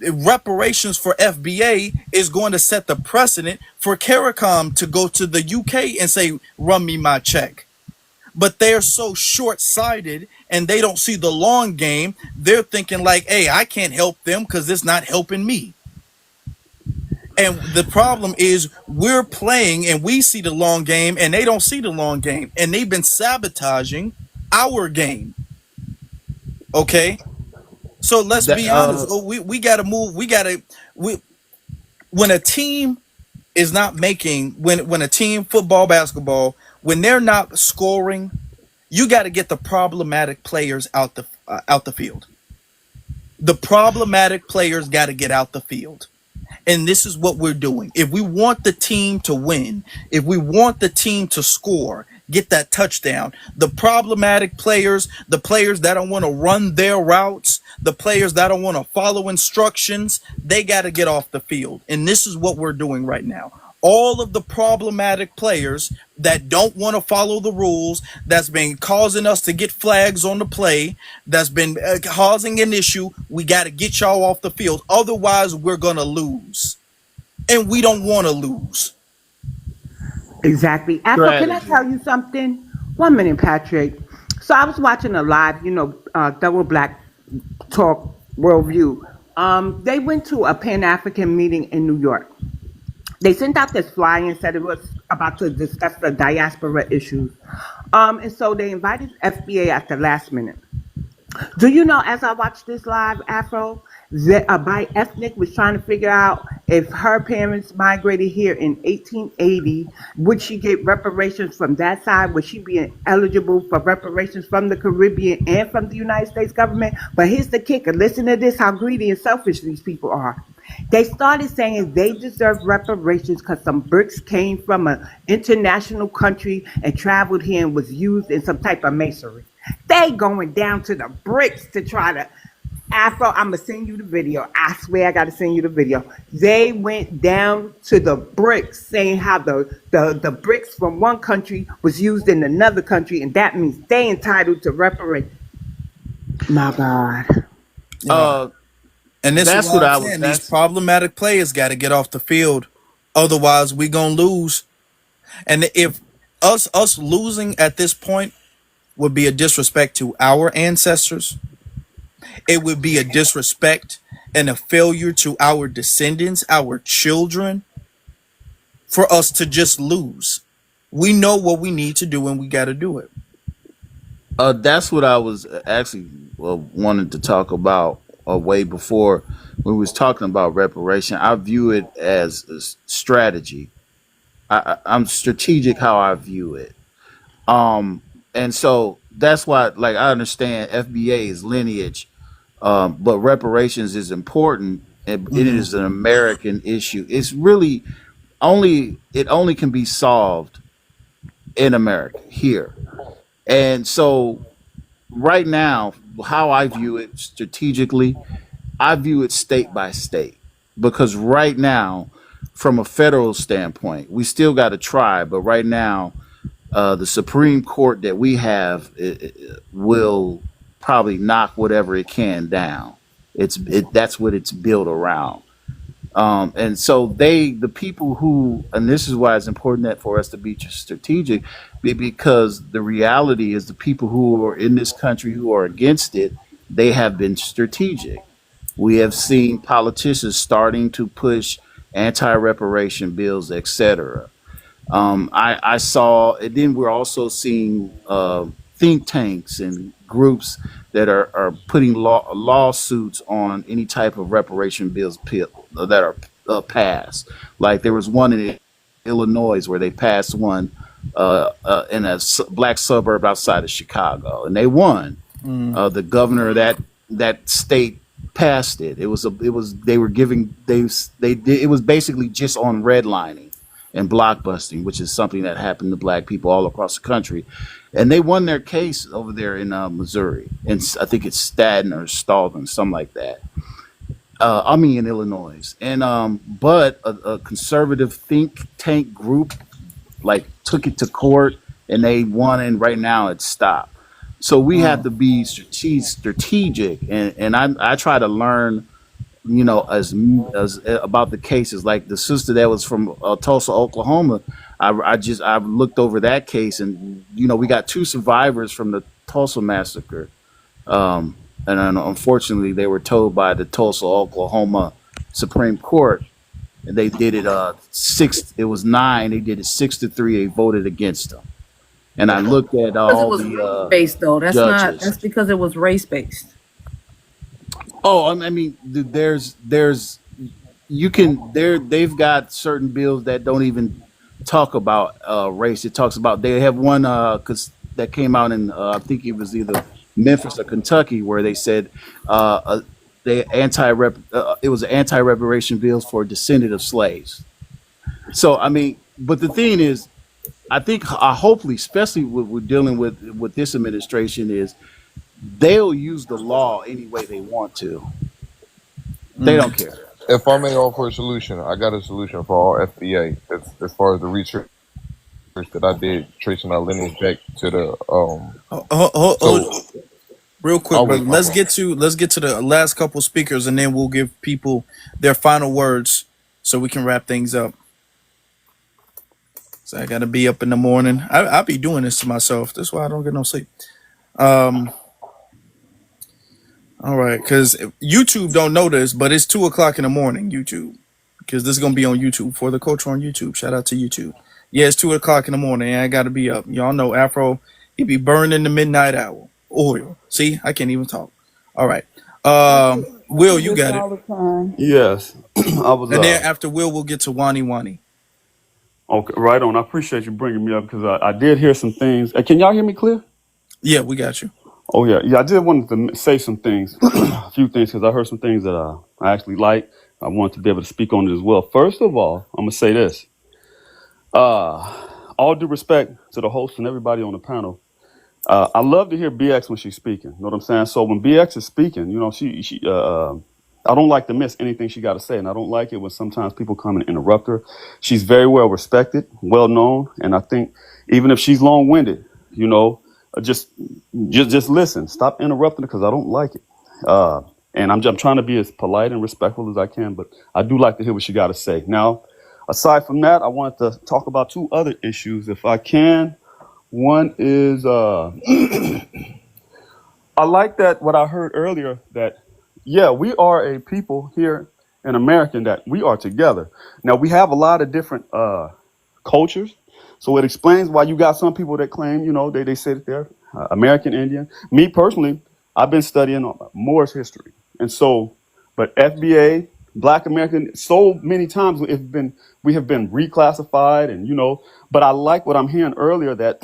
reparations for FBA is going to set the precedent for CARICOM to go to the UK and say, run me my check. But they're so short-sighted and they don't see the long game. They're thinking like, hey, I can't help them because it's not helping me. And the problem is we're playing and we see the long game and they don't see the long game. And they've been sabotaging our game. Okay? So let's be honest. We got to move. When a team is not making, when a team, football, basketball, when they're not scoring, you got to get the problematic players out the field. The problematic players got to get out the field. And this is what we're doing. If we want the team to win, if we want the team to score, get that touchdown, the problematic players, the players that don't want to run their routes, the players that don't want to follow instructions, they got to get off the field. And this is what we're doing right now. All of the problematic players that don't want to follow the rules, that's been causing us to get flags on the play, that's been causing an issue, we got to get y'all off the field. Otherwise, we're going to lose. And we don't want to lose. Exactly. Afro, can I tell you something? 1 minute, Patrick. So I was watching a live, Double Black Talk Worldview. They went to a Pan-African meeting in New York. They sent out this flyer and said it was about to discuss the diaspora issues. And so they invited FBA at the last minute. Do you know, as I watched this live, Afro, that by ethnic was trying to figure out if her parents migrated here in 1880, would she get reparations from that side? Would she be eligible for reparations from the Caribbean and from the United States government? But here's the kicker. Listen to this, how greedy and selfish these people are. They started saying they deserve reparations because some bricks came from an international country and traveled here and was used in some type of masonry. They going down to the bricks to try to Afro, I'm gonna send you the video. I swear I gotta send you the video. They went down to the bricks saying how the bricks from one country was used in another country, and that means they entitled to reparate. My God. Yeah. And this is That's why what I'm I was. saying these That's problematic players got to get off the field. Otherwise, we gonna lose. And if us losing at this point would be a disrespect to our ancestors, it would be a disrespect and a failure to our descendants, our children, for us to just lose. We know what we need to do and we got to do it. That's what I was actually wanted to talk about way before when we was talking about reparation. I view it as a strategy. I'm strategic how I view it. Um, and so that's why, like, I understand FBA is lineage, but reparations is important, and it Mm-hmm. is an American issue. It's really only can be solved in America here. And so right now, how I view it strategically, I view it state by state because right now, from a federal standpoint, we still got to try, but right now, the Supreme Court that we have will probably knock whatever it can down. That's what it's built around. And so the people who, and this is why it's important that for us to be strategic, because the reality is the people who are in this country who are against it, they have been strategic. We have seen politicians starting to push anti-reparation bills, etc. I saw, and then we're also seeing think tanks and groups that are putting lawsuits on any type of reparation bills that are passed. Like there was one in Illinois where they passed one in a black suburb outside of Chicago, and they won. Mm. The governor of that state passed it. They were giving they did it was basically just on redlining and blockbusting, which is something that happened to black people all across the country, and they won their case over there in Missouri, and I think it's Staten or Stoughton, something like that. I mean in Illinois, and but a conservative think tank group like took it to court and they won, and right now it's stopped. So we have Mm. to be strategic, and I try to learn, as about the cases. Like the sister that was from Tulsa, Oklahoma. I've looked over that case, and we got two survivors from the Tulsa massacre, and unfortunately they were told by the Tulsa, Oklahoma Supreme Court, and they did it six. It was nine. They did it 6-3. They voted against them, and I looked at Because it all was the race based, though. judges. That's because it was race based. Oh, I mean, there's you can they've got certain bills that don't even talk about race. It talks about they have one because that came out in I think it was either Memphis or Kentucky where they said they it was an anti reparation bills for descendant of slaves. So I mean, but the thing is, I think hopefully, especially what we're dealing with this administration is they'll use the law any way they want to. They don't Mm. care. If I may offer a solution, I got a solution for all FBA. As far as the research that I did, tracing our lineage back to the So Real quick, I'll brother. wait. My Let's fault. get to the last couple speakers, and then we'll give people their final words so we can wrap things up. So I gotta be up in the morning. I be doing this to myself. That's why I don't get no sleep. Um. All right, because YouTube don't know this, but it's 2 o'clock in the morning. YouTube, because this is gonna be on YouTube for the culture on YouTube. Shout out to YouTube. Yeah, it's 2 o'clock in the morning. And I gotta be up. Y'all know Afro. He be burning the midnight hour. Oil. See, I can't even talk. All right. I Will, do you this got it. all the time. Yes, I was And then after Will, we'll get to Wani Wani. okay. Right on. I appreciate you bringing me up because I did hear some things. Can y'all hear me clear? Yeah, we got you. Oh yeah, yeah. I did wanted to say some things, a few things because I heard some things that I actually like. I wanted to be able to speak on it as well. First of all, I'm gonna say this. All due respect to the host and everybody on the panel. I love to hear BX when she's speaking. You know what I'm saying? So when BX is speaking, you know, I don't like to miss anything she got to say, and I don't like it when sometimes people come and interrupt her. She's very well respected, well known, and I think even if she's long winded, you know, just listen. Stop interrupting her because I don't like it. And I'm trying to be as polite and respectful as I can, but I do like to hear what she got to say. Now, aside from that, I wanted to talk about two other issues, if I can. One is I like that what I heard earlier that, yeah, we are a people here in America that we are together. Now, we have a lot of different cultures. So it explains why you got some people that claim, you know, they say that they're American Indian. Me personally, I've been studying Moorish history. And so, but FBA, Black American, so many times we have been reclassified and, you know, but I like what I'm hearing earlier that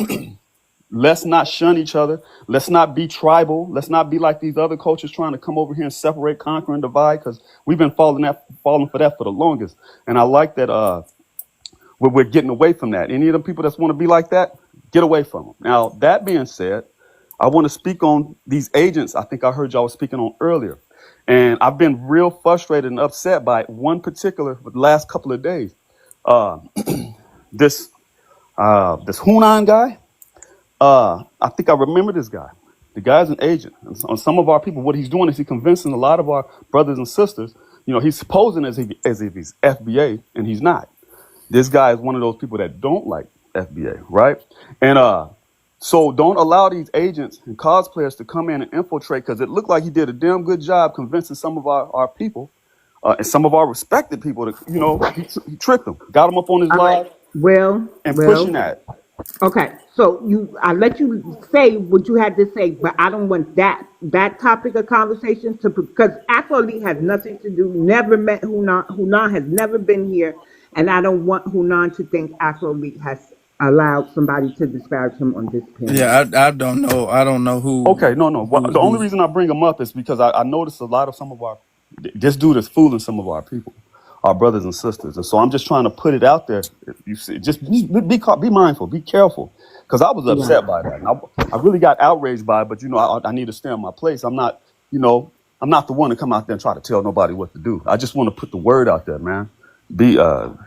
let's not shun each other. Let's not be tribal. Let's not be like these other cultures trying to come over here and separate, conquer, and divide, because we've been falling for that for the longest. And I like that we're getting away from that. Any of the people that want to be like that, get away from them. Now, that being said, I want to speak on these agents I think I heard y'all was speaking on earlier. And I've been real frustrated and upset by one particular for the last couple of days. Uh, this Hunan guy, I think I remember this guy. The guy's an agent. And on some of our people, what he's doing is he's convincing a lot of our brothers and sisters, you know, he's posing as if he's FBA, and he's not. This guy is one of those people that don't like FBA, right? And so don't allow these agents and cosplayers to come in and infiltrate, because it looked like he did a damn good job convincing some of our people and some of our respected people to, you know, he tricked them, got them up on his All right. live and pushing that. Okay. So I let you say what you had to say, but I don't want that topic of conversation because Afro Elite has nothing to do. Never met Hunan. Hunan has never been here, and I don't want Hunan to think Afro Elite has allowed somebody to disparage him on this panel. Yeah, I don't know. I don't know Okay, no. The only who's. reason I bring them up is because I noticed a lot of some of our, this dude is fooling some of our people, our brothers and sisters, and so I'm just trying to put it out there. If you see, just be mindful, be careful, because I was Yeah. upset by that, and I really got outraged by it. But you know, I need to stay in my place. I'm not, you know, I'm not the one to come out there and try to tell nobody what to do. I just want to put the word out there, man.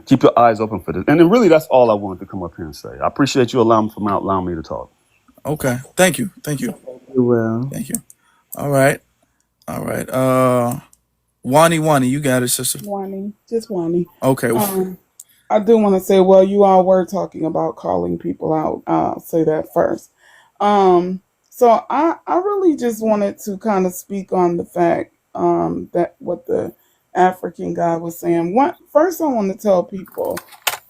Keep your eyes open for this, and then really that's all I wanted to come up here and say. I appreciate you allowing me to talk. Okay. Thank you. Thank you. You will. Thank you. All right. All right. Wani, you got it, sister. Just Wani. Okay. I do want to say, well, you all were talking about calling people out. I'll say that first. So I really just wanted to kind of speak on the fact that what the African guy was saying. First, I want to tell people,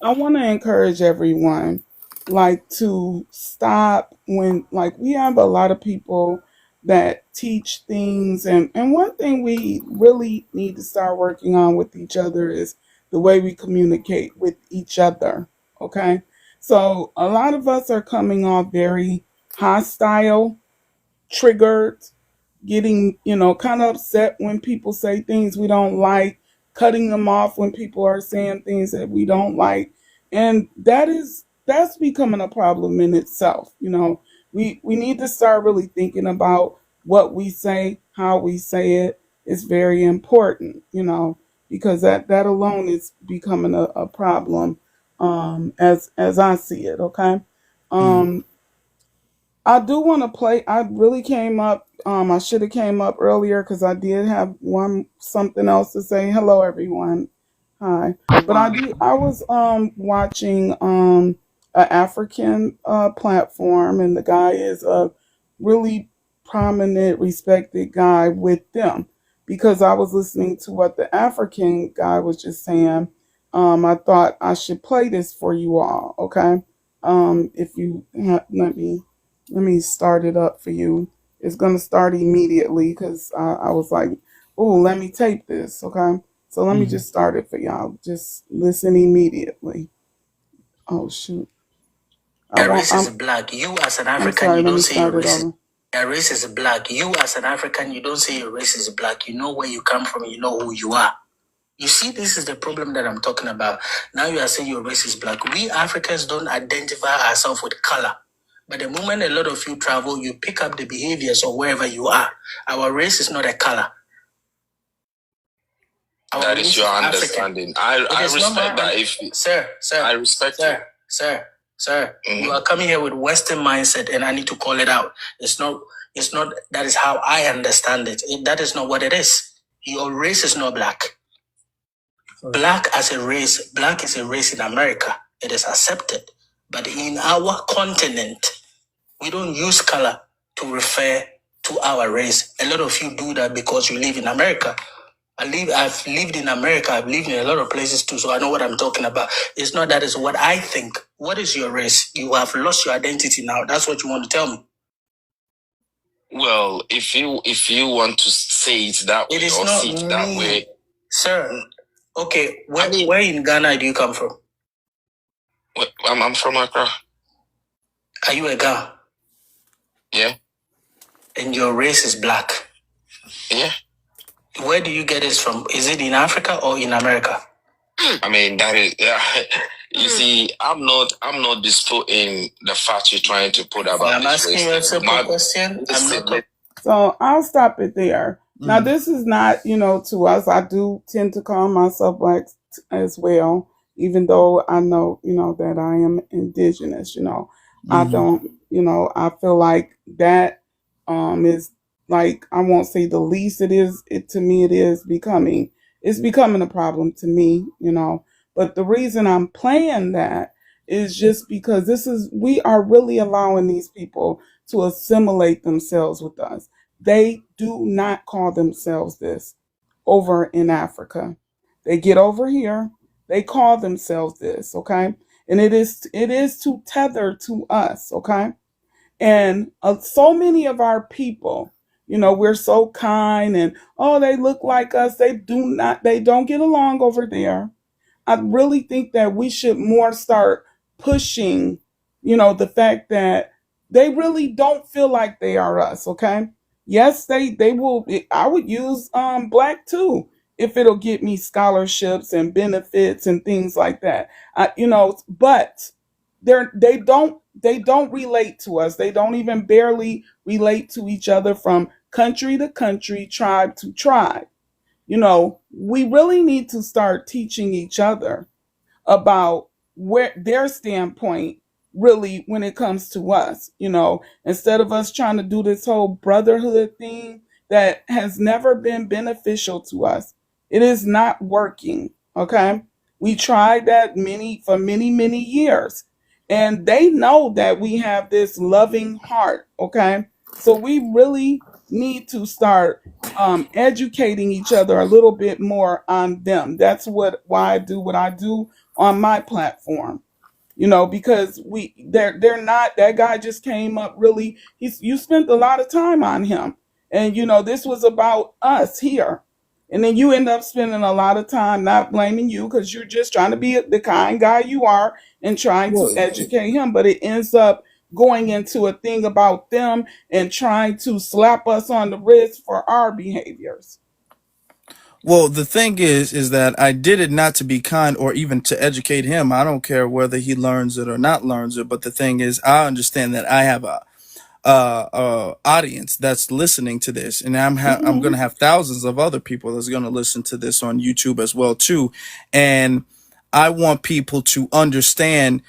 I want to encourage everyone, like, to stop when, like, we have a lot of people that teach things, and one thing we really need to start working on with each other is the way we communicate with each other. Okay. So a lot of us are coming off very hostile, triggered, getting, kind of upset when people say things we don't like, cutting them off when people are saying things that we don't like. And that's becoming a problem in itself. We need to start really thinking about what we say, how we say it is very important, because that alone is becoming a problem, as I see it. Okay. Mhm. I do want to play. I really came up. I should have came up earlier because I did have something else to say. Hello, everyone. Hi. But I was watching an African platform, and the guy is a really prominent, respected guy with them. Because I was listening to what the African guy was just saying, I thought I should play this for you all. Okay. If you let me start it up for you. It's going to start immediately because I was like, oh, let me tape this. Okay. So let me just start it for y'all. Just listen immediately. Oh, shoot. Your race is black. You as an African, sorry, you let don't me say your start it race is over. your race is black. You as an African, you don't say your race is black. You know where you come from. You know who you are. You see, this is the problem that I'm talking about. Now you are saying your race is black. We Africans don't identify ourselves with color. But the moment a lot of you travel, you pick up the behaviors of wherever you are. Our race is not a color. That is your understanding. I respect that. If sir, I respect sir, sir, you are coming here with Western mindset, and I need to call it out. It's not. It's not. That is how I understand it. That is not what it is. Your race is not black. Black as a race, black is a race in America. It is accepted, but in our continent, we don't use color to refer to our race. A lot of you do that because you live in America. I've lived in America. I've lived in a lot of places too, so I know what I'm talking about. It's not that it's what I think. What is your race? You have lost your identity now. That's what you want to tell me. Well, if you want to say it that way, it is or not see it that me, way, sir. Okay, where in Ghana do you come from? I'm from Accra. Are you a Ghana? Yeah. And your race is black? Yeah. Where do you get this from? Is it in Africa or in America? I mean, that is, you see, I'm not disputing the fact you're trying to put about I'm this asking you a simple question. So I'll stop it there. Now, this is not, to us. I do tend to call myself black as well, even though I know, that I am indigenous. I don't, I feel like that is like, I won't say the least it is. To me, it's becoming a problem to me, But the reason I'm playing that is just because we are really allowing these people to assimilate themselves with us. They do not call themselves this over in Africa. They get over here, they call themselves this, okay? And it is to tether to us, okay? And so many of our people, we're so kind and they look like us. They don't get along over there. I really think that we should more start pushing, the fact that they really don't feel like they are us, okay? Yes, they will. I would use black too if it'll get me scholarships and benefits and things like that. But they don't relate to us. They don't even barely relate to each other from country to country, tribe to tribe. We really need to start teaching each other about where their standpoint really when it comes to us, instead of us trying to do this whole brotherhood thing that has never been beneficial to us. It is not working, okay? We tried that for many, many years. And they know that we have this loving heart, okay? So we really need to start educating each other a little bit more on them. That's why I do what I do on my platform, because they're not, that guy just came up really, you spent a lot of time on him. And, this was about us here. And then you end up spending a lot of time not blaming you because you're just trying to be the kind guy you are and trying to educate him. But it ends up going into a thing about them and trying to slap us on the wrist for our behaviors. Well, the thing is that I did it not to be kind or even to educate him. I don't care whether he learns it or not learns it. But the thing is, I understand that I have a audience that's listening to this, and I'm going to have thousands of other people that's going to listen to this on YouTube as well too. And I want people to understand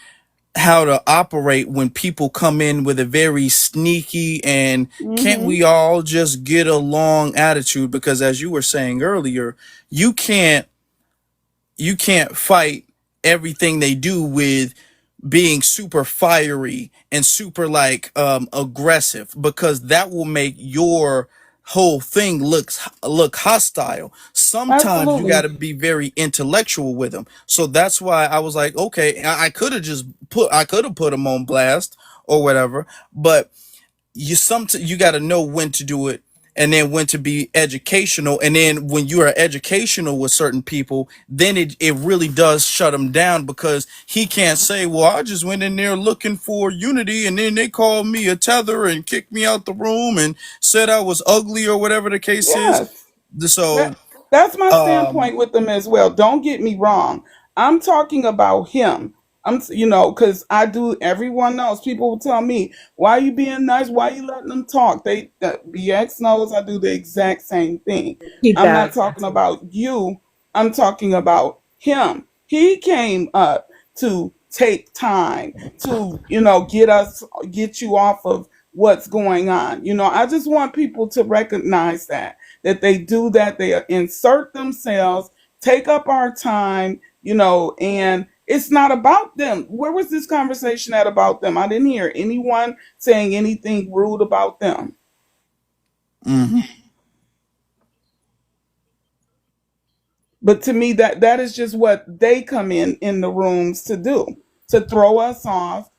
how to operate when people come in with a very sneaky and can't we all just get along attitude, because as you were saying earlier, you can't fight everything they do with being super fiery and super like aggressive, because that will make your whole thing look hostile. Sometimes you got to be very intellectual with them. So that's why I was like, okay, I could have put them on blast or whatever, but you got to know when to do it and then when to be educational. And then when you are educational with certain people, then it really does shut them down, because he can't say, well, I just went in there looking for unity and then they called me a tether and kicked me out the room and said I was ugly or whatever the case is. So That's my Um, standpoint with them as well. Don't get me wrong. I'm talking about him. Because I do. Everyone knows. People will tell me, "Why are you being nice? Why are you letting them talk?" BX knows I do the exact same thing. He I'm not does. talking about you. I'm talking about him. He came up to take time to, get you off of what's going on. I just want people to recognize that they do that. They insert themselves, take up our time, and it's not about them. Where was this conversation at about them? I didn't hear anyone saying anything rude about them. mhm. But to me, that is just what they come in the rooms to do, to throw us off.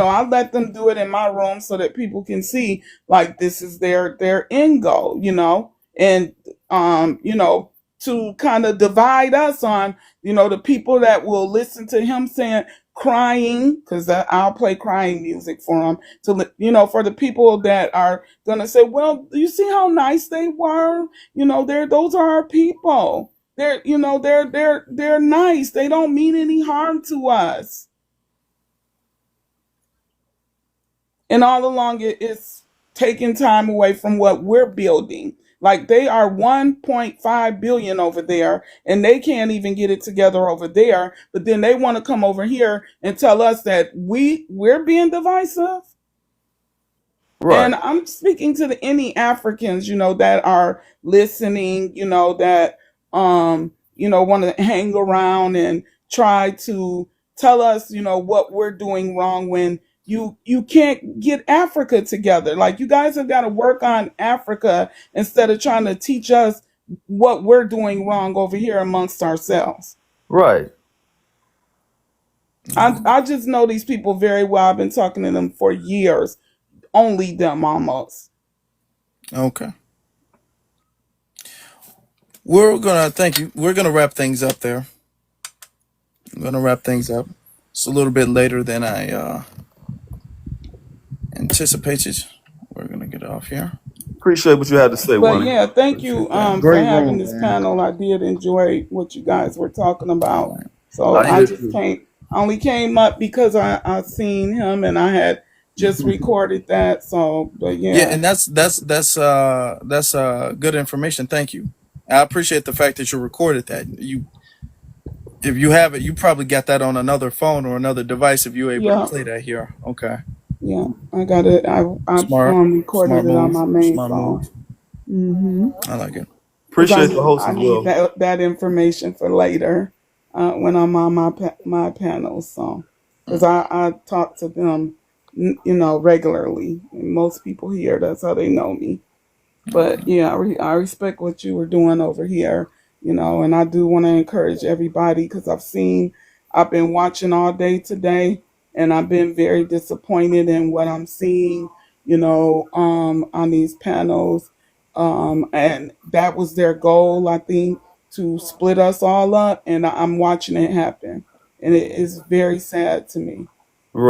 I let them do it in my room so that people can see, like, this is their end goal, and to kind of divide us on, the people that will listen to him saying crying, because I'll play crying music for them, for the people that are gonna say, well, you see how nice they were, those are our people. They're nice. They don't mean any harm to us. And all along it's taking time away from what we're building. Like, they are 1.5 billion over there and they can't even get it together over there, but then they want to come over here and tell us that we're being divisive. Right. And I'm speaking to any Africans, that are listening, that want to hang around and try to tell us, what we're doing wrong when you can't get Africa together. Like, you guys have got to work on Africa instead of trying to teach us what we're doing wrong over here amongst ourselves. Right. I just know these people very well. I've been talking to them for years. Only them, almost. Okay. Thank you. We're gonna wrap things up there. I'm gonna wrap things up. It's a little bit later than I anticipated. We're gonna get off here. Appreciate what you had to say, But Wani. yeah, thank you Appreciate that. for Great having room, this man. panel. I did enjoy what you guys were talking about. So I I did just too. only came up because I seen him and I had just recorded that. So, but Yeah, yeah, and that's good information. Thank you. I appreciate the fact that you recorded that. If you have it, you probably got that on another phone or another device. If you're able to yeah, play that here, okay. yeah. I got it. I Smart, recorded smart it on move, my main smart phone. move. Mm-hmm. I like it. Because Appreciate the host I as need well. that information for later, when I'm on my panels. So, because I talk to them, regularly, and most people here, that's how they know me. But yeah, I respect what you were doing over here, and I do want to encourage everybody, because I've been watching all day today, and I've been very disappointed in what I'm seeing, on these panels. And that was their goal, I think, to split us all up, and I'm watching it happen. And it is very sad to me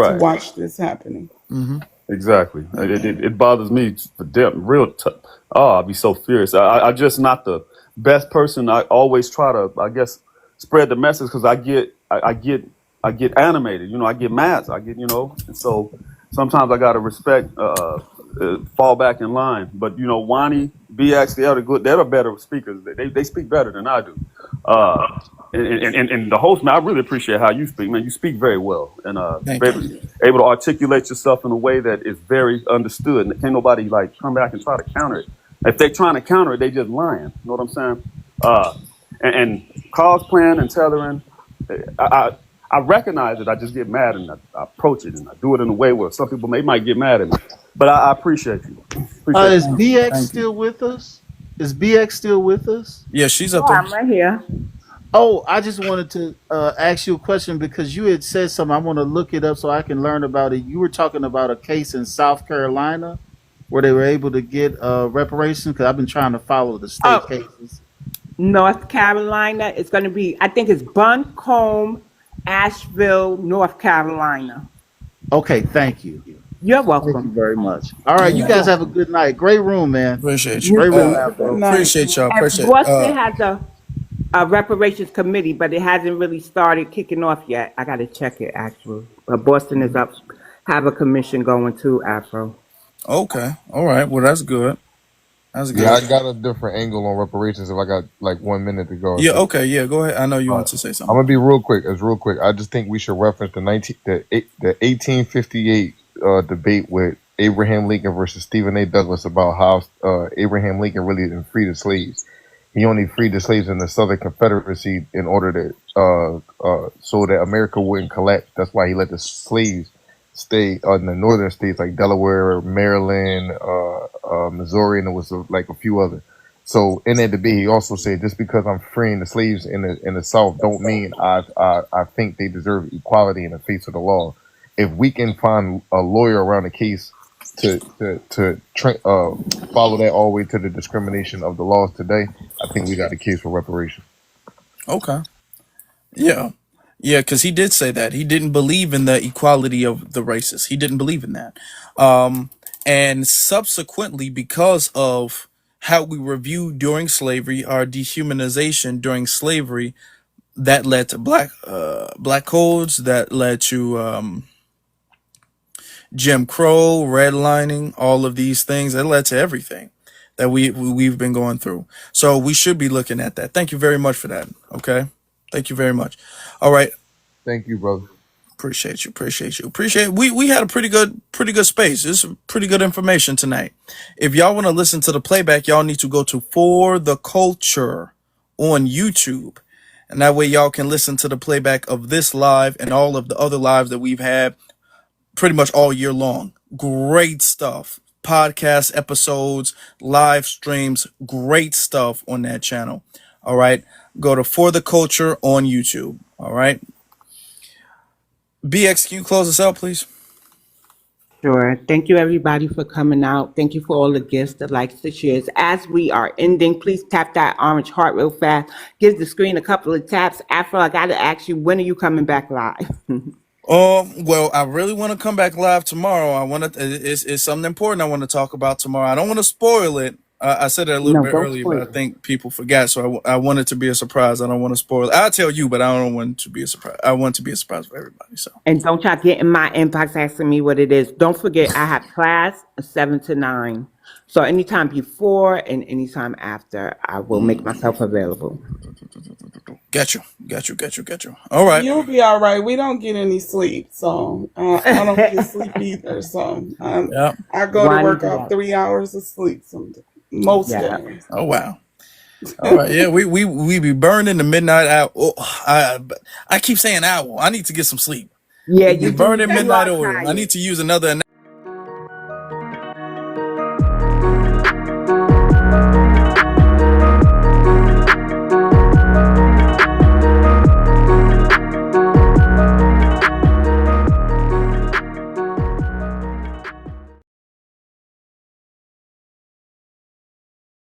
to Right. watch this happening. Mm-hmm. Exactly. Okay. It bothers me for damn real. Oh, I'd be so furious. I just not the best person. I always try to, I guess, spread the message because I get animated. I get mad. I get, and so sometimes I gotta respect, fall back in line. But Wani, BX, they're the better speakers. They speak better than I do. Uh, and the host, man, I really appreciate how you speak, man. You speak very well, and Thank you. able to articulate yourself in a way that is very understood, and can't nobody like come back and try to counter it. If they're trying to counter it, they just lying. You know what I'm saying? Uh, and cosplaying and tethering, I, I I recognize it. I just get mad and I approach it and I do it in a way where some people might get mad at me, but I appreciate you. Appreciate Thank you. Is you. BX Thank you. still with us? Is BX still with us? Yeah, she's Yeah, up there. I'm right here. Oh, I just wanted to ask you a question because you had said something. I want to look it up so I can learn about it. You were talking about a case in South Carolina where they were able to get reparations because I've been trying to follow the state Oh, cases. North Carolina. It's going to be, I think it's Buncombe, Asheville, North Carolina. Okay, thank you. You're Thank you welcome. very much. All right, you Yeah, guys Yeah. have a good night. Great room, man. appreciate you. You Great room, too. Good Afro. night. Appreciate y'all. And Appreciate. Boston has a reparations committee, but it hasn't really started kicking off yet. I got to check it actually. But Boston is up, have a commission going too, Afro. Okay. All right. Well, that's good. That's Yeah, good. I got a different angle on reparations. If I got like 1 minute to go, Yeah. so Okay. Yeah. Go ahead. I know you all want right. to say I'm something. gonna be real quick. It's real quick. I just think we should reference the 1858 debate with Abraham Lincoln versus Stephen A. Douglas about how Abraham Lincoln really didn't free the slaves. He only freed the slaves in the Southern Confederacy in order to so that America wouldn't collapse. That's why he let the slaves stay in the northern states like Delaware, Maryland, Missouri, and there was like a few other. So in that debate, he also said, just because I'm freeing the slaves in the South, don't mean I think they deserve equality in the face of the law. If we can find a lawyer around the case to follow that all the way to the discrimination of the laws today, I think we got a case for reparation. Okay. Yeah. Yeah, because he did say that. He didn't believe in the equality of the races. He didn't believe in that. And subsequently, because of how we were viewed during slavery, our dehumanization during slavery, that led to black codes, that led to Jim Crow, redlining, all of these things. That led to everything that we've been going through. So we should be looking at that. Thank you very much for that. Okay. Thank you very much. All right. Thank you, brother. Appreciate you. We had a pretty good space. This is pretty good information tonight. If y'all want to listen to the playback, y'all need to go to For the Culture on YouTube. And that way y'all can listen to the playback of this live and all of the other lives that we've had pretty much all year long. Great stuff. Podcast episodes, live streams, great stuff on that channel. All right. Go to For the Culture on YouTube. All right. BX, can you close us out, please? Sure. Thank you, everybody, for coming out. Thank you for all the gifts, the likes, the shares. As we are ending, please tap that orange heart real fast. Give the screen a couple of taps. Afro, I got to ask you, when are you coming back live? Well, I really want to come back live tomorrow. I want to. It's something important I want to talk about tomorrow. I don't want to spoil it. I said it a little No, bit don't earlier, but spoil I it. think people forgot. So I want it to be a surprise. I don't want to spoil it. I'll tell you, but I don't want it to be a surprise. I want it to be a surprise for everybody. So And don't y'all get in my inbox asking me what it is. Don't forget, I have class 7 to 9. So anytime before and anytime after, I will make myself available. got you. All right. You'll be all right. We don't get any sleep, so I don't get sleep either. So Yeah. I go to One work day. off 3 hours of sleep most Yeah. days. Oh wow. All right. Yeah. We be burning the midnight hour. Oh, I keep saying owl. I need to get some sleep. Yeah, We be you do. burning You midnight are oil. I tired. need to use another